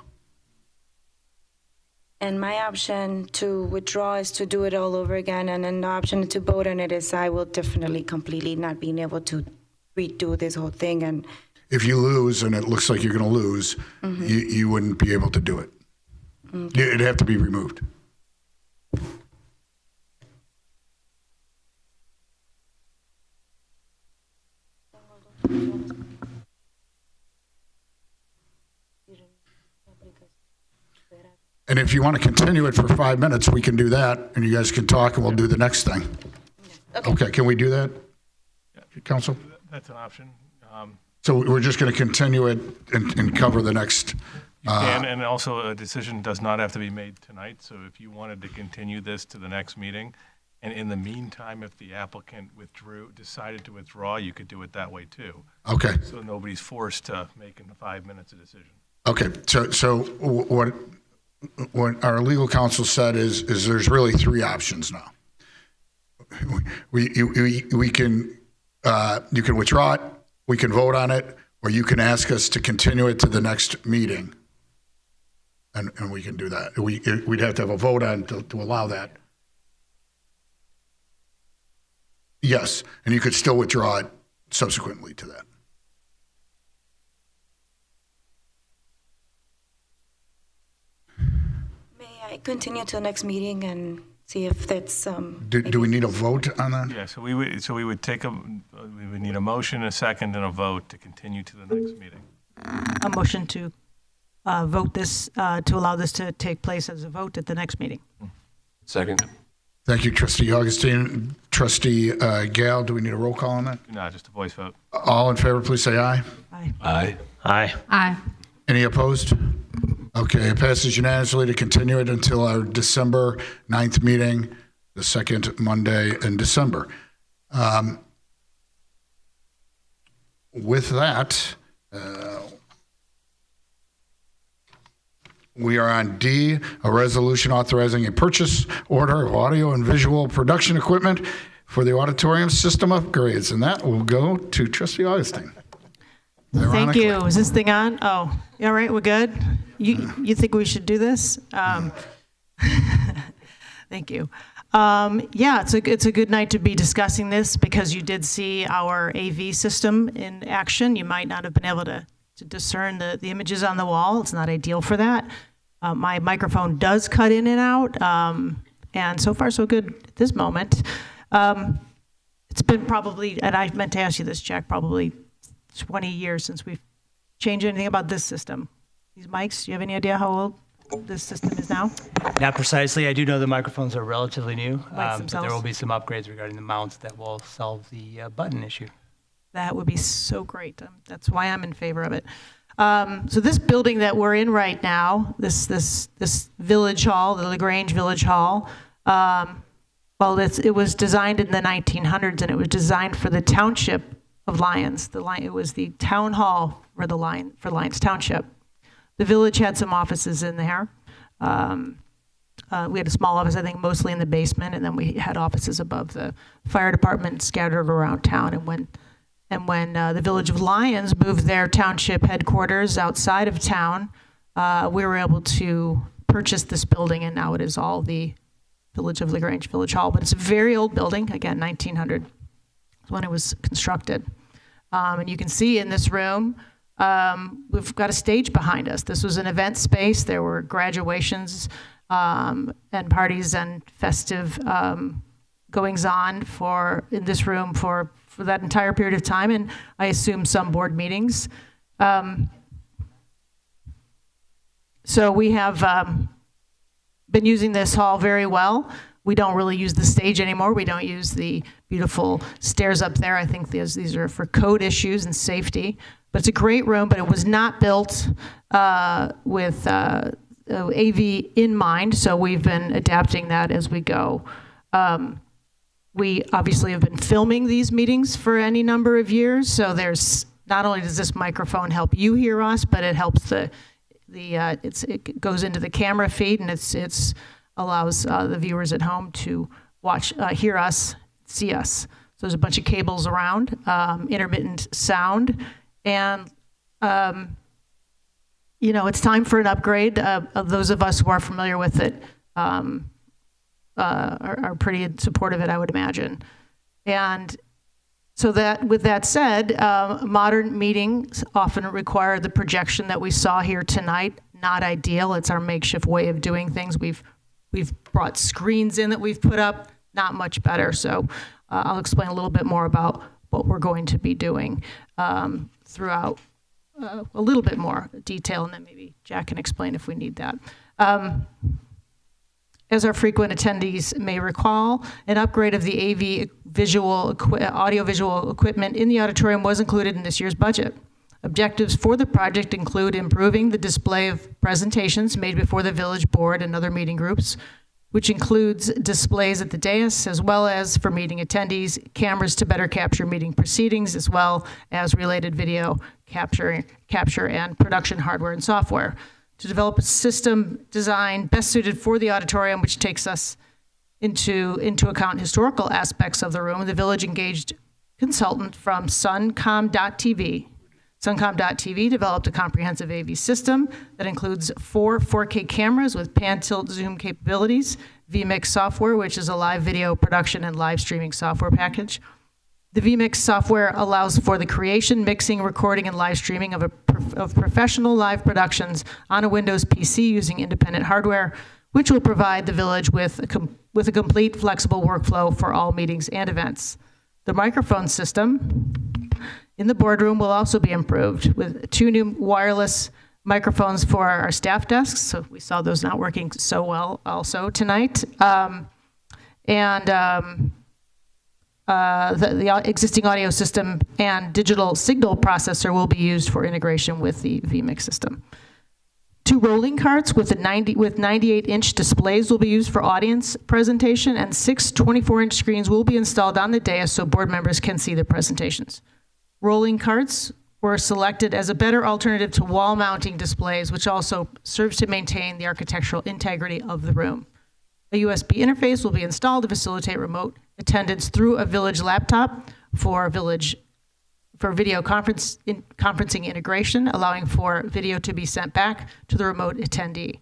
N: And my option to withdraw is to do it all over again, and then the option to vote on it is I will definitely completely not being able to redo this whole thing. And
A: if you lose, and it looks like you're going to lose, you wouldn't be able to do it. It'd have to be removed. And if you want to continue it for 5 minutes, we can do that, and you guys can talk, and we'll do the next thing. Okay, can we do that, Council?
S: That's an option.
A: So we're just going to continue it and cover the next.
S: You can, and also a decision does not have to be made tonight. So if you wanted to continue this to the next meeting, and in the meantime, if the applicant decided to withdraw, you could do it that way too.
A: Okay.
S: So nobody's forced to make in 5 minutes a decision.
A: Okay. So what our legal counsel said is there's really 3 options now. We can you can withdraw it, we can vote on it, or you can ask us to continue it to the next meeting, and we can do that. We'd have to have a vote on to allow that. Yes, and you could still withdraw it subsequently to that.
N: May I continue to the next meeting and see if that's
A: Do we need a vote on that?
S: Yeah, so we would need a motion, a second, and a vote to continue to the next meeting.
K: A motion to vote this, to allow this to take place as a vote at the next meeting.
H: Second.
A: Thank you, Trustee Augustine. Trustee Gale, do we need a roll call on that?
S: No, just a voice vote.
A: All in favor, please say aye.
K: Aye.
H: Aye.
G: Aye.
J: Aye.
A: Any opposed? Okay, it passes unanimously to continue it until our December 9th meeting, the second Monday in December. With that, we are on D, a resolution authorizing a purchase order of audio and visual production equipment for the auditorium system upgrades, and that will go to Trustee Augustine.
K: Thank you. Is this thing on? Oh, you all right? We're good? You think we should do this? Thank you. Yeah, it's a good night to be discussing this because you did see our AV system in action. You might not have been able to discern the images on the wall. It's not ideal for that. My microphone does cut in and out, and so far so good at this moment. It's been probably, and I meant to ask you this, Jack, probably 20 years since we've changed anything about this system. These mics, do you have any idea how old this system is now?
E: Not precisely. I do know the microphones are relatively new,
K: Mics
E: but there will
K: themselves?
E: be some upgrades regarding the mounts that will solve the button issue.
K: That would be so great. That's why I'm in favor of it. So this building that we're in right now, this village hall, the Grange Village Hall, well, it was designed in the 1900s, and it was designed for the township of Lyons. It was the town hall for Lyons Township. The village had some offices in there. We had a small office, I think, mostly in the basement, and then we had offices above the fire department scattered around town. And when the village of Lyons moved their township headquarters outside of town, we were able to purchase this building, and now it is all the village of LaGrange Village Hall. But it's a very old building, again, 1900 when it was constructed. And you can see in this room, we've got a stage behind us. This was an event space. There were graduations and parties and festive goings on in this room for that entire period of time, and I assume some board meetings. So we have been using this hall very well. We don't really use the stage anymore. We don't use the beautiful stairs up there. I think these are for code issues and safety. But it's a great room, but it was not built with AV in mind, so we've been adapting that as we go. We obviously have been filming these meetings for any number of years, so there's not only does this microphone help you hear us, but it helps it goes into the camera feed, and it's allows the viewers at home to hear us, see us. So there's a bunch of cables around, intermittent sound, and it's time for an upgrade. Those of us who are familiar with it are pretty supportive of it, I would imagine. And so with that said, modern meetings often require the projection that we saw here tonight. Not ideal. It's our makeshift way of doing things. We've brought screens in that we've put up. Not much better. So I'll explain a little bit more about what we're going to be doing throughout a little bit more detail, and then maybe Jack can explain if we need that. As our frequent attendees may recall, an upgrade of the AV audiovisual equipment in the auditorium was included in this year's budget. Objectives for the project include improving the display of presentations made before the village board and other meeting groups, which includes displays at the dais, as well as for meeting attendees, cameras to better capture meeting proceedings, as well as related video capture and production hardware and software. To develop a system design best suited for the auditorium, which takes us into account historical aspects of the room, the village engaged consultant from Suncom.tv. Suncom.tv developed a comprehensive AV system that includes 4 4K cameras with pan, tilt, zoom capabilities, vMix software, which is a live video production and live streaming software package. The vMix software allows for the creation, mixing, recording, and live streaming of professional live productions on a Windows PC using independent hardware, which will provide the village with a complete, flexible workflow for all meetings and events. The microphone system in the boardroom will also be improved with 2 new wireless microphones for our staff desks. So we saw those not working so well also tonight. The existing audio system and digital signal processor will be used for integration with the vMix system. 2 rolling carts with 98-inch displays will be used for audience presentation, and 6 24-inch screens will be installed on the dais so board members can see the presentations. Rolling carts were selected as a better alternative to wall mounting displays, which also serves to maintain the architectural integrity of the room. A USB interface will be installed to facilitate remote attendance through a village laptop for video conferencing integration, allowing for video to be sent back to the remote attendee.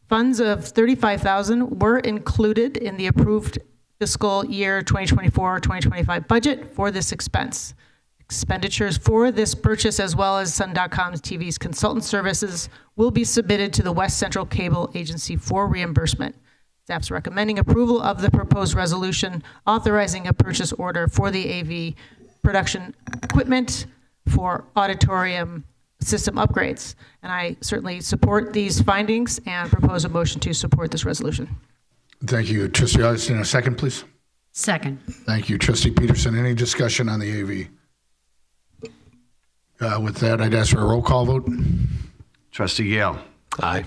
K: Funds of $35,000 were included in the approved fiscal year 2024-2025 budget for this expense. Expenditures for this purchase, as well as Sun.com's TV's consultant services, will be submitted to the West Central Cable Agency for reimbursement. Staff's recommending approval of the proposed resolution authorizing a purchase order for the AV production equipment for auditorium system upgrades. And I certainly support these findings and propose a motion to support this resolution.
A: Thank you. Trustee Augustine, a second, please.
J: Second.
A: Thank you. Trustee Peterson, any discussion on the AV? With that, I'd ask for a roll call vote.
B: Trustee Gale.
H: Aye.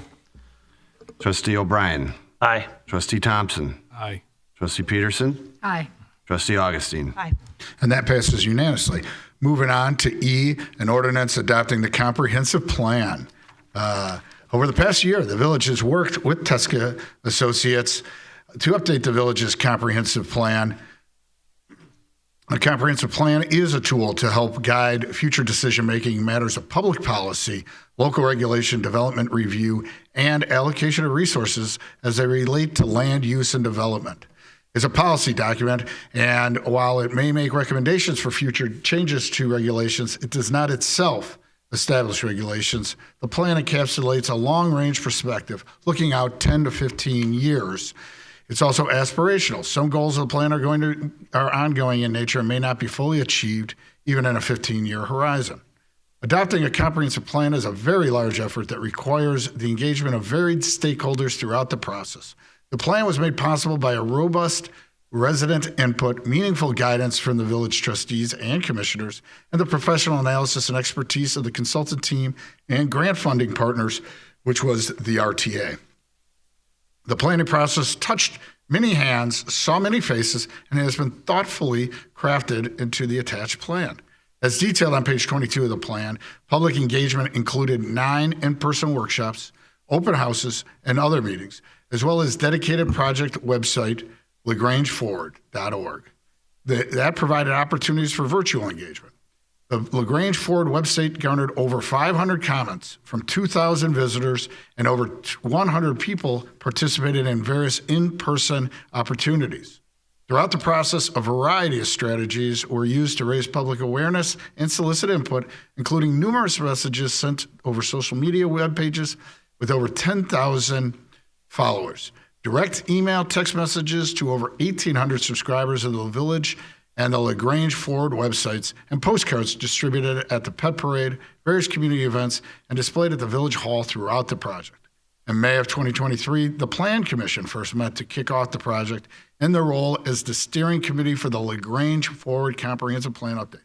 B: Trustee O'Brien.
G: Aye.
B: Trustee Thompson.
I: Aye.
B: Trustee Peterson.
J: Aye.
B: Trustee Augustine.
K: Aye.
A: And that passes unanimously. Moving on to E, an ordinance adopting the comprehensive plan. Over the past year, the village has worked with Teska Associates to update the village's comprehensive plan. A comprehensive plan is a tool to help guide future decision-making in matters of public policy, local regulation, development review, and allocation of resources as they relate to land use and development. It's a policy document, and while it may make recommendations for future changes to regulations, it does not itself establish regulations. The plan encapsulates a long-range perspective, looking out 10 to 15 years. It's also aspirational. Some goals of the plan are ongoing in nature and may not be fully achieved even in a 15-year horizon. Adopting a comprehensive plan is a very large effort that requires the engagement of varied stakeholders throughout the process. The plan was made possible by a robust resident input, meaningful guidance from the village trustees and commissioners, and the professional analysis and expertise of the consultant team and grant funding partners, which was the RTA. The planning process touched many hands, saw many faces, and has been thoughtfully crafted into the attached plan. As detailed on page 22 of the plan, public engagement included 9 in-person workshops, open houses, and other meetings, as well as dedicated project website, lagrangeforward.org. That provided opportunities for virtual engagement. The LaGrange Forward website garnered over 500 comments from 2,000 visitors, and over 100 people participated in various in-person opportunities. Throughout the process, a variety of strategies were used to raise public awareness and solicit input, including numerous messages sent over social media web pages with over 10,000 followers, direct email, text messages to over 1,800 subscribers of the village and the LaGrange Forward websites, and postcards distributed at the pet parade, various community events, and displayed at the village hall throughout the project. In May of 2023, the Plan Commission first met to kick off the project in their role as the steering committee for the LaGrange Forward Comprehensive Plan update.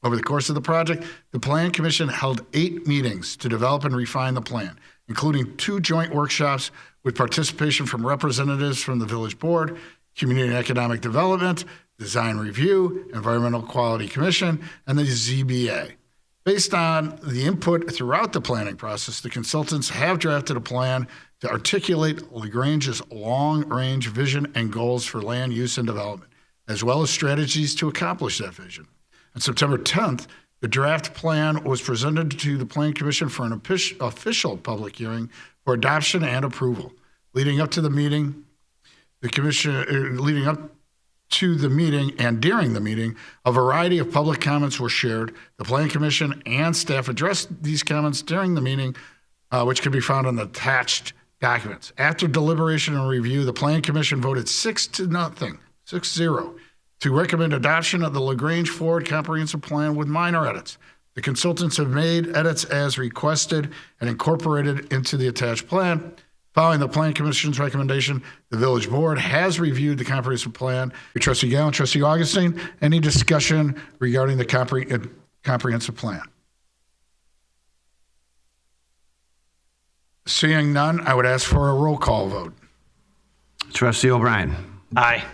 A: Over the course of the project, the Plan Commission held 8 meetings to develop and refine the plan, including 2 joint workshops with participation from representatives from the Village Board, Community and Economic Development, Design Review, Environmental Quality Commission, and the ZBA. Based on the input throughout the planning process, the consultants have drafted a plan to articulate LaGrange's long-range vision and goals for land use and development, as well as strategies to accomplish that vision. On September 10th, the draft plan was presented to the Plan Commission for an official public hearing for adoption and approval. Leading up to the meeting, the commission, leading up to the meeting and during the meeting, a variety of public comments were shared. The Planning Commission and staff addressed these comments during the meeting, which can be found on the attached documents. After deliberation and review, the Planning Commission voted 6-0, to recommend adoption of the LaGrange Forward Comprehensive Plan with minor edits. The consultants have made edits as requested and incorporated into the attached plan. Following the Planning Commission's recommendation, the Village Board has reviewed the comprehensive plan. Trustee Gallen, Trustee Augustine, any discussion regarding the comprehensive plan? Seeing none, I would ask for a roll call vote.
B: Trustee O'Brien.
G: Aye.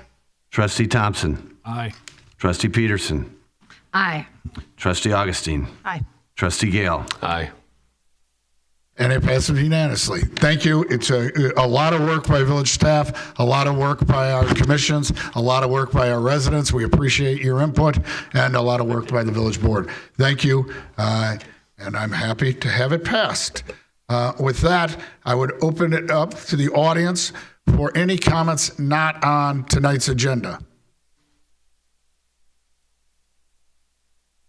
B: Trustee Thompson.
I: Aye.
B: Trustee Peterson.
J: Aye.
B: Trustee Augustine.
K: Aye.
B: Trustee Gale.
H: Aye.
A: And it passes unanimously. Thank you. It's a lot of work by village staff, a lot of work by our commissions, a lot of work by our residents. We appreciate your input, and a lot of work by the village board. Thank you, and I'm happy to have it passed. With that, I would open it up to the audience for any comments not on tonight's agenda.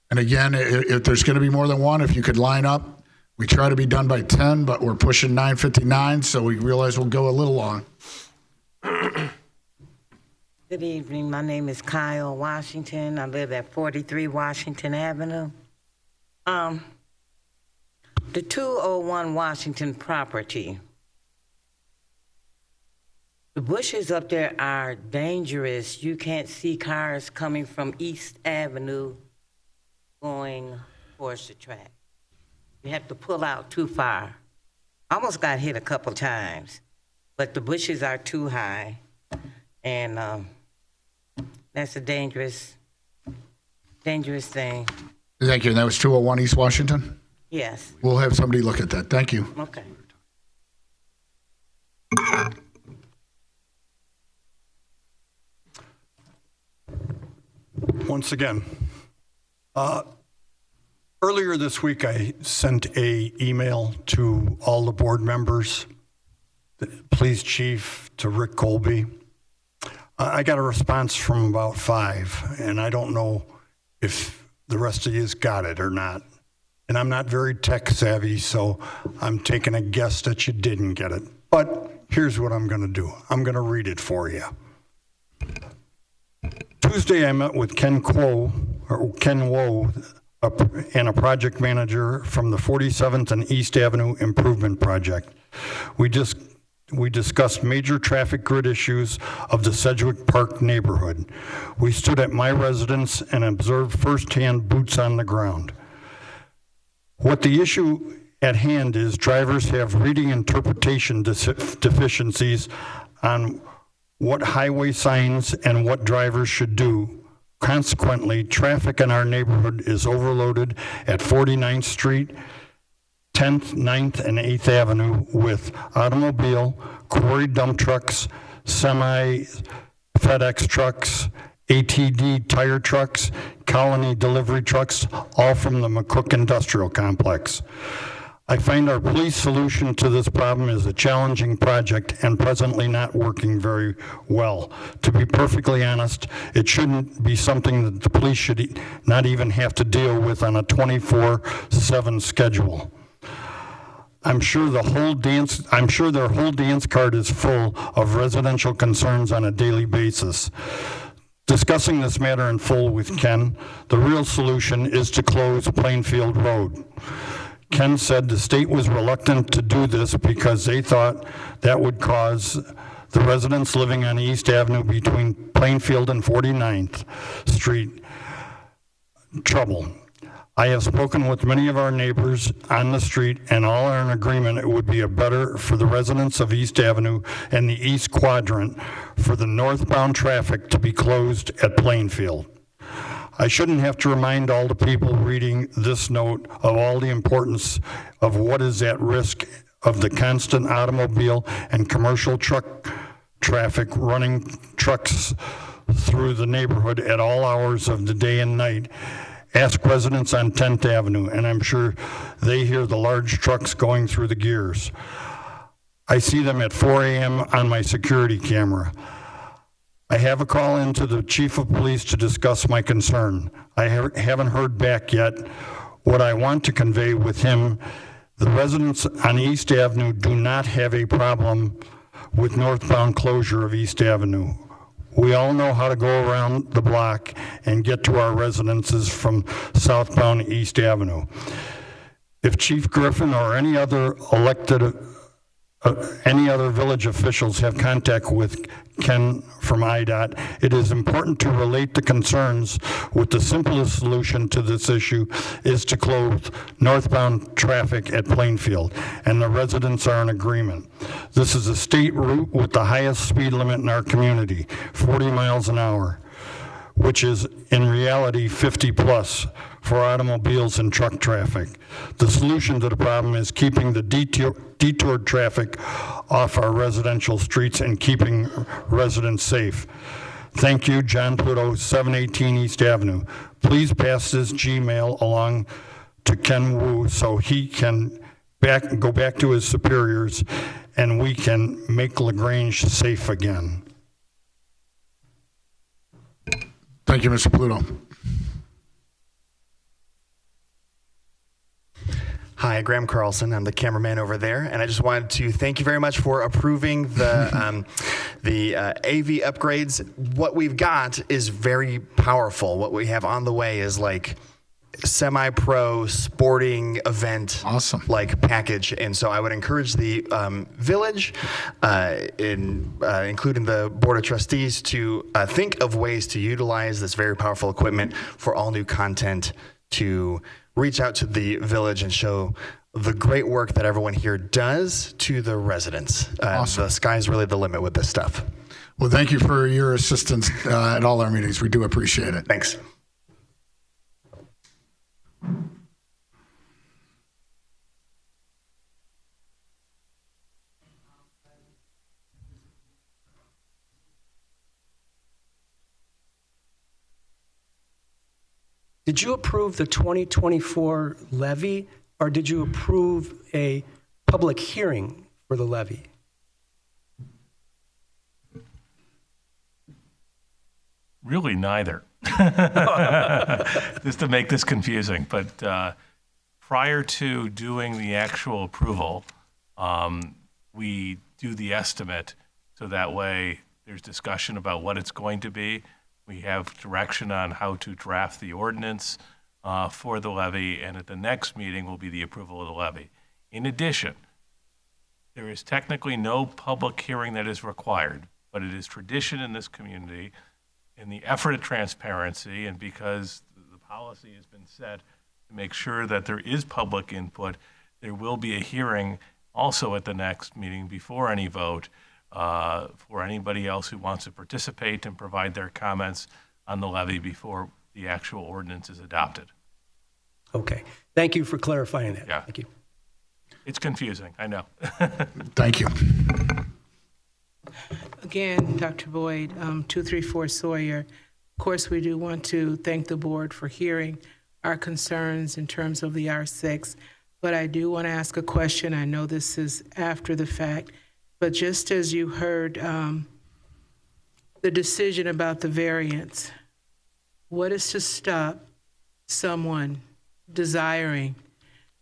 A: And again, if there's going to be more than one, if you could line up. We try to be done by 10, but we're pushing 9:59, so we realize we'll go a little long.
F: Good evening. My name is Kyle Washington. I live at 43 Washington Avenue. The 201 Washington property. The bushes up there are dangerous. You can't see cars coming from East Avenue going towards the track. You have to pull out too far. Almost got hit a couple times, but the bushes are too high, and that's a dangerous thing.
A: Thank you. And that was 201 East Washington?
F: Yes.
A: We'll have somebody look at that. Thank you.
F: Okay.
R: Once again, earlier this week, I sent an email to all the board members, the police chief, to Rick Colby. I got a response from about 5, and I don't know if the rest of you got it or not. And I'm not very tech savvy, so I'm taking a guess that you didn't get it. But here's what I'm going to do. I'm going to read it for you. Tuesday, I met with Ken Woe, and a project manager from the 47th and East Avenue Improvement Project. We discussed major traffic grid issues of the Sedgwick Park neighborhood. We stood at my residence and observed firsthand boots on the ground. What the issue at hand is, drivers have reading interpretation deficiencies on what highway signs and what drivers should do. Consequently, traffic in our neighborhood is overloaded at 49th Street, 10th, 9th, and 8th Avenue with automobile, quarry dump trucks, semi FedEx trucks, ATD tire trucks, Colony delivery trucks, all from the McCook Industrial Complex. I find our police solution to this problem is a challenging project and presently not working very well. To be perfectly honest, it shouldn't be something that the police should not even have to deal with on a 24/7 schedule. I'm sure their whole dance card is full of residential concerns on a daily basis. Discussing this matter in full with Ken, the real solution is to close Plainfield Road. Ken said the state was reluctant to do this because they thought that would cause the residents living on East Avenue between Plainfield and 49th Street trouble. I have spoken with many of our neighbors on the street, and all are in agreement it would be better for the residents of East Avenue and the East Quadrant for the northbound traffic to be closed at Plainfield. I shouldn't have to remind all the people reading this note of all the importance of what is at risk of the constant automobile and commercial truck traffic running trucks through the neighborhood at all hours of the day and night. Ask residents on 10th Avenue, and I'm sure they hear the large trucks going through the gears. I see them at 4 a.m. on my security camera. I have a call in to the chief of police to discuss my concern. I haven't heard back yet. What I want to convey with him, the residents on East Avenue do not have a problem with northbound closure of East Avenue. We all know how to go around the block and get to our residences from southbound East Avenue. If Chief Griffin or any other village officials have contact with Ken from IDOT, it is important to relate the concerns with the simplest solution to this issue is to close northbound traffic at Plainfield, and the residents are in agreement. This is a state route with the highest speed limit in our community, 40 miles an hour, which is in reality 50 plus for automobiles and truck traffic. The solution to the problem is keeping the detoured traffic off our residential streets and keeping residents safe. Thank you, John Pluto, 718 East Avenue. Please pass this Gmail along to Ken Wu so he can go back to his superiors and we can make LaGrange safe again.
A: Thank you, Mr. Pluto.
L: Hi, Graham Carlson. I'm the cameraman over there, and I just wanted to thank you very much for approving the AV upgrades. What we've got is very powerful. What we have on the way is like semi-pro sporting event like package, and so I would encourage the village, including the board of trustees, to think of ways to utilize this very powerful equipment for all new content, to reach out to the village and show the great work that everyone here does to the residents. The sky's really the limit with this stuff.
A: Well, thank you for your assistance at all our meetings. We do appreciate it.
L: Thanks.
U: Did you approve the 2024 levy, or did you approve a public hearing for the levy?
S: Really neither. Just to make this confusing. But prior to doing the actual approval, we do the estimate so that way there's discussion about what it's going to be. We have direction on how to draft the ordinance for the levy, and at the next meeting will be the approval of the levy. In addition, there is technically no public hearing that is required, but it is tradition in this community, in the effort at transparency, and because the policy has been set to make sure that there is public input, there will be a hearing also at the next meeting before any vote for anybody else who wants to participate and provide their comments on the levy before the actual ordinance is adopted.
U: Okay. Thank you for clarifying that.
S: Yeah.
U: Thank you.
S: It's confusing, I know.
A: Thank you.
O: Again, Dr. Boyd, 234 Sawyer. Of course, we do want to thank the board for hearing our concerns in terms of the R6, but I do want to ask a question. I know this is after the fact, but just as you heard the decision about the variance, what is to stop someone desiring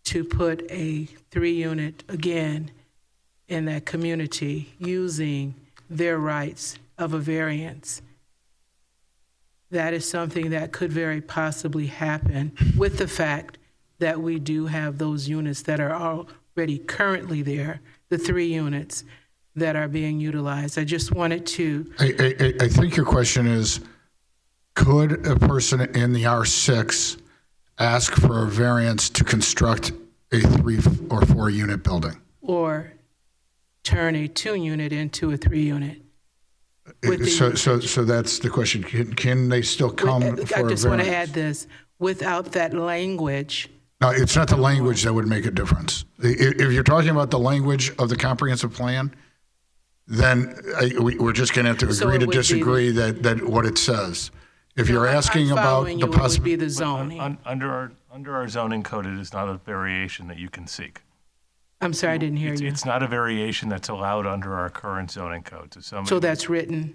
O: to put a 3-unit again in that community using their rights of a variance? That is something that could very possibly happen with the fact that we do have those units that are already currently there, the 3 units that are being utilized. I just wanted to...
A: I think your question is, could a person in the R6 ask for a variance to construct a 3 or 4 unit building?
O: Or turn a 2-unit into a 3-unit?
A: So that's the question. Can they still come for a variance?
O: I just want to add this. Without that language...
A: No, it's not the language that would make a difference. If you're talking about the language of the comprehensive plan, then we're just going to have to agree to disagree that what it says. If you're asking about the possibility,
O: the zoning.
S: Under our zoning code, it is not a variation that you can seek.
O: I'm sorry, I didn't hear you.
S: It's not a variation that's allowed under our current zoning code.
O: So that's written?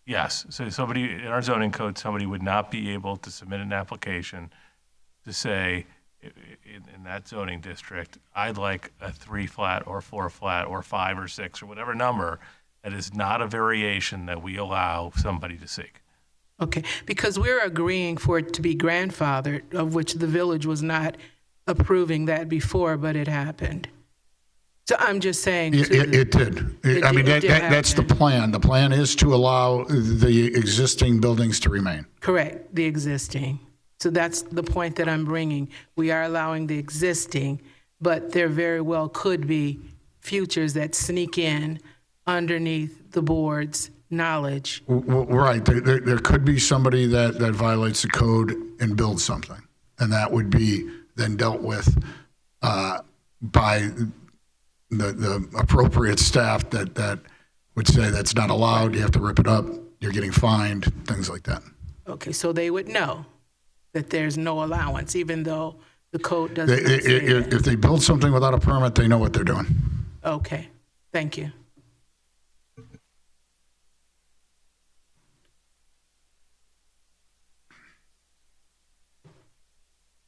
S: Yes, so somebody, in our zoning code, somebody would not be able to submit an application to say, in that zoning district, I'd like a 3 flat or 4 flat or 5 or 6 or whatever number that is not a variation that we allow somebody to seek.
O: Okay, because we're agreeing for it to be grandfathered, of which the village was not approving that before, but it happened. So I'm just saying.
A: It did. That's the plan. The plan is to allow the existing buildings to remain.
O: Correct, the existing. So that's the point that I'm bringing. We are allowing the existing, but there very well could be futures that sneak in underneath the board's knowledge.
A: Right. There could be somebody that violates the code and builds something, and that would be then dealt with by the appropriate staff that would say that's not allowed, you have to rip it up, you're getting fined, things like that.
O: Okay, so they would know that there's no allowance, even though the code doesn't say that.
A: If they build something without a permit, they know what they're doing.
O: Okay, thank you.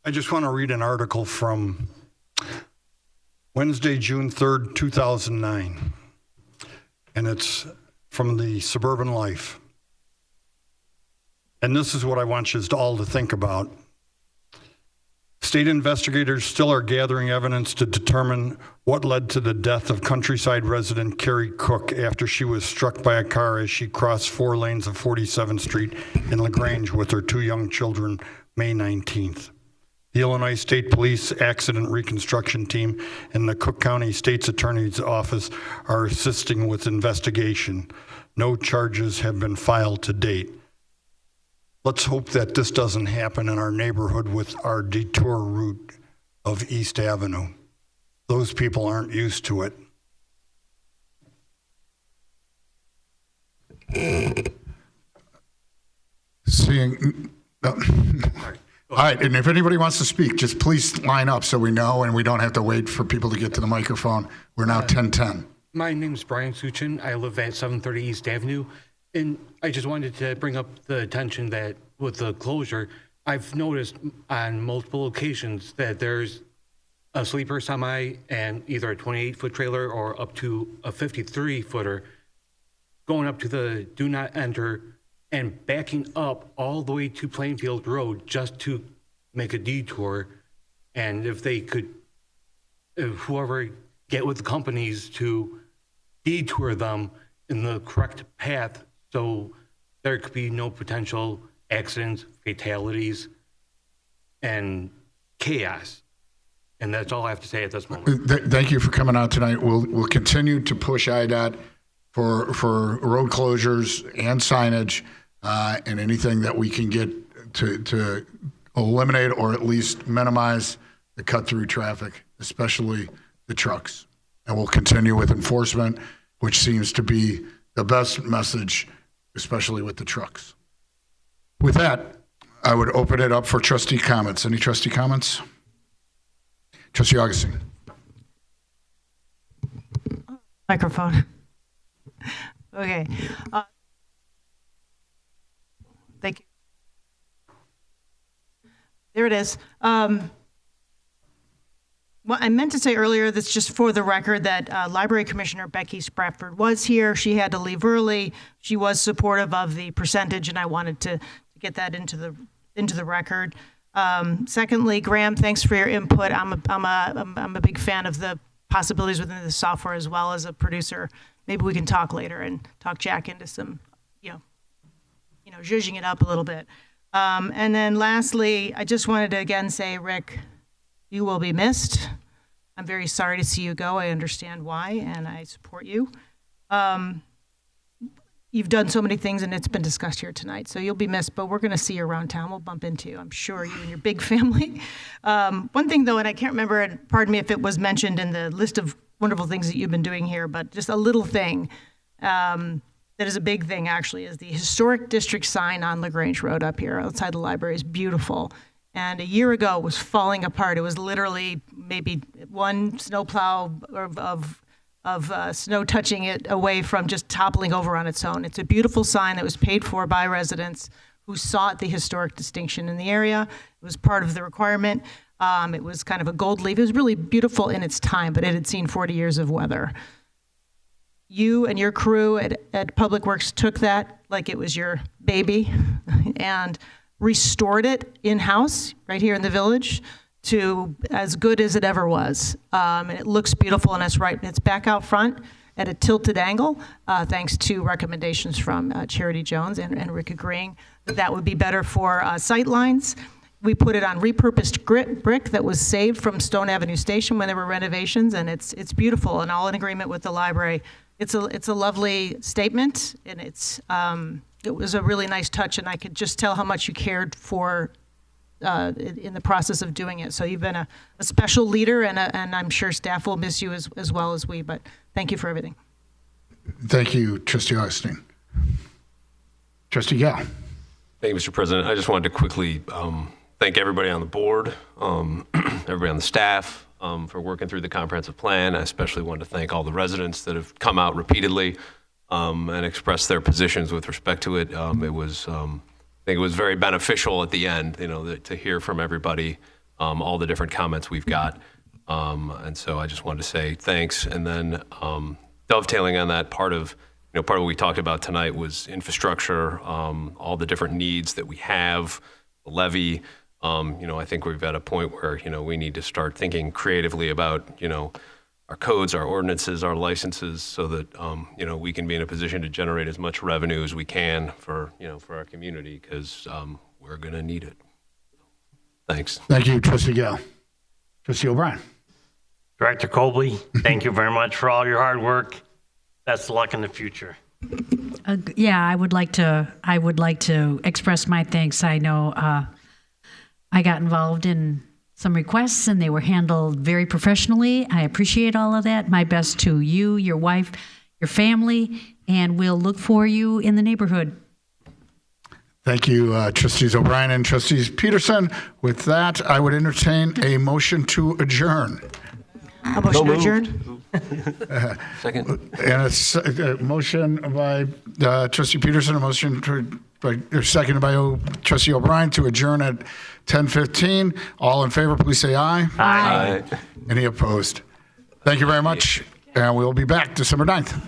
R: I just want to read an article from Wednesday, June 3rd, 2009. And it's from the Suburban Life. And this is what I want you all to think about. State investigators still are gathering evidence to determine what led to the death of countryside resident Carrie Cook after she was struck by a car as she crossed 4 lanes of 47th Street in Grange with her 2 young children, May 19th. The Illinois State Police Accident Reconstruction Team and the Cook County State's Attorney's Office are assisting with investigation. No charges have been filed to date. Let's hope that this doesn't happen in our neighborhood with our detour route of East Avenue. Those people aren't used to it. All right, and if anybody wants to speak, just please line up so we know and we don't have to wait for people to get to the microphone. We're now 10:10.
P: My name is Brian Suchin. I live at 730 East Avenue. And I just wanted to bring up the attention that with the closure, I've noticed on multiple occasions that there's a sleeper semi and either a 28-foot trailer or up to a 53-footer going up to the do not enter and backing up all the way to Plainfield Road just to make a detour. And if they could, whoever get with the companies to detour them in the correct path so there could be no potential accidents, fatalities, and chaos. And that's all I have to say at this moment.
A: Thank you for coming out tonight. We'll continue to push IDOT for road closures and signage and anything that we can get to eliminate or at least minimize the cut-through traffic, especially the trucks. And we'll continue with enforcement, which seems to be the best message, especially with the trucks. With that, I would open it up for trustee comments. Any trustee comments? Trustee Augustine.
K: Microphone. Okay. Thank you. There it is. Well, I meant to say earlier, that's just for the record, that Library Commissioner Becky Sprafford was here. She had to leave early. She was supportive of the percentage, and I wanted to get that into the record. Secondly, Graham, thanks for your input. I'm a big fan of the possibilities within the software as well as a producer. Maybe we can talk later and talk Jack into some, zhuzhing it up a little bit. And then lastly, I just wanted to again say, Rick, you will be missed. I'm very sorry to see you go. I understand why, and I support you. You've done so many things, and it's been discussed here tonight, so you'll be missed, but we're going to see you around town. We'll bump into you, I'm sure, you and your big family. One thing, though, and I can't remember, and pardon me if it was mentioned in the list of wonderful things that you've been doing here, but just a little thing that is a big thing, actually, is the historic district sign on LaGrange Road up here outside the library is beautiful. And a year ago, it was falling apart. It was literally maybe one snowplow of snow touching it away from just toppling over on its own. It's a beautiful sign that was paid for by residents who sought the historic distinction in the area. It was part of the requirement. It was kind of a gold leaf. It was really beautiful in its time, but it had seen 40 years of weather. You and your crew at Public Works took that like it was your baby and restored it in-house right here in the village to as good as it ever was. And it looks beautiful, and it's back out front at a tilted angle, thanks to recommendations from Charity Jones and Rick agreeing that would be better for sight lines. We put it on repurposed brick that was saved from Stone Avenue Station when there were renovations, and it's beautiful and all in agreement with the library. It's a lovely statement, and it was a really nice touch, and I could just tell how much you cared for in the process of doing it. So you've been a special leader, and I'm sure staff will miss you as well as we, but thank you for everything.
A: Thank you, Trustee Augustine. Trustee Gale.
H: Thank you, Mr. President. I just wanted to quickly thank everybody on the board, everybody on the staff for working through the comprehensive plan. I especially wanted to thank all the residents that have come out repeatedly and expressed their positions with respect to it. I think it was very beneficial at the end, to hear from everybody, all the different comments we've got. And so I just wanted to say thanks. And then dovetailing on that, part of what we talked about tonight was infrastructure, all the different needs that we have, the levy. I think we've at a point where, we need to start thinking creatively about, our codes, our ordinances, our licenses, so that, we can be in a position to generate as much revenue as we can for our community, because we're going to need it. Thanks.
A: Thank you, Trustee Gale. Trustee O'Brien.
G: Director Cobley, thank you very much for all your hard work. Best of luck in the future.
J: I would like to express my thanks. I know I got involved in some requests, and they were handled very professionally. I appreciate all of that. My best to you, your wife, your family, and we'll look for you in the neighborhood.
A: Thank you, Trustees O'Brien and Trustees Peterson. With that, I would entertain a motion to adjourn.
K: A motion to adjourn?
H: Second.
A: And a motion by Trustee Peterson, a motion seconded by Trustee O'Brien to adjourn at 10:15. All in favor, please say aye.
H: Aye.
A: Any opposed? Thank you very much, and we'll be back December 9th.